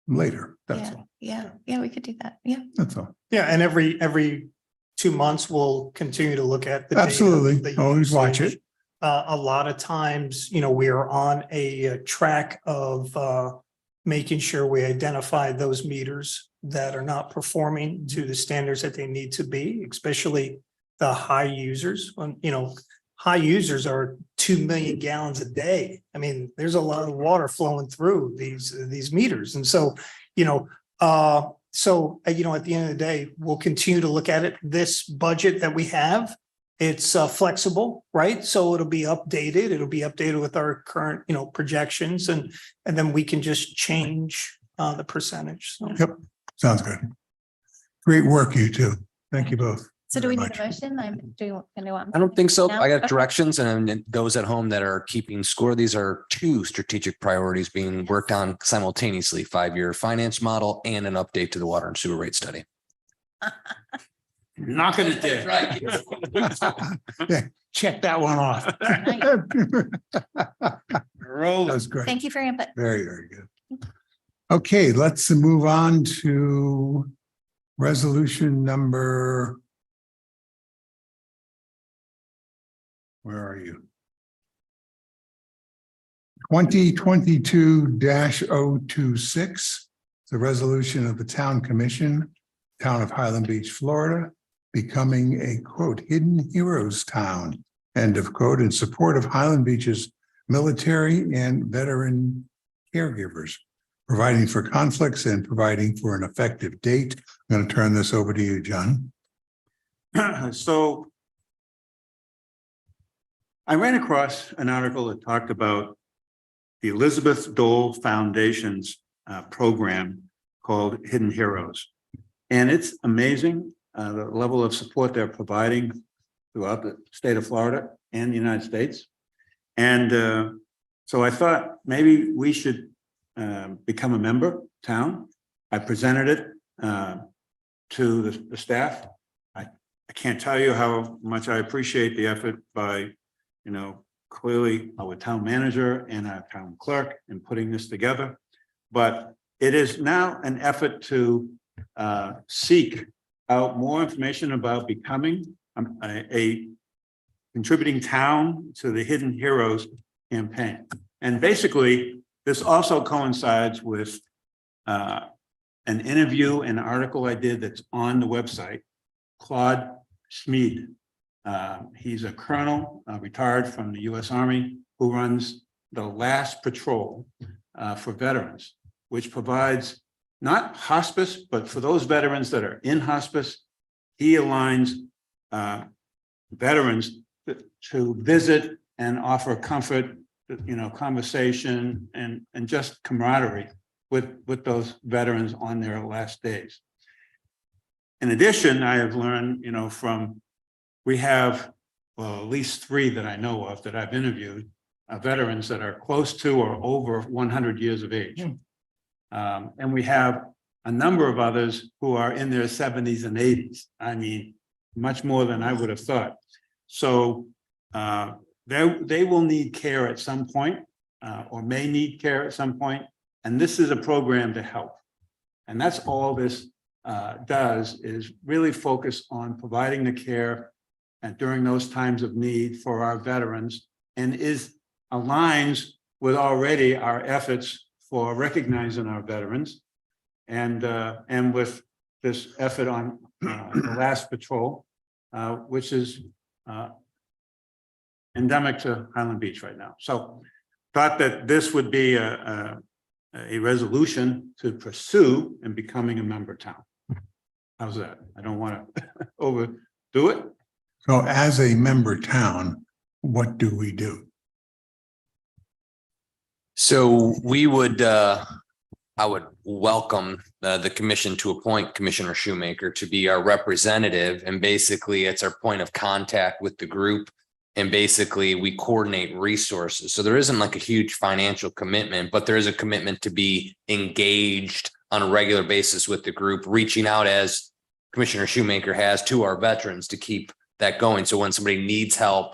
later. That's all. Yeah, we could do that. Yeah. That's all. Yeah, and every 2 months, we'll continue to look at the data, Absolutely. the Always watch usage. it. A lot of times, we are on a track of making sure we identify those meters that are not performing to the standards that they need to be, especially the high users. When, high users are 2 million gallons a day. I mean, there's a lot of water flowing through these meters. And so, at the end of the day, we'll continue to look at it. This budget that we have, it's flexible, right? So it'll be updated. It'll be updated with our current, projections, and then we can just change the percentage. So. Yep. Sounds good. Great work, you two. Thank you both. So do we very need a much. motion? I don't think so. No? I got Okay. directions, and then those at home that are keeping score, these are 2 strategic priorities being worked on simultaneously: 5-year finance model and an update to the water and sewer rate study. Knocking it there. Yeah, check that one off. Roll. That's great. Thank you for your input. Very, very good. Okay, let's move on to resolution number. Where are you? 2022-026, the resolution of the Town Commission, Town of Highland Beach, Florida, becoming a quote, hidden heroes town, end of quote, in support of Highland Beach's military and veteran caregivers, providing for conflicts and providing for an effective date. I'm going to turn this over to you, John. So I ran across an article that talked about the Elizabeth Dole Foundation's program called Hidden Heroes. And it's amazing the level of support they're providing throughout the state of Florida and the United States. And so I thought maybe we should become a member town. I presented it to the staff. I can't tell you how much I appreciate the effort by, clearly our town manager and our town clerk in putting this together. But it is now an effort to seek out more information about becoming a contributing town to the Hidden Heroes campaign. And basically, this also coincides with an interview, an article I did that's on the website. Claude Schmid. He's a colonel, retired from the US Army, who runs the Last Patrol for veterans, which provides not hospice, but for those veterans that are in hospice, he aligns veterans to visit and offer comfort, conversation and just camaraderie with those veterans on their last days. In addition, I have learned, we have, well, at least 3 that I know of that I've interviewed, veterans that are close to or over 100 years of age. And we have a number of others who are in their 70s and 80s. I mean, much more than I would have thought. So they will need care at some point, or may need care at some point. And this is a program to help. And that's all this does, is really focus on providing the care and during those times of need for our veterans, and aligns with already our efforts for recognizing our veterans, and with this effort on the Last Patrol, which is endemic to Highland Beach right now. So thought that this would be a resolution to pursue in becoming a member town. How's that? I don't want to overdo it. So as a member town, what do we do? So we would, I would welcome the commission to appoint Commissioner Shoemaker to be our representative. And basically it's our point of contact with the group. And basically we coordinate resources. So there isn't like a huge financial commitment, but there is a commitment to be engaged on a regular basis with the group, reaching out as Commissioner Shoemaker has to our veterans to keep that going. So when somebody needs help,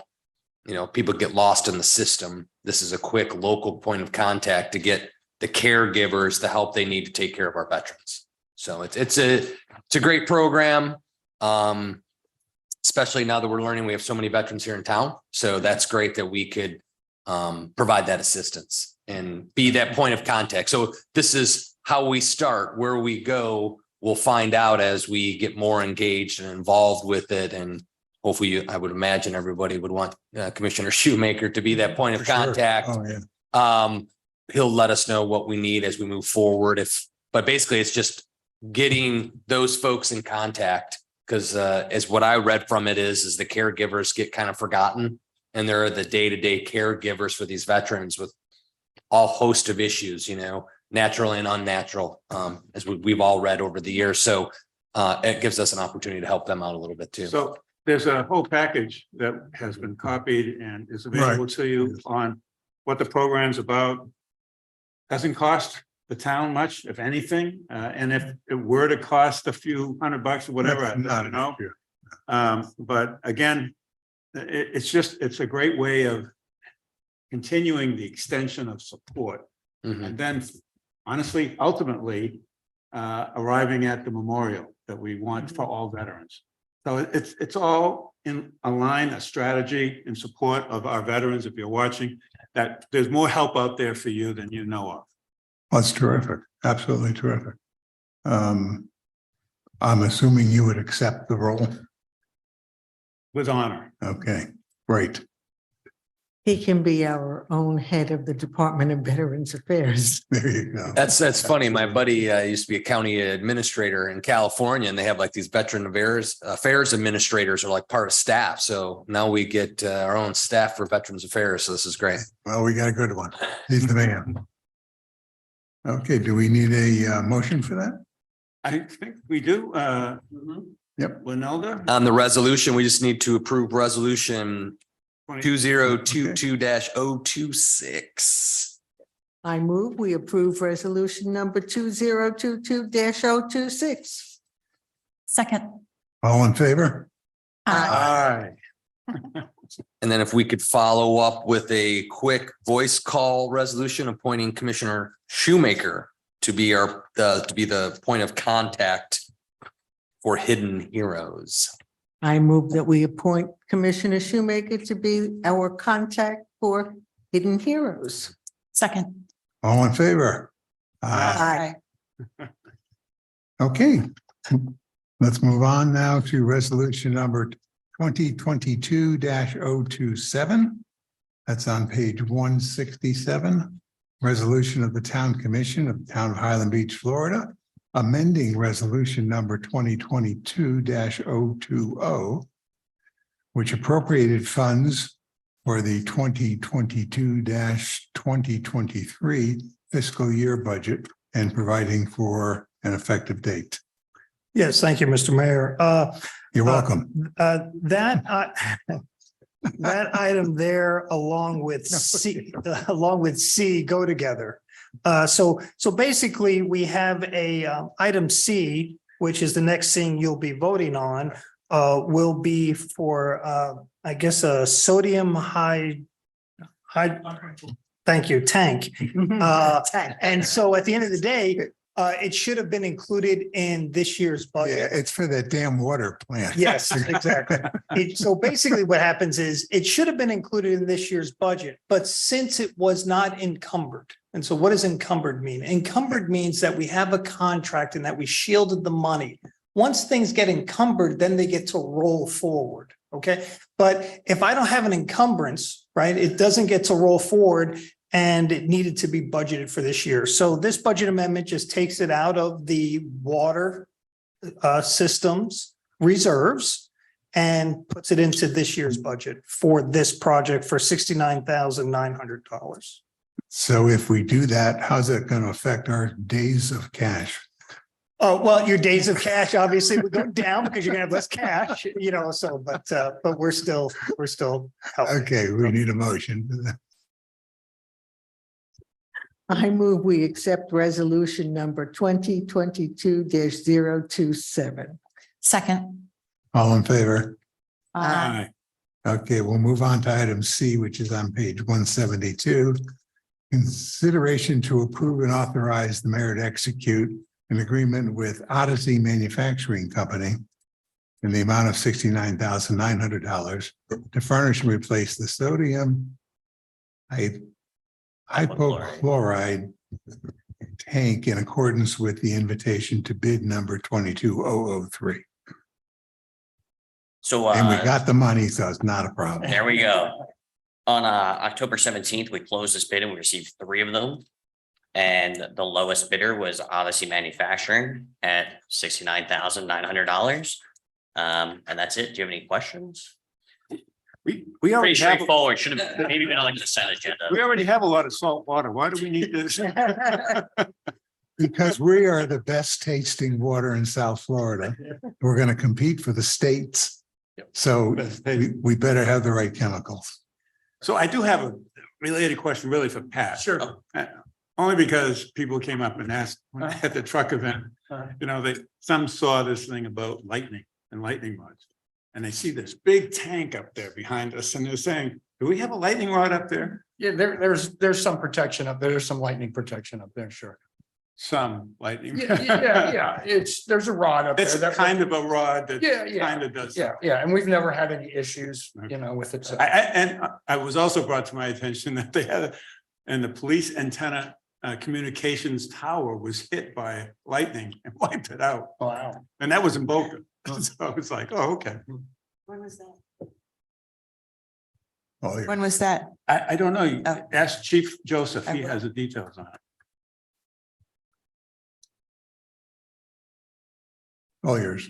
people get lost in the system. This is a quick local point of contact to get the caregivers the help they need to take care of our veterans. So it's a great program. Especially now that we're learning we have so many veterans here in town. So that's great that we could provide that assistance and be that point of contact. So this is how we start. Where we go, we'll find out as we get more engaged and involved with it. And hopefully, I would imagine everybody would want Commissioner Shoemaker to be that point of contact. Oh, yeah. He'll let us know what we need as we move forward. But basically it's just getting those folks in contact, because as what I read from it is the caregivers get kind of forgotten, and there are the day-to-day caregivers for these veterans with all host of issues, natural and unnatural, as we've all read over the years. So it gives us an opportunity to help them out a little bit too. So there's a whole package that has been copied and is available to you on what the program's about. Doesn't cost the town much, if anything. And if it were to cost a few $100 or whatever, I don't know. But again, it's a great way of continuing the extension of support. And then honestly, ultimately, arriving at the memorial that we want for all veterans. So it's all in a line, a strategy in support of our veterans. If you're watching, that there's more help out there for you than you know of. That's terrific. Absolutely terrific. I'm assuming you would accept the role. With honor. Okay, great. He can be our own head of the Department of Veterans Affairs. There you go. That's funny. My buddy used to be a county administrator in California, and they have like these veteran affairs administrators are like part of staff. So now we get our own staff for Veterans Affairs. So this is great. Well, we got a good one. He's the man. Okay, do we need a motion for that? I think we do. Yep. Winelda? On the resolution, we just need to approve resolution 2022-026. I move we approve resolution number 2022-026. Second. All in favor? Aye. And then if we could follow up with a quick voice call resolution appointing Commissioner Shoemaker to be the point of contact for Hidden Heroes. I move that we appoint Commissioner Shoemaker to be our contact for Hidden Heroes. Second. All in favor? Aye. Okay. Let's move on now to resolution number 2022-027. That's on page 167. Resolution of the Town Commission of the Town of Highland Beach, Florida, amending resolution number 2022-020, which appropriated funds for the 2022-2023 fiscal year budget and providing for an effective date. Yes, thank you, Mr. Mayor. You're welcome. That item there along with C go together. So basically we have a item C, which is the next thing you'll be voting on, will be for I guess a sodium thank you, tank. And so at the end of the day, it should have been included in this year's budget. Yeah, it's for that damn water plant. Yes, exactly. So basically what happens is it should have been included in this year's budget, but since it was not encumbered. And so what does encumbered mean? Encumbered means that we have a contract and that we shielded the money. Once things get encumbered, then they get to roll forward. Okay. But if I don't have an encumbrance, right, it doesn't get to roll forward. And it needed to be budgeted for this year. So this budget amendment just takes it out of the water systems reserves and puts it into this year's budget for this project for $69,900. So if we do that, how's it going to affect our days of cash? Oh, well, your days of cash obviously would go down because you're gonna have less cash, so, but we're still healthy. Okay, we need a motion. I move we accept resolution number 2022-027. Second. All in favor? Aye. Okay, we'll move on to item C, which is on page 172. Consideration to approve and authorize the mayor to execute an agreement with Odyssey Manufacturing Company in the amount of $69,900 to furnish and replace the sodium hypochlorite tank in accordance with the invitation to bid number 22003. So And we got the money, so it's not a problem. there we go. On October 17th, we closed this bid and we received 3 of them. And the lowest bidder was Odyssey Manufacturing at $69,900. And that's it. Do you have any questions? We Pretty already have, straightforward. Should have maybe been on the consent agenda. we already have a lot of salt water. Why do we need this? Because we are the best tasting water in South Florida. We're going to compete for the states. So we better have the right chemicals. So I do have a related question really for Pat. Sure. Only because people came up and asked at the truck event, some saw this thing about lightning and lightning rods. And they see this big tank up there behind us and they're saying, do we have a lightning rod up there? Yeah, there's some protection up there. There's some lightning protection up there, sure. Some lightning. There's a rod up there. It's kind of a rod that Yeah, kind of does. Yeah, and we've never had any issues, with it. I was also brought to my attention that they had, and the police antenna communications tower was hit by lightning and wiped it out. Wow. And that was in Boca. So I was like, oh, okay. When was that? Oh, yeah. When was that? I don't know. You Oh. Ask Chief Joseph. He I will. has the details on it. All yours.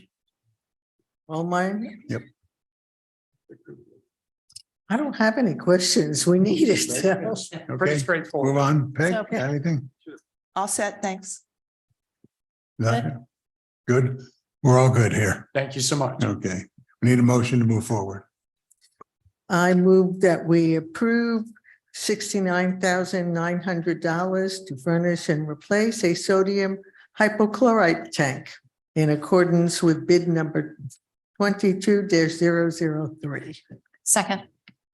All mine? Yep. I don't have any questions. We need it. Okay, straightforward. move on. Peg, Okay. anything? All set, thanks. Nothing? Good. We're all good here. Thank you so much. Okay. We need a motion to move forward. I move that we approve $69,900 to furnish and replace a sodium hypochlorite tank in accordance with bid number 22-003. Second.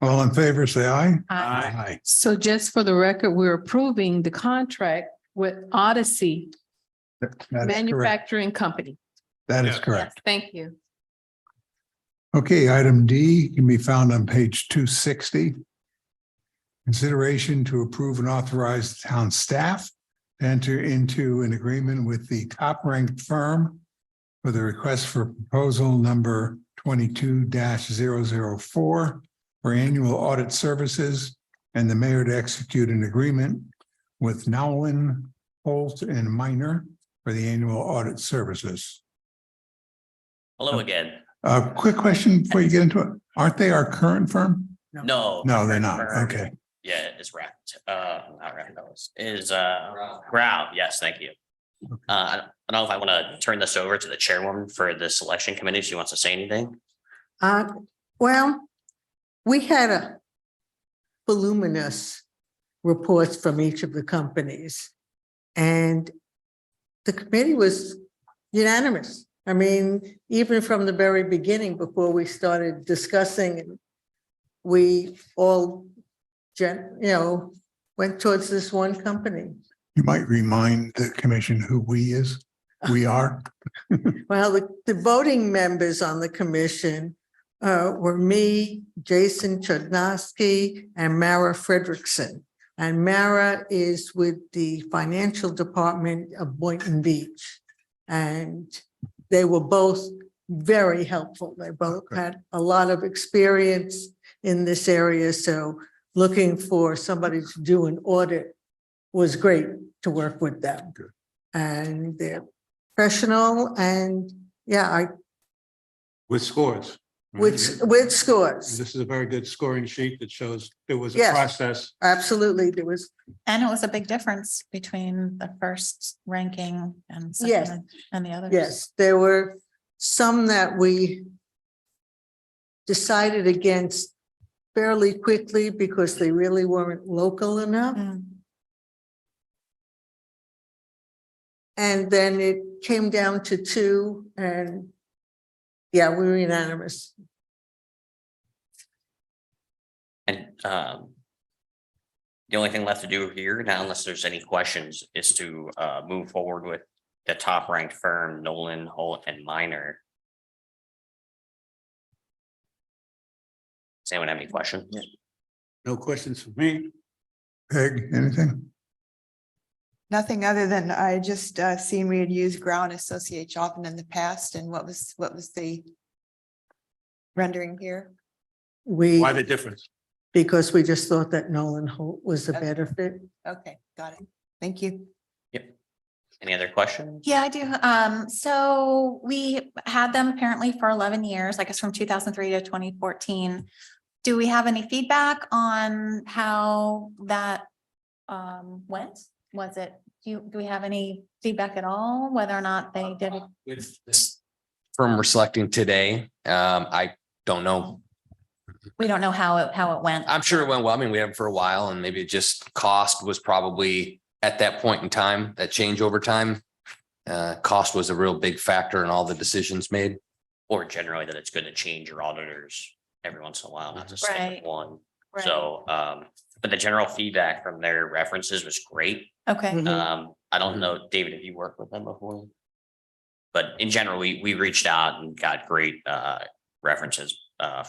All in favor, say aye. Aye. So just for the record, we're approving the contract with Odyssey That is correct. Manufacturing Company. That is Yeah. correct. Yes, thank you. Okay, item D can be found on page 260. Consideration to approve and authorize the town staff to enter into an agreement with the top ranked firm for the request for proposal number 22-004 for annual audit services and the mayor to execute an agreement with Nowlin, Holt and Minor for the annual audit services. Hello again. Quick question before you get into it. Aren't they our current firm? No. No, they're not. Firm. Okay. Yeah, it's wrapped, not wrapped, is Ground, yes, thank you. I don't know if I want to turn this over to the chairwoman for the selection committee, if she wants to say anything. Well, we had a voluminous reports from each of the companies. And the committee was unanimous. I mean, even from the very beginning, before we started discussing, we all, went towards this one company. You might remind the commission who we are. Well, the voting members on the commission were me, Jason Chudnovsky, and Mara Frederickson. And Mara is with the financial department of Boynton Beach. And they were both very helpful. They both had a lot of experience in this area. So looking for somebody to do an audit was great to work with them. Good. And they're professional and With scores. right? with scores. This is a very good scoring sheet that shows there was a Yes. process. Absolutely. There was, And it was a big difference between the first ranking and Yes. second and the others. yes, there were some that we decided against fairly quickly because they really weren't local enough. Mm. And then it came down to two and we were unanimous. And the only thing left to do here now, unless there's any questions, is to move forward with the top ranked firm, Nolan, Holt and Minor. Does anyone have any questions? No questions for me. Peg, anything? Nothing other than I just seen we had used Ground Associates often in the past, and what was the rendering here? Why the difference? Because we just thought that Nolan Holt was a better fit. Okay, got it. Thank you. Yep. Any other questions? Yeah, I do. So we had them apparently for 11 years, I guess from 2003 to 2014. Do we have any feedback on how that went? Was it, do we have any feedback at all, whether or not they did it? With this firm we're selecting today, I don't know. We don't know how it went. I'm sure it went well. I mean, we had them for a while and maybe just cost was probably at that point in time, that change over time. Cost was a real big factor in all the decisions made. Or generally that it's good to change your auditors every once in a while, not to stick with Right. one. Right. So, but the general feedback from their references was great. Okay, I don't know, David, have you worked with them before? But in general, we reached out and got great references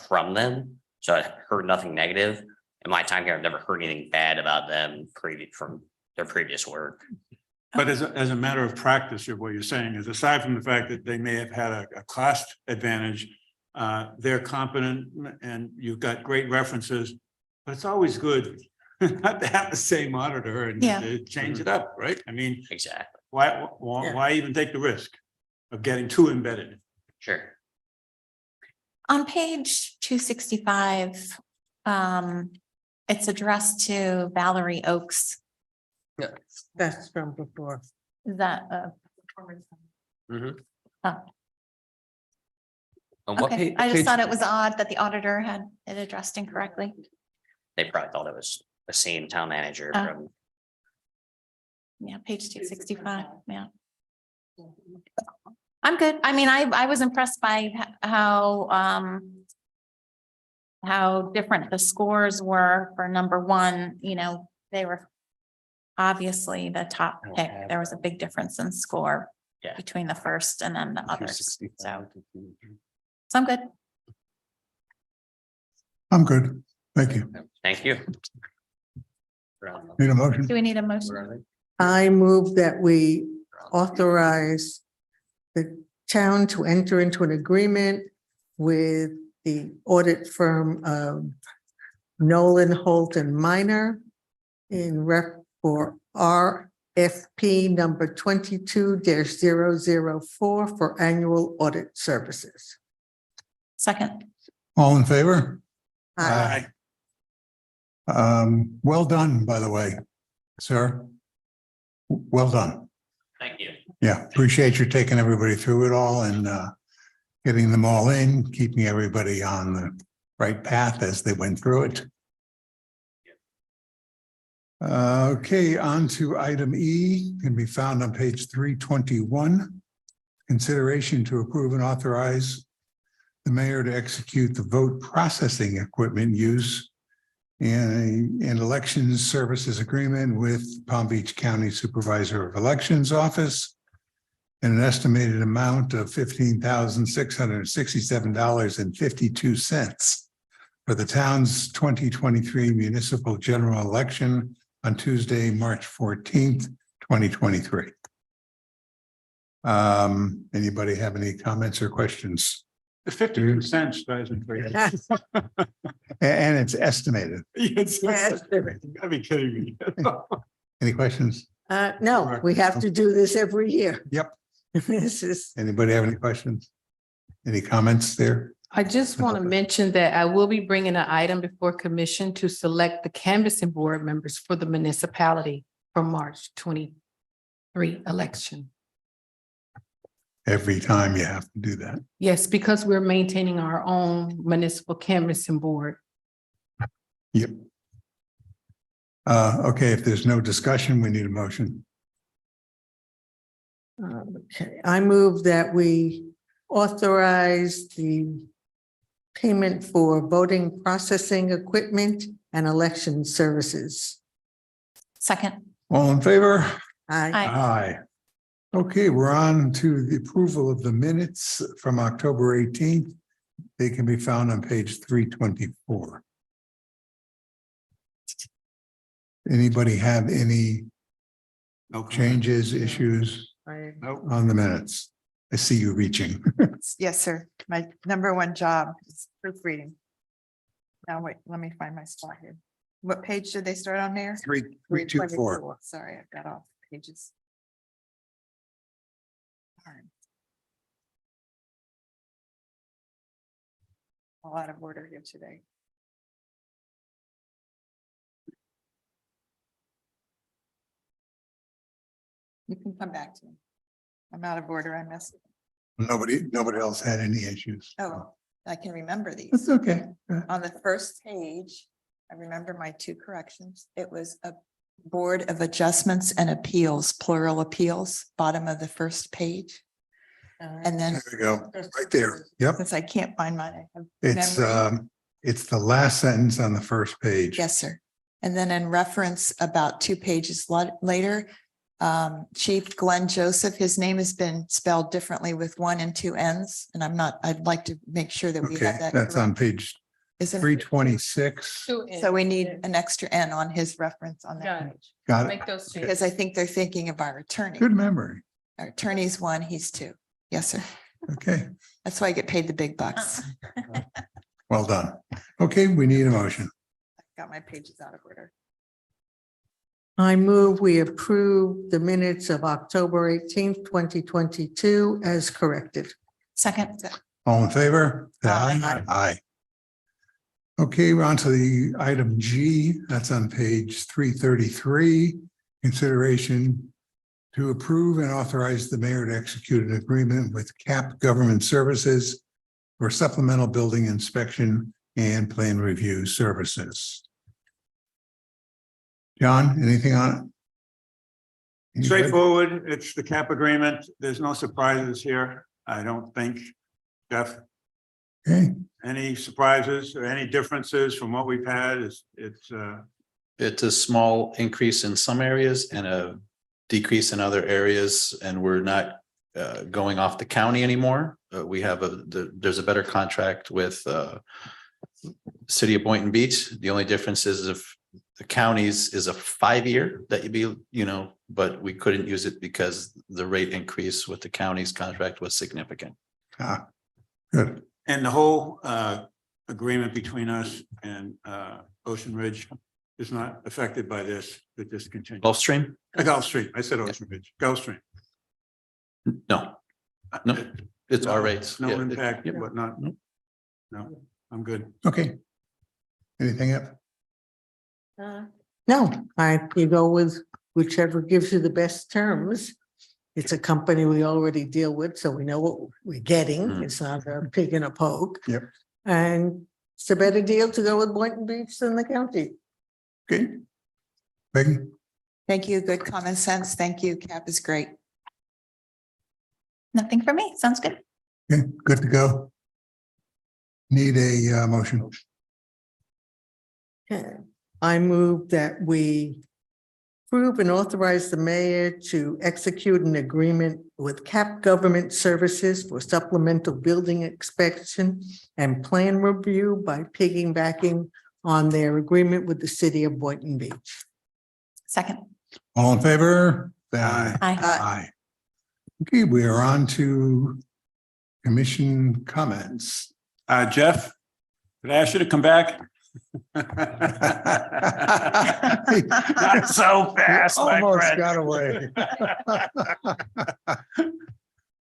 from them. So I heard nothing negative. In my time here, I've never heard anything bad about them from their previous work. But as a matter of practice, what you're saying is aside from the fact that they may have had a cost advantage, they're competent and you've got great references, but it's always good not to have the same auditor and Yeah. to change it up, right? I mean, Exactly. why even take the risk of getting too embedded? Sure. on page 265, it's addressed to Valerie Oakes. That's from before. Is that Mhm. Oh. On what okay? page? I just thought it was odd that the auditor had it addressed incorrectly. They probably thought it was the same town manager Oh. from. Yeah, page 265, yeah. I'm good. I mean, I was impressed by how different the scores were for number one, you know, they were obviously the top don't pick. have There was a big difference in score Yeah. between the first and then the others. 265 So, to 200. so I'm good. I'm good. Thank you. Thank you. Need a motion? Do we need a motion? I move that we authorize the town to enter into an agreement with the audit firm of Nolan, Holt and Minor in for RFP number 22-004 for annual audit services. Second. All in favor? Aye. Well done, by the way, sir. Well done. Thank you. Yeah, appreciate you taking everybody through it all and getting them all in, keeping everybody on the right path as they went through it. Okay, on to item E, can be found on page 321. Consideration to approve and authorize the mayor to execute the vote processing equipment use in an elections services agreement with Palm Beach County Supervisor of Elections Office and an estimated amount of $15,667.52 for the town's 2023 municipal general election on Tuesday, March 14th, 2023. Anybody have any comments or questions? The 50% drives me crazy. And it's estimated. It's- You gotta be kidding me. Any questions? No, we have to do this every year. Yep. This is, Anybody have any questions? Any comments there? I just want to mention that I will be bringing an item before commission to select the canvassing board members for the municipality for March 23 election. Every time you have to do that. Yes, because we're maintaining our own municipal canvassing board. Yep. Okay, if there's no discussion, we need a motion. okay, I move that we authorize the payment for voting processing equipment and election services. Second. All in favor? Aye. Aye. Okay, we're on to the approval of the minutes from October 18th. They can be found on page 324. Anybody have any changes, issues on the minutes? I see you reaching. Yes, sir. My number one job is proofreading. Now, wait, let me find my spot here. What page did they start on there? 324. Sorry, I've got off pages. Darn. A lot of order here today. You can come back to me. I'm out of order. I messed. Nobody else had any issues. Oh, I can remember these. That's okay. On the first page, I remember my two corrections. It was a Board of Adjustments and Appeals, plural appeals, bottom of the first page. And then, There we go, right there. Yep, since I can't find mine, I have. it's it's the last sentence on the first page. Yes, sir. And then in reference about 2 pages later, Chief Glenn Joseph, his name has been spelled differently with 1 and 2 N's. And I'd like to make sure that we Okay, have that. that's on correct. page Isn't it? 326. So we need an extra N on his reference on Got that it. page. Got it. Make those changes. Because I think they're thinking of our attorney. Good memory. Our attorney's 1, he's 2. Yes, sir. Okay, That's why I get paid the big bucks. well done. Okay, we need a motion. Got my pages out of order. I move we approve the minutes of October 18th, 2022 as corrected. Second. All in favor? Aye. Aye. Okay, we're on to the item G. That's on page 333. Consideration to approve and authorize the mayor to execute an agreement with CAP Government Services for supplemental building inspection and plan review services. John, anything on it? You good? Straightforward, it's the cap agreement. There's no surprises here, I don't think. Jeff, Okay, any surprises or any differences from what we've had? It's It's a small increase in some areas and a decrease in other areas, and we're not going off the county anymore. We have there's a better contract with City of Boynton Beach. The only difference is if the counties is a 5-year that you'd be, but we couldn't use it because the rate increase with the county's contract was significant. good. and the whole agreement between us and Ocean Ridge is not affected by this. It just continues. Gulfstream? Gulfstream. I said Ocean Ridge. Gulfstream. No, no, it's our rates. No Yeah, impact, yep. whatnot. Nope. No, I'm good. Okay. Anything else? No, you go with whichever gives you the best terms. It's a company we already deal with, so we know what we're getting. Mhm. It's not a pig in a poke. Yep. And it's a better deal to go with Boynton Beach than the county. Okay. Peggy? Thank you. Good common sense. Thank you. Cap is great. Nothing for me. Sounds good. Okay, good to go. Need a motion. Okay. I move that we approve and authorize the mayor to execute an agreement with CAP Government Services for supplemental building inspection and plan review by piggybacking on their agreement with the city of Boynton Beach. Second. All in favor? Aye. Aye. Aye. Okay, we are on to commission comments. Jeff, did I ask you to come back? Not so fast, my Almost friend. got away.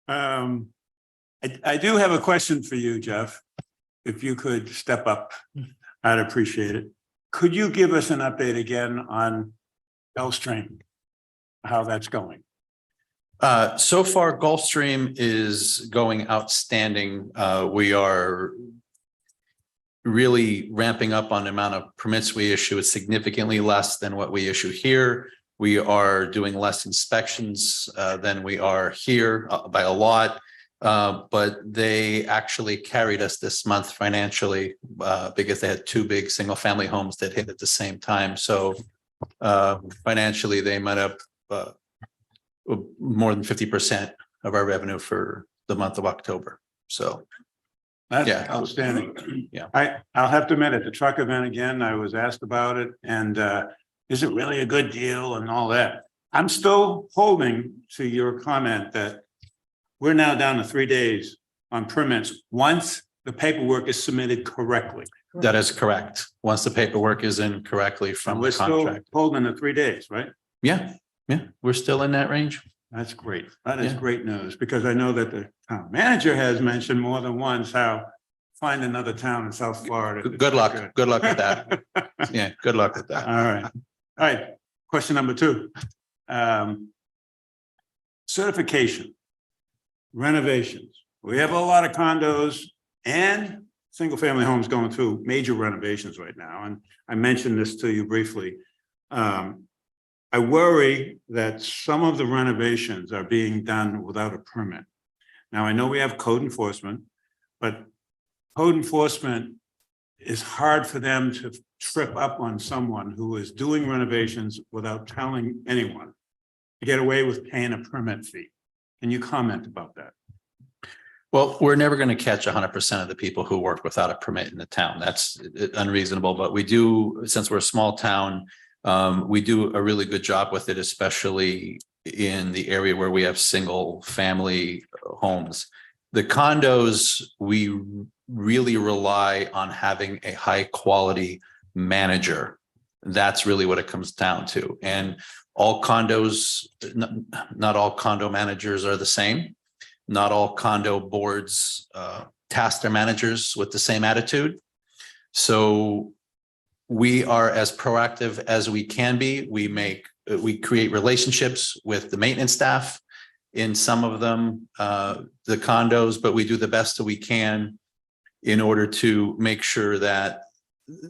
I do have a question for you, Jeff. If you could step up, I'd appreciate it. Could you give us an update again on Gulfstream? How that's going? So far, Gulfstream is going outstanding. We are really ramping up on the amount of permits we issue. It's significantly less than what we issue here. We are doing less inspections than we are here by a lot. But they actually carried us this month financially because they had 2 big single family homes that hit at the same time. So financially, they might have more than 50% of our revenue for the month of October. So That's yeah. outstanding. Yeah. I'll have to admit, at the truck event again, I was asked about it and is it really a good deal and all that? I'm still holding to your comment that we're now down to 3 days on permits once the paperwork is submitted correctly. that is correct. Once the paperwork is in correctly from And the we're still contract. holding the 3 days, right? Yeah, we're still in that range. That's great. That is Yeah. great news because I know that the town manager has mentioned more than once how find another town in South Florida. Good luck. Good luck with that. Yeah, good luck with that. All right. All right. Question number 2. Certification. Renovations. We have a lot of condos and single family homes going through major renovations right now. And I mentioned this to you briefly. I worry that some of the renovations are being done without a permit. Now, I know we have code enforcement, but code enforcement is hard for them to trip up on someone who is doing renovations without telling anyone to get away with paying a permit fee. Can you comment about that? Well, we're never going to catch 100% of the people who work without a permit in the town. That's unreasonable, but we do, since we're a small town, we do a really good job with it, especially in the area where we have single family homes. The condos, we really rely on having a high quality manager. That's really what it comes down to. And all condos, not all condo managers are the same. Not all condo boards task their managers with the same attitude. So we are as proactive as we can be. We create relationships with the maintenance staff in some of them, the condos, but we do the best that we can in order to make sure that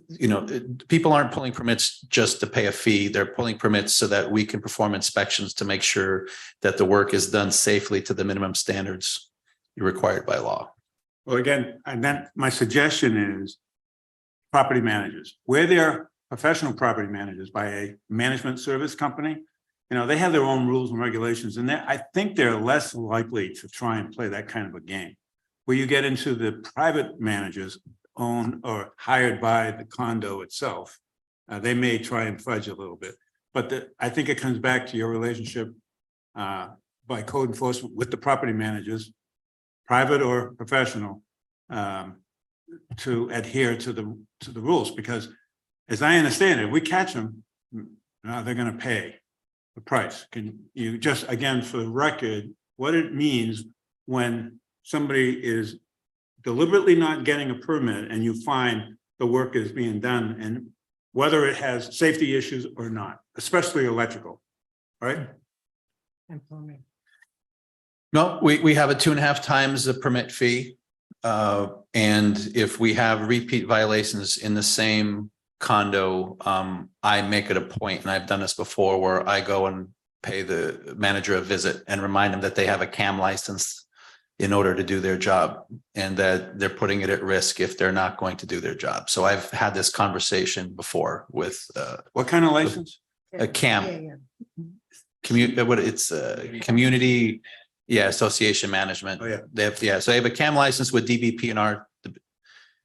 you know, people aren't pulling permits just to pay a fee. They're pulling permits so that we can perform inspections to make sure that the work is done safely to the minimum standards required by law. Well, again, and then my suggestion is property managers, where they're professional property managers by a management service company, you know, they have their own rules and regulations, and I think they're less likely to try and play that kind of a game. Where you get into the private managers owned or hired by the condo itself, they may try and fudge a little bit. But I think it comes back to your relationship by code enforcement with the property managers, private or professional, to adhere to the rules, because as I understand it, if we catch them, they're going to pay the price. Can you just, again, for the record, what it means when somebody is deliberately not getting a permit and you find the work is being done, and whether it has safety issues or not, especially electrical, right? No, we have a 2.5 times the permit fee. And if we have repeat violations in the same condo, I make it a point, and I've done this before, where I go and pay the manager a visit and remind them that they have a CAM license in order to do their job, and that they're putting it at risk if they're not going to do their job. So I've had this conversation before with What kind of license? a CAM. Community, association management. Oh, yeah. They have, so they have a CAM license with DBP&R,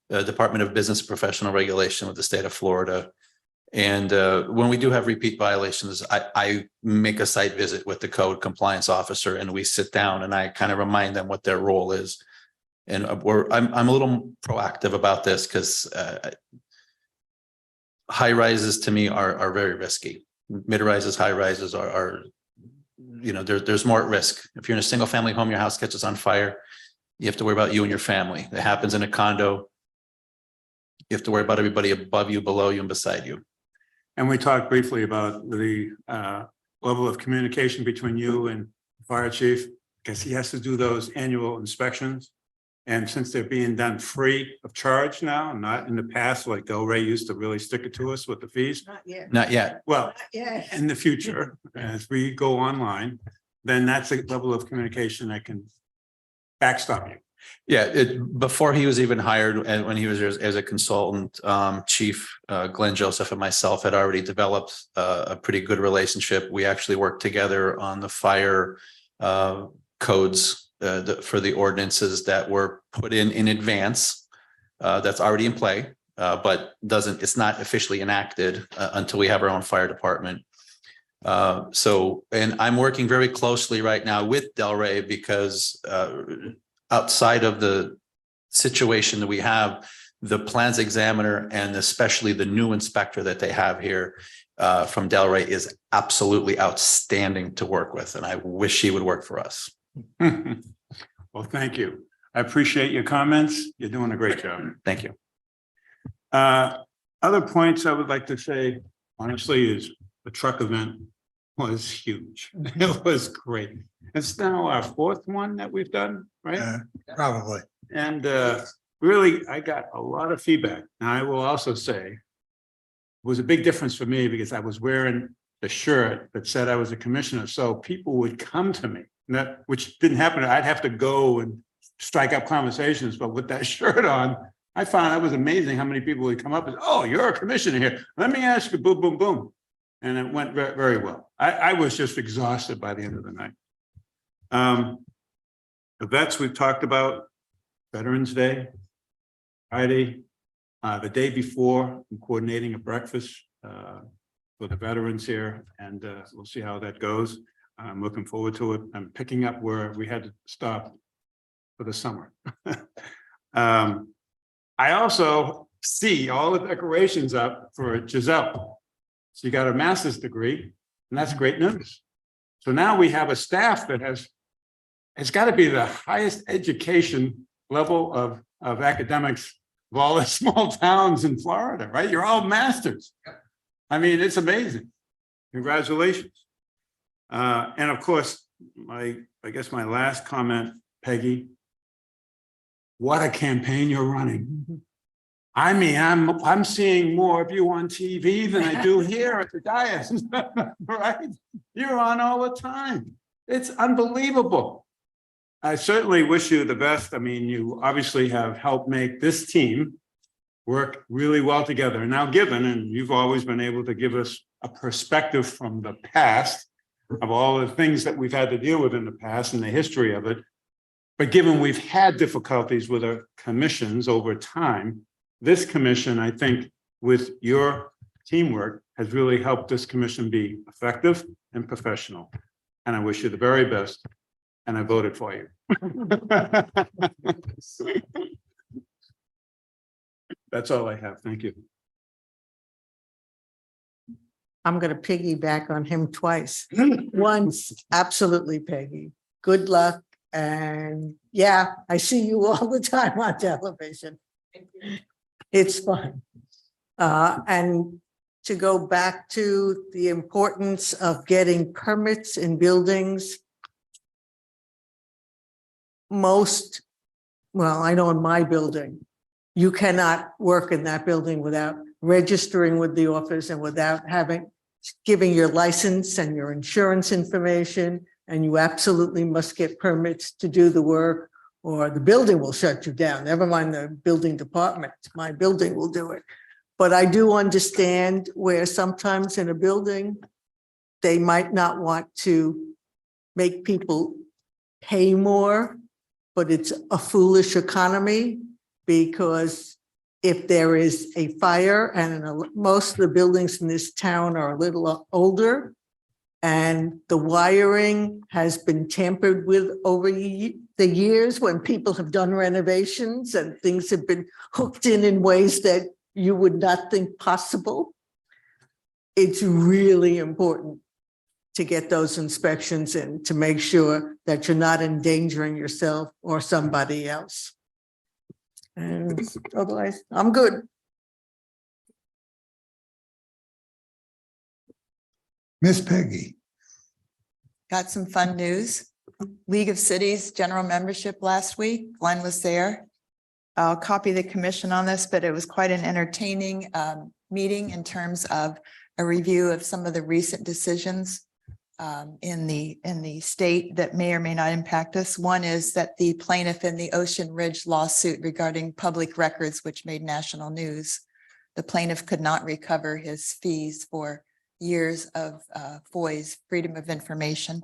the Department of Business and Professional Regulation with the state of Florida. And when we do have repeat violations, I make a site visit with the code compliance officer, and we sit down and I kind of remind them what their role is. And I'm a little proactive about this, because high rises to me are very risky. Mid rises, high rises are you know, there's more at risk. If you're in a single family home, your house catches on fire, you have to worry about you and your family. It happens in a condo, you have to worry about everybody above you, below you, and beside you. And we talked briefly about the level of communication between you and the fire chief, because he has to do those annual inspections. And since they're being done free of charge now, not in the past, like Delray used to really stick it to us with the fees. Not yet. Not yet. Well, Yeah. in the future, as we go online, then that's a level of communication that can backstop you. Yeah, before he was even hired, and when he was as a consultant, Chief Glenn Joseph and myself had already developed a pretty good relationship. We actually worked together on the fire codes for the ordinances that were put in advance. That's already in play, but it's not officially enacted until we have our own fire department. And I'm working very closely right now with Delray, because outside of the situation that we have, the plans examiner and especially the new inspector that they have here from Delray is absolutely outstanding to work with. And I wish he would work for us. Well, thank you. I appreciate your comments. You're doing a great job. Thank you. Other points I would like to say, honestly, is the truck event was huge. It was great. It's now our 4th one that we've done, right? Probably. And really, I got a lot of feedback. Now, I will also say, it was a big difference for me because I was wearing the shirt that said I was a commissioner. So people would come to me, which didn't happen. I'd have to go and strike up conversations, but with that shirt on, I found that was amazing how many people would come up and, oh, you're a commissioner here. Let me ask you, boom, boom, boom. And it went very, very well. I was just exhausted by the end of the night. The vets we've talked about, Veterans Day, Friday, the day before, I'm coordinating a breakfast for the veterans here, and we'll see how that goes. I'm looking forward to it. I'm picking up where we had to stop for the summer. I also see all the decorations up for Giselle. So you got a master's degree, and that's great news. So now we have a staff that it's got to be the highest education level of academics of all the small towns in Florida, right? You're all masters. I mean, it's amazing. Congratulations. And of course, I guess my last comment, Peggy, what a campaign you're running. I mean, I'm seeing more of you on TV than I do here at the dais, right? You're on all the time. It's unbelievable. I certainly wish you the best. I mean, you obviously have helped make this team work really well together. And now given, and you've always been able to give us a perspective from the past of all the things that we've had to deal with in the past and the history of it. But given we've had difficulties with our commissions over time, this commission, I think, with your teamwork, has really helped this commission be effective and professional. And I wish you the very best. And I voted for you. That's all I have. Thank you. I'm going to piggyback on him twice. Once, absolutely, Peggy. Good luck. And yeah, I see you all the time on television. It's fun. And to go back to the importance of getting permits in buildings. Well, I know in my building, you cannot work in that building without registering with the office and without giving your license and your insurance information. And you absolutely must get permits to do the work, or the building will shut you down. Never mind the building department. My building will do it. But I do understand where sometimes in a building, they might not want to make people pay more, but it's a foolish economy, because if there is a fire, and most of the buildings in this town are a little older, and the wiring has been tampered with over the years when people have done renovations and things have been hooked in ways that you would not think possible. It's really important to get those inspections in to make sure that you're not endangering yourself or somebody else. And otherwise, I'm good. Miss Peggy. Got some fun news. League of Cities general membership last week. Glenn was there. I'll copy the commission on this, but it was quite an entertaining meeting in terms of a review of some of the recent decisions in the state that may or may not impact us. One is that the plaintiff in the Ocean Ridge lawsuit regarding public records, which made national news, the plaintiff could not recover his fees for years of FOIA's Freedom of Information,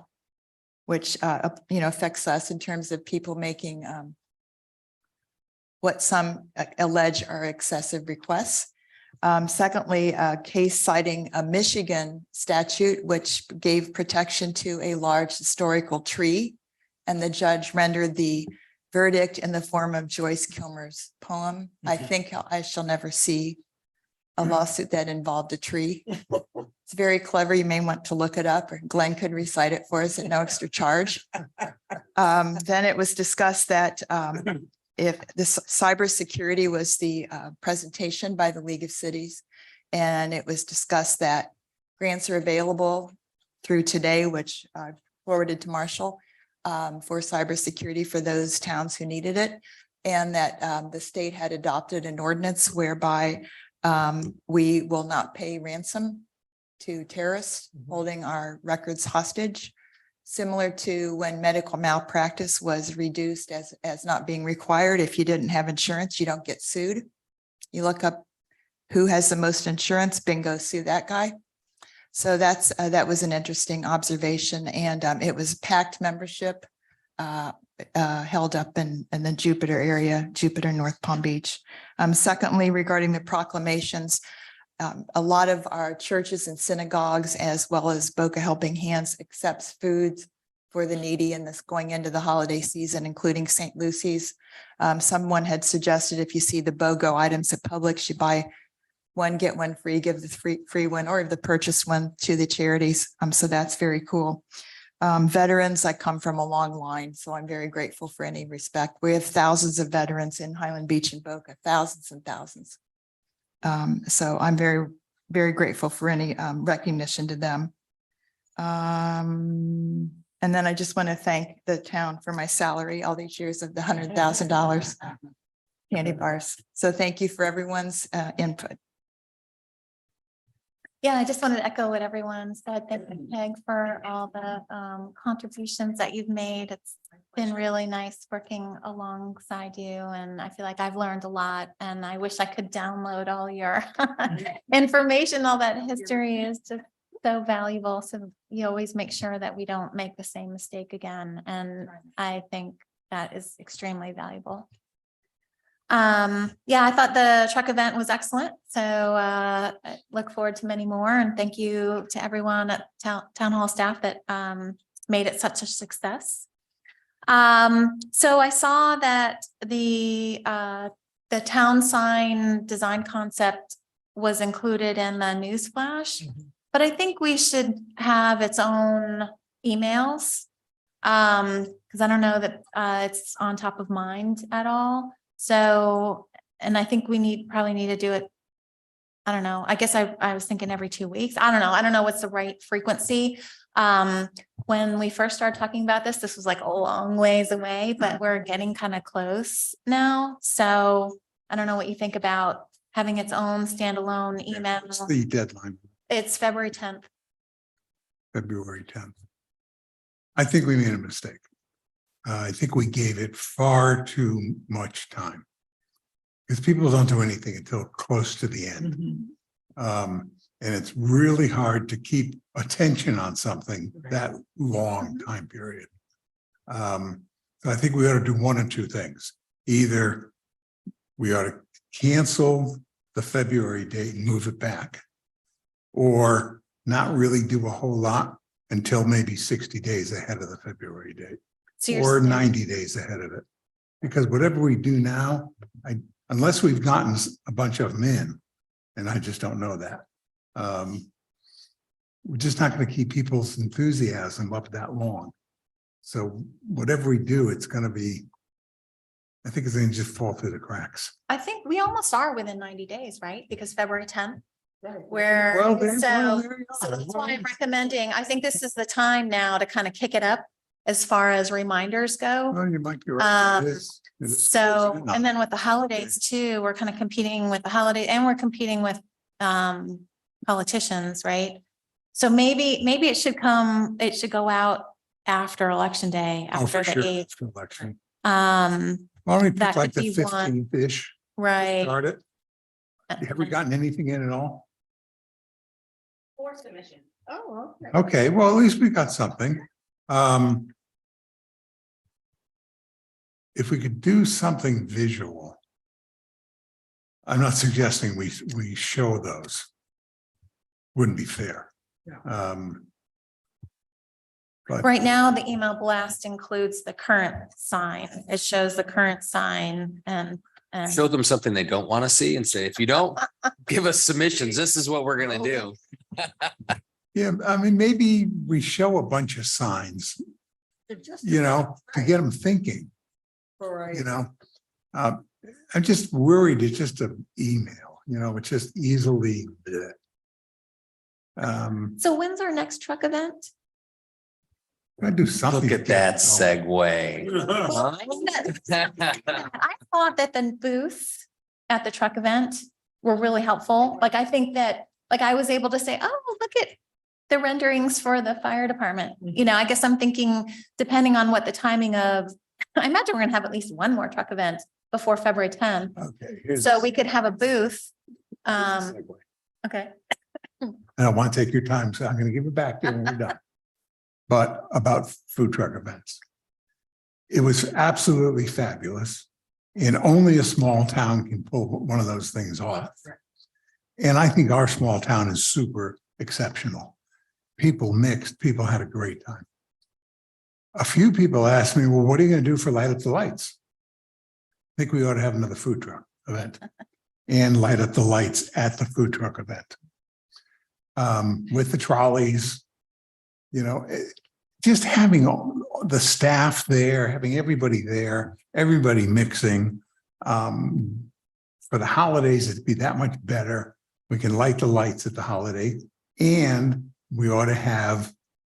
which affects us in terms of people making what some allege are excessive requests. Secondly, a case citing a Michigan statute which gave protection to a large historical tree, and the judge rendered the verdict in the form of Joyce Kilmer's poem. I think I shall never see a lawsuit that involved a tree. It's very clever. You may want to look it up, or Glenn could recite it for us at no extra charge. Then it was discussed that if this cybersecurity was the presentation by the League of Cities, and it was discussed that grants are available through today, which I forwarded to Marshall, for cybersecurity for those towns who needed it, and that the state had adopted an ordinance whereby we will not pay ransom to terrorists holding our records hostage, similar to when medical malpractice was reduced as not being required. If you didn't have insurance, you don't get sued. You look up who has the most insurance, bingo, sue that guy. So that was an interesting observation, and it was packed membership held up in the Jupiter area, Jupiter, North Palm Beach. Secondly, regarding the proclamations, a lot of our churches and synagogues, as well as Boca Helping Hands, accepts foods for the needy in this going into the holiday season, including St. Lucy's. Someone had suggested if you see the BOGO items at Publix, you buy one, get one free, give the free one, or the purchased one to the charities. So that's very cool. Veterans, I come from a long line, so I'm very grateful for any respect. We have thousands of veterans in Highland Beach and Boca, thousands and thousands. So I'm very, very grateful for any recognition to them. And then I just want to thank the town for my salary, all these years of the $100,000. candy bars. So thank you for everyone's input. Yeah, I just wanted to echo what everyone said. Thank you, Peg, for all the contributions that you've made. It's been really nice working alongside you, and I feel like I've learned a lot, and I wish I could download all your information. All that history is just so valuable. So you always make sure that we don't make the same mistake again, and I think that is extremely valuable. Yeah, I thought the truck event was excellent. So I look forward to many more, and thank you to everyone at town hall staff that made it such a success. So I saw that the town sign design concept was included in the news flash, but I think we should have its own emails. Because I don't know that it's on top of mind at all. So, and I think we probably need to do it. I don't know. I guess I was thinking every 2 weeks. I don't know. I don't know what's the right frequency. When we first started talking about this was like a long ways away, but we're getting kind of close now. So I don't know what you think about having its own standalone email. What's the deadline? It's February 10th. February 10th. I think we made a mistake. I think we gave it far too much time. Because people don't do anything until close to the end. And it's really hard to keep attention on something that long time period. So I think we ought to do one of two things. Either we ought to cancel the February date and move it back, or not really do a whole lot until maybe 60 days ahead of the February date, So or 90 days ahead of it. Because whatever we do now, unless we've gotten a bunch of them in, and I just don't know that, we're just not going to keep people's enthusiasm up that long. So whatever we do, it's going to be, I think it's going to just fall through the cracks. I think we almost are within 90 days, right? Because February 10th. Well, So there you go. that's why I'm recommending, I think this is the time now to kind of kick it up as far as reminders go. Well, you might be right. It is So, close enough. and then with the holidays too, we're kind of competing with the holiday and we're competing with politicians, right? So maybe it should go out after election day, Oh, after for the sure. 8th. After election. Um, Why don't we that pick like could the be one. 15th-ish, right. start it? Have we gotten anything in at all? For submission. Oh, okay. Okay, well, at least we got something. If we could do something visual. I'm not suggesting we show those. Wouldn't be fair. But Right now, the email blast includes the current sign. It shows the current sign and. Show them something they don't want to see and say, if you don't give us submissions, this is what we're gonna do. yeah, I mean, maybe we show a bunch of signs, you know, to get them thinking, you know. I'm just worried it's just an email, you know, it's just easily. So when's our next truck event? I do something. Look to at get that it going. segue. I thought that the booths at the truck event were really helpful. Like, I think that, like, I was able to say, oh, look at the renderings for the fire department. You know, I guess I'm thinking, depending on what the timing of, I imagine we're gonna have at least one more truck event before February 10th. Okay. So we could have a booth. here's the segue. Okay. I don't want to take your time, so I'm going to give it back to you when we're done. But about food truck events. It was absolutely fabulous. And only a small town can pull one of those things off. And I think our small town is super exceptional. People mixed, people had a great time. A few people asked me, well, what are you going to do for Light Up the Lights? I think we ought to have another food truck event and light up the lights at the food truck event. With the trolleys, you know, just having all the staff there, having everybody there, everybody mixing. For the holidays, it'd be that much better. We can light the lights at the holiday, and we ought to have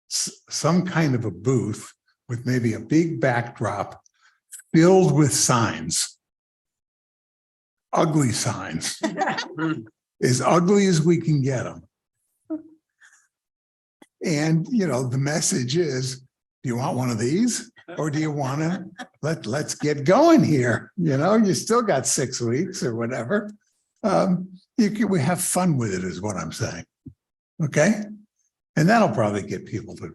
some kind of a booth with maybe a big backdrop filled with signs ugly signs. As ugly as we can get them. And, you know, the message is, do you want one of these? Or do you want to, let's get going here, you know, you still got 6 weeks or whatever. We have fun with it is what I'm saying. Okay? And that'll probably get people to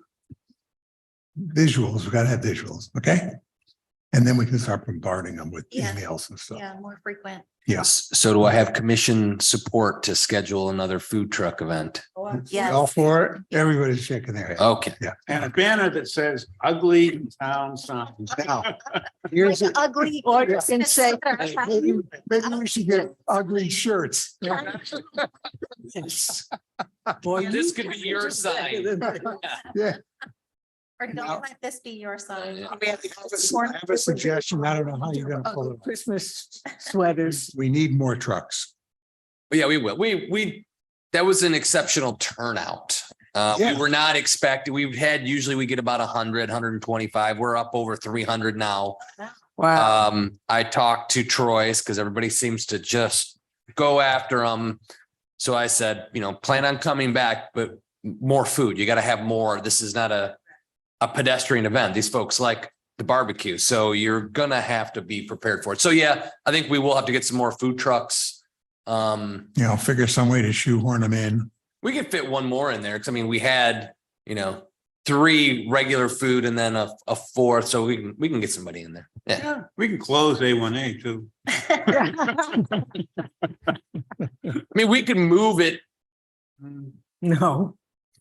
visuals, we gotta have visuals, okay? And then we can start bombarding them with Yeah. emails and stuff. Yeah, more frequent. Yes. So do I have commission support to schedule another food truck event? Yes. All for it, everybody's shaking their head. Okay. Yeah. And a banner that says ugly town signs. Now, here's it. Ugly. Or you can say, Maybe we should get ugly shirts. boy, This could be your sign. Yeah. Or don't let this be your sign. I have a suggestion. I don't know how you're gonna pull it. Christmas sweaters. We need more trucks. But yeah, we will. That was an exceptional turnout. We Yeah. were not expecting, usually we get about 100, 125. We're up over 300 now. Wow. I talked to Troy's because everybody seems to just go after them. So I said, you know, plan on coming back, but more food. You got to have more. This is not a pedestrian event. These folks like the barbecue. So you're going to have to be prepared for it. So yeah, I think we will have to get some more food trucks. You know, figure some way to shoehorn them in. We could fit one more in there. Cause I mean, we had, you know, 3 regular food and then a 4th. So we can get somebody in there. Yeah. Yeah, we can close A1A too. I mean, we could move it. No.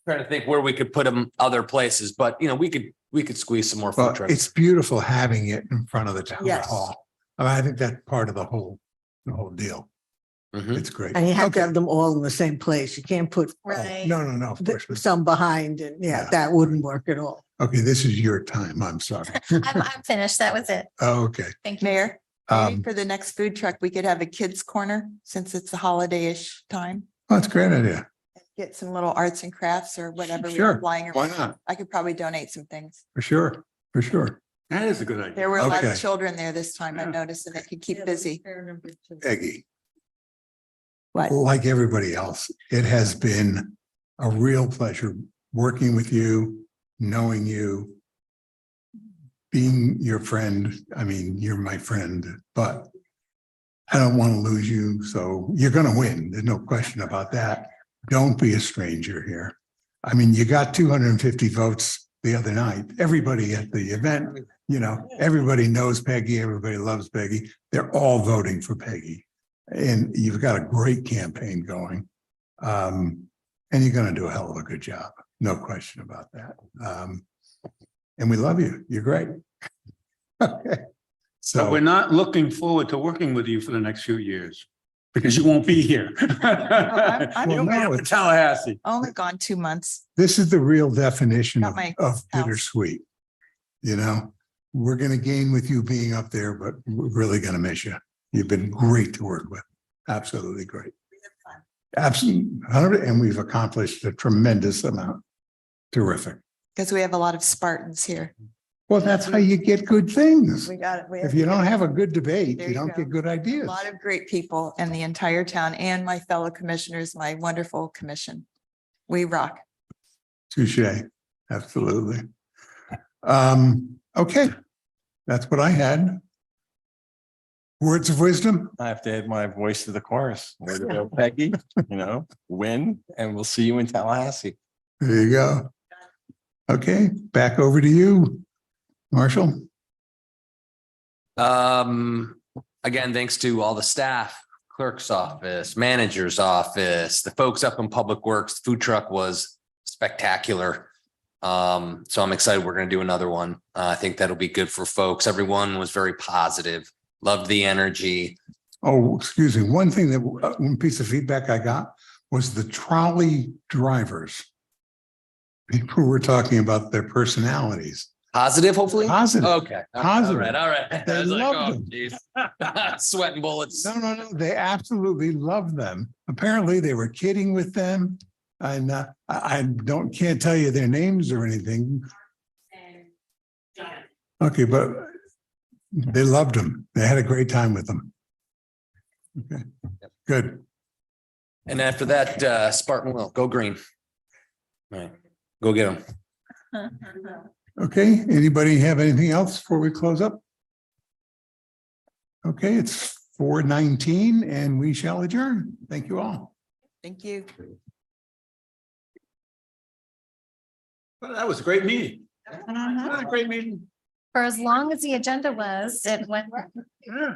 Trying to think where we could put them other places, but you know, we could squeeze some more food Well, trucks. it's beautiful having it in front of the town Yes. hall. I think that's part of the whole deal. Mhm. It's great. And you have to Okay. have them all in the same place. You can't put Right. No, of course. not. some behind and Yeah. that wouldn't work at all. Okay, this is your time. I'm sorry. I'm finished. That was it. Oh, okay. Thank you. Mayor, maybe Um, for the next food truck, we could have a kids corner since it's the holiday-ish time. that's a great idea. Get some little arts and crafts or whatever. we Sure. have lying Why around. not? I could probably donate some things. For sure. That is a good idea. There were a lot Okay. of children there this time. I Yeah. noticed and it could keep busy. Peggy, What? like everybody else, it has been a real pleasure working with you, knowing you, being your friend. I mean, you're my friend, but I don't want to lose you. So you're going to win. There's no question about that. Don't be a stranger here. I mean, you got 250 votes the other night. Everybody at the event, you know, everybody knows Peggy. Everybody loves Peggy. They're all voting for Peggy. And you've got a great campaign going. And you're going to do a hell of a good job. No question about that. And we love you. You're great. Okay. So we're So, not looking forward to working with you for the next few years because you won't be here. I'm You'll be no, up in it's- Tallahassee. only gone 2 months. this is the real definition Got of my of house. bittersweet. You know, we're going to gain with you being up there, but we're really going to miss you. You've been great to work with. Absolutely great. Absolutely. And we've accomplished a tremendous amount. Terrific. Because we have a lot of Spartans here. Well, that's how you get good things. We got it. If you don't have a good debate, There you you don't go. get good A ideas. lot of great people in the entire town and my fellow commissioners, my wonderful commission. We rock. Touche. Absolutely. Okay. That's what I had. Words of wisdom? I have to add my voice to the chorus. Way to go, Peggy, win, and we'll see you in Tallahassee. There you go. Okay, back over to you, Marshall. Again, thanks to all the staff, clerk's office, manager's office, the folks up in Public Works, food truck was spectacular. So I'm excited. We're going to do another one. I think that'll be good for folks. Everyone was very positive, loved the energy. Oh, excuse me. One thing that, one piece of feedback I got was the trolley drivers. People were talking about their personalities. Positive, hopefully? Positive. Okay. Positive. All right. They I was like, loved oh, them. geez. Sweating bullets. No. They absolutely loved them. Apparently they were kidding with them. And I can't tell you their names or anything. Okay, but they loved them. They had a great time with them. Okay, good. And after that, Spartan will go green. All right, go get them. Okay, anybody have anything else before we close up? Okay, it's 4:19 and we shall adjourn. Thank you all. Thank you. Well, that was a great meeting. What a great meeting. For as long as the agenda was, it went. Yeah.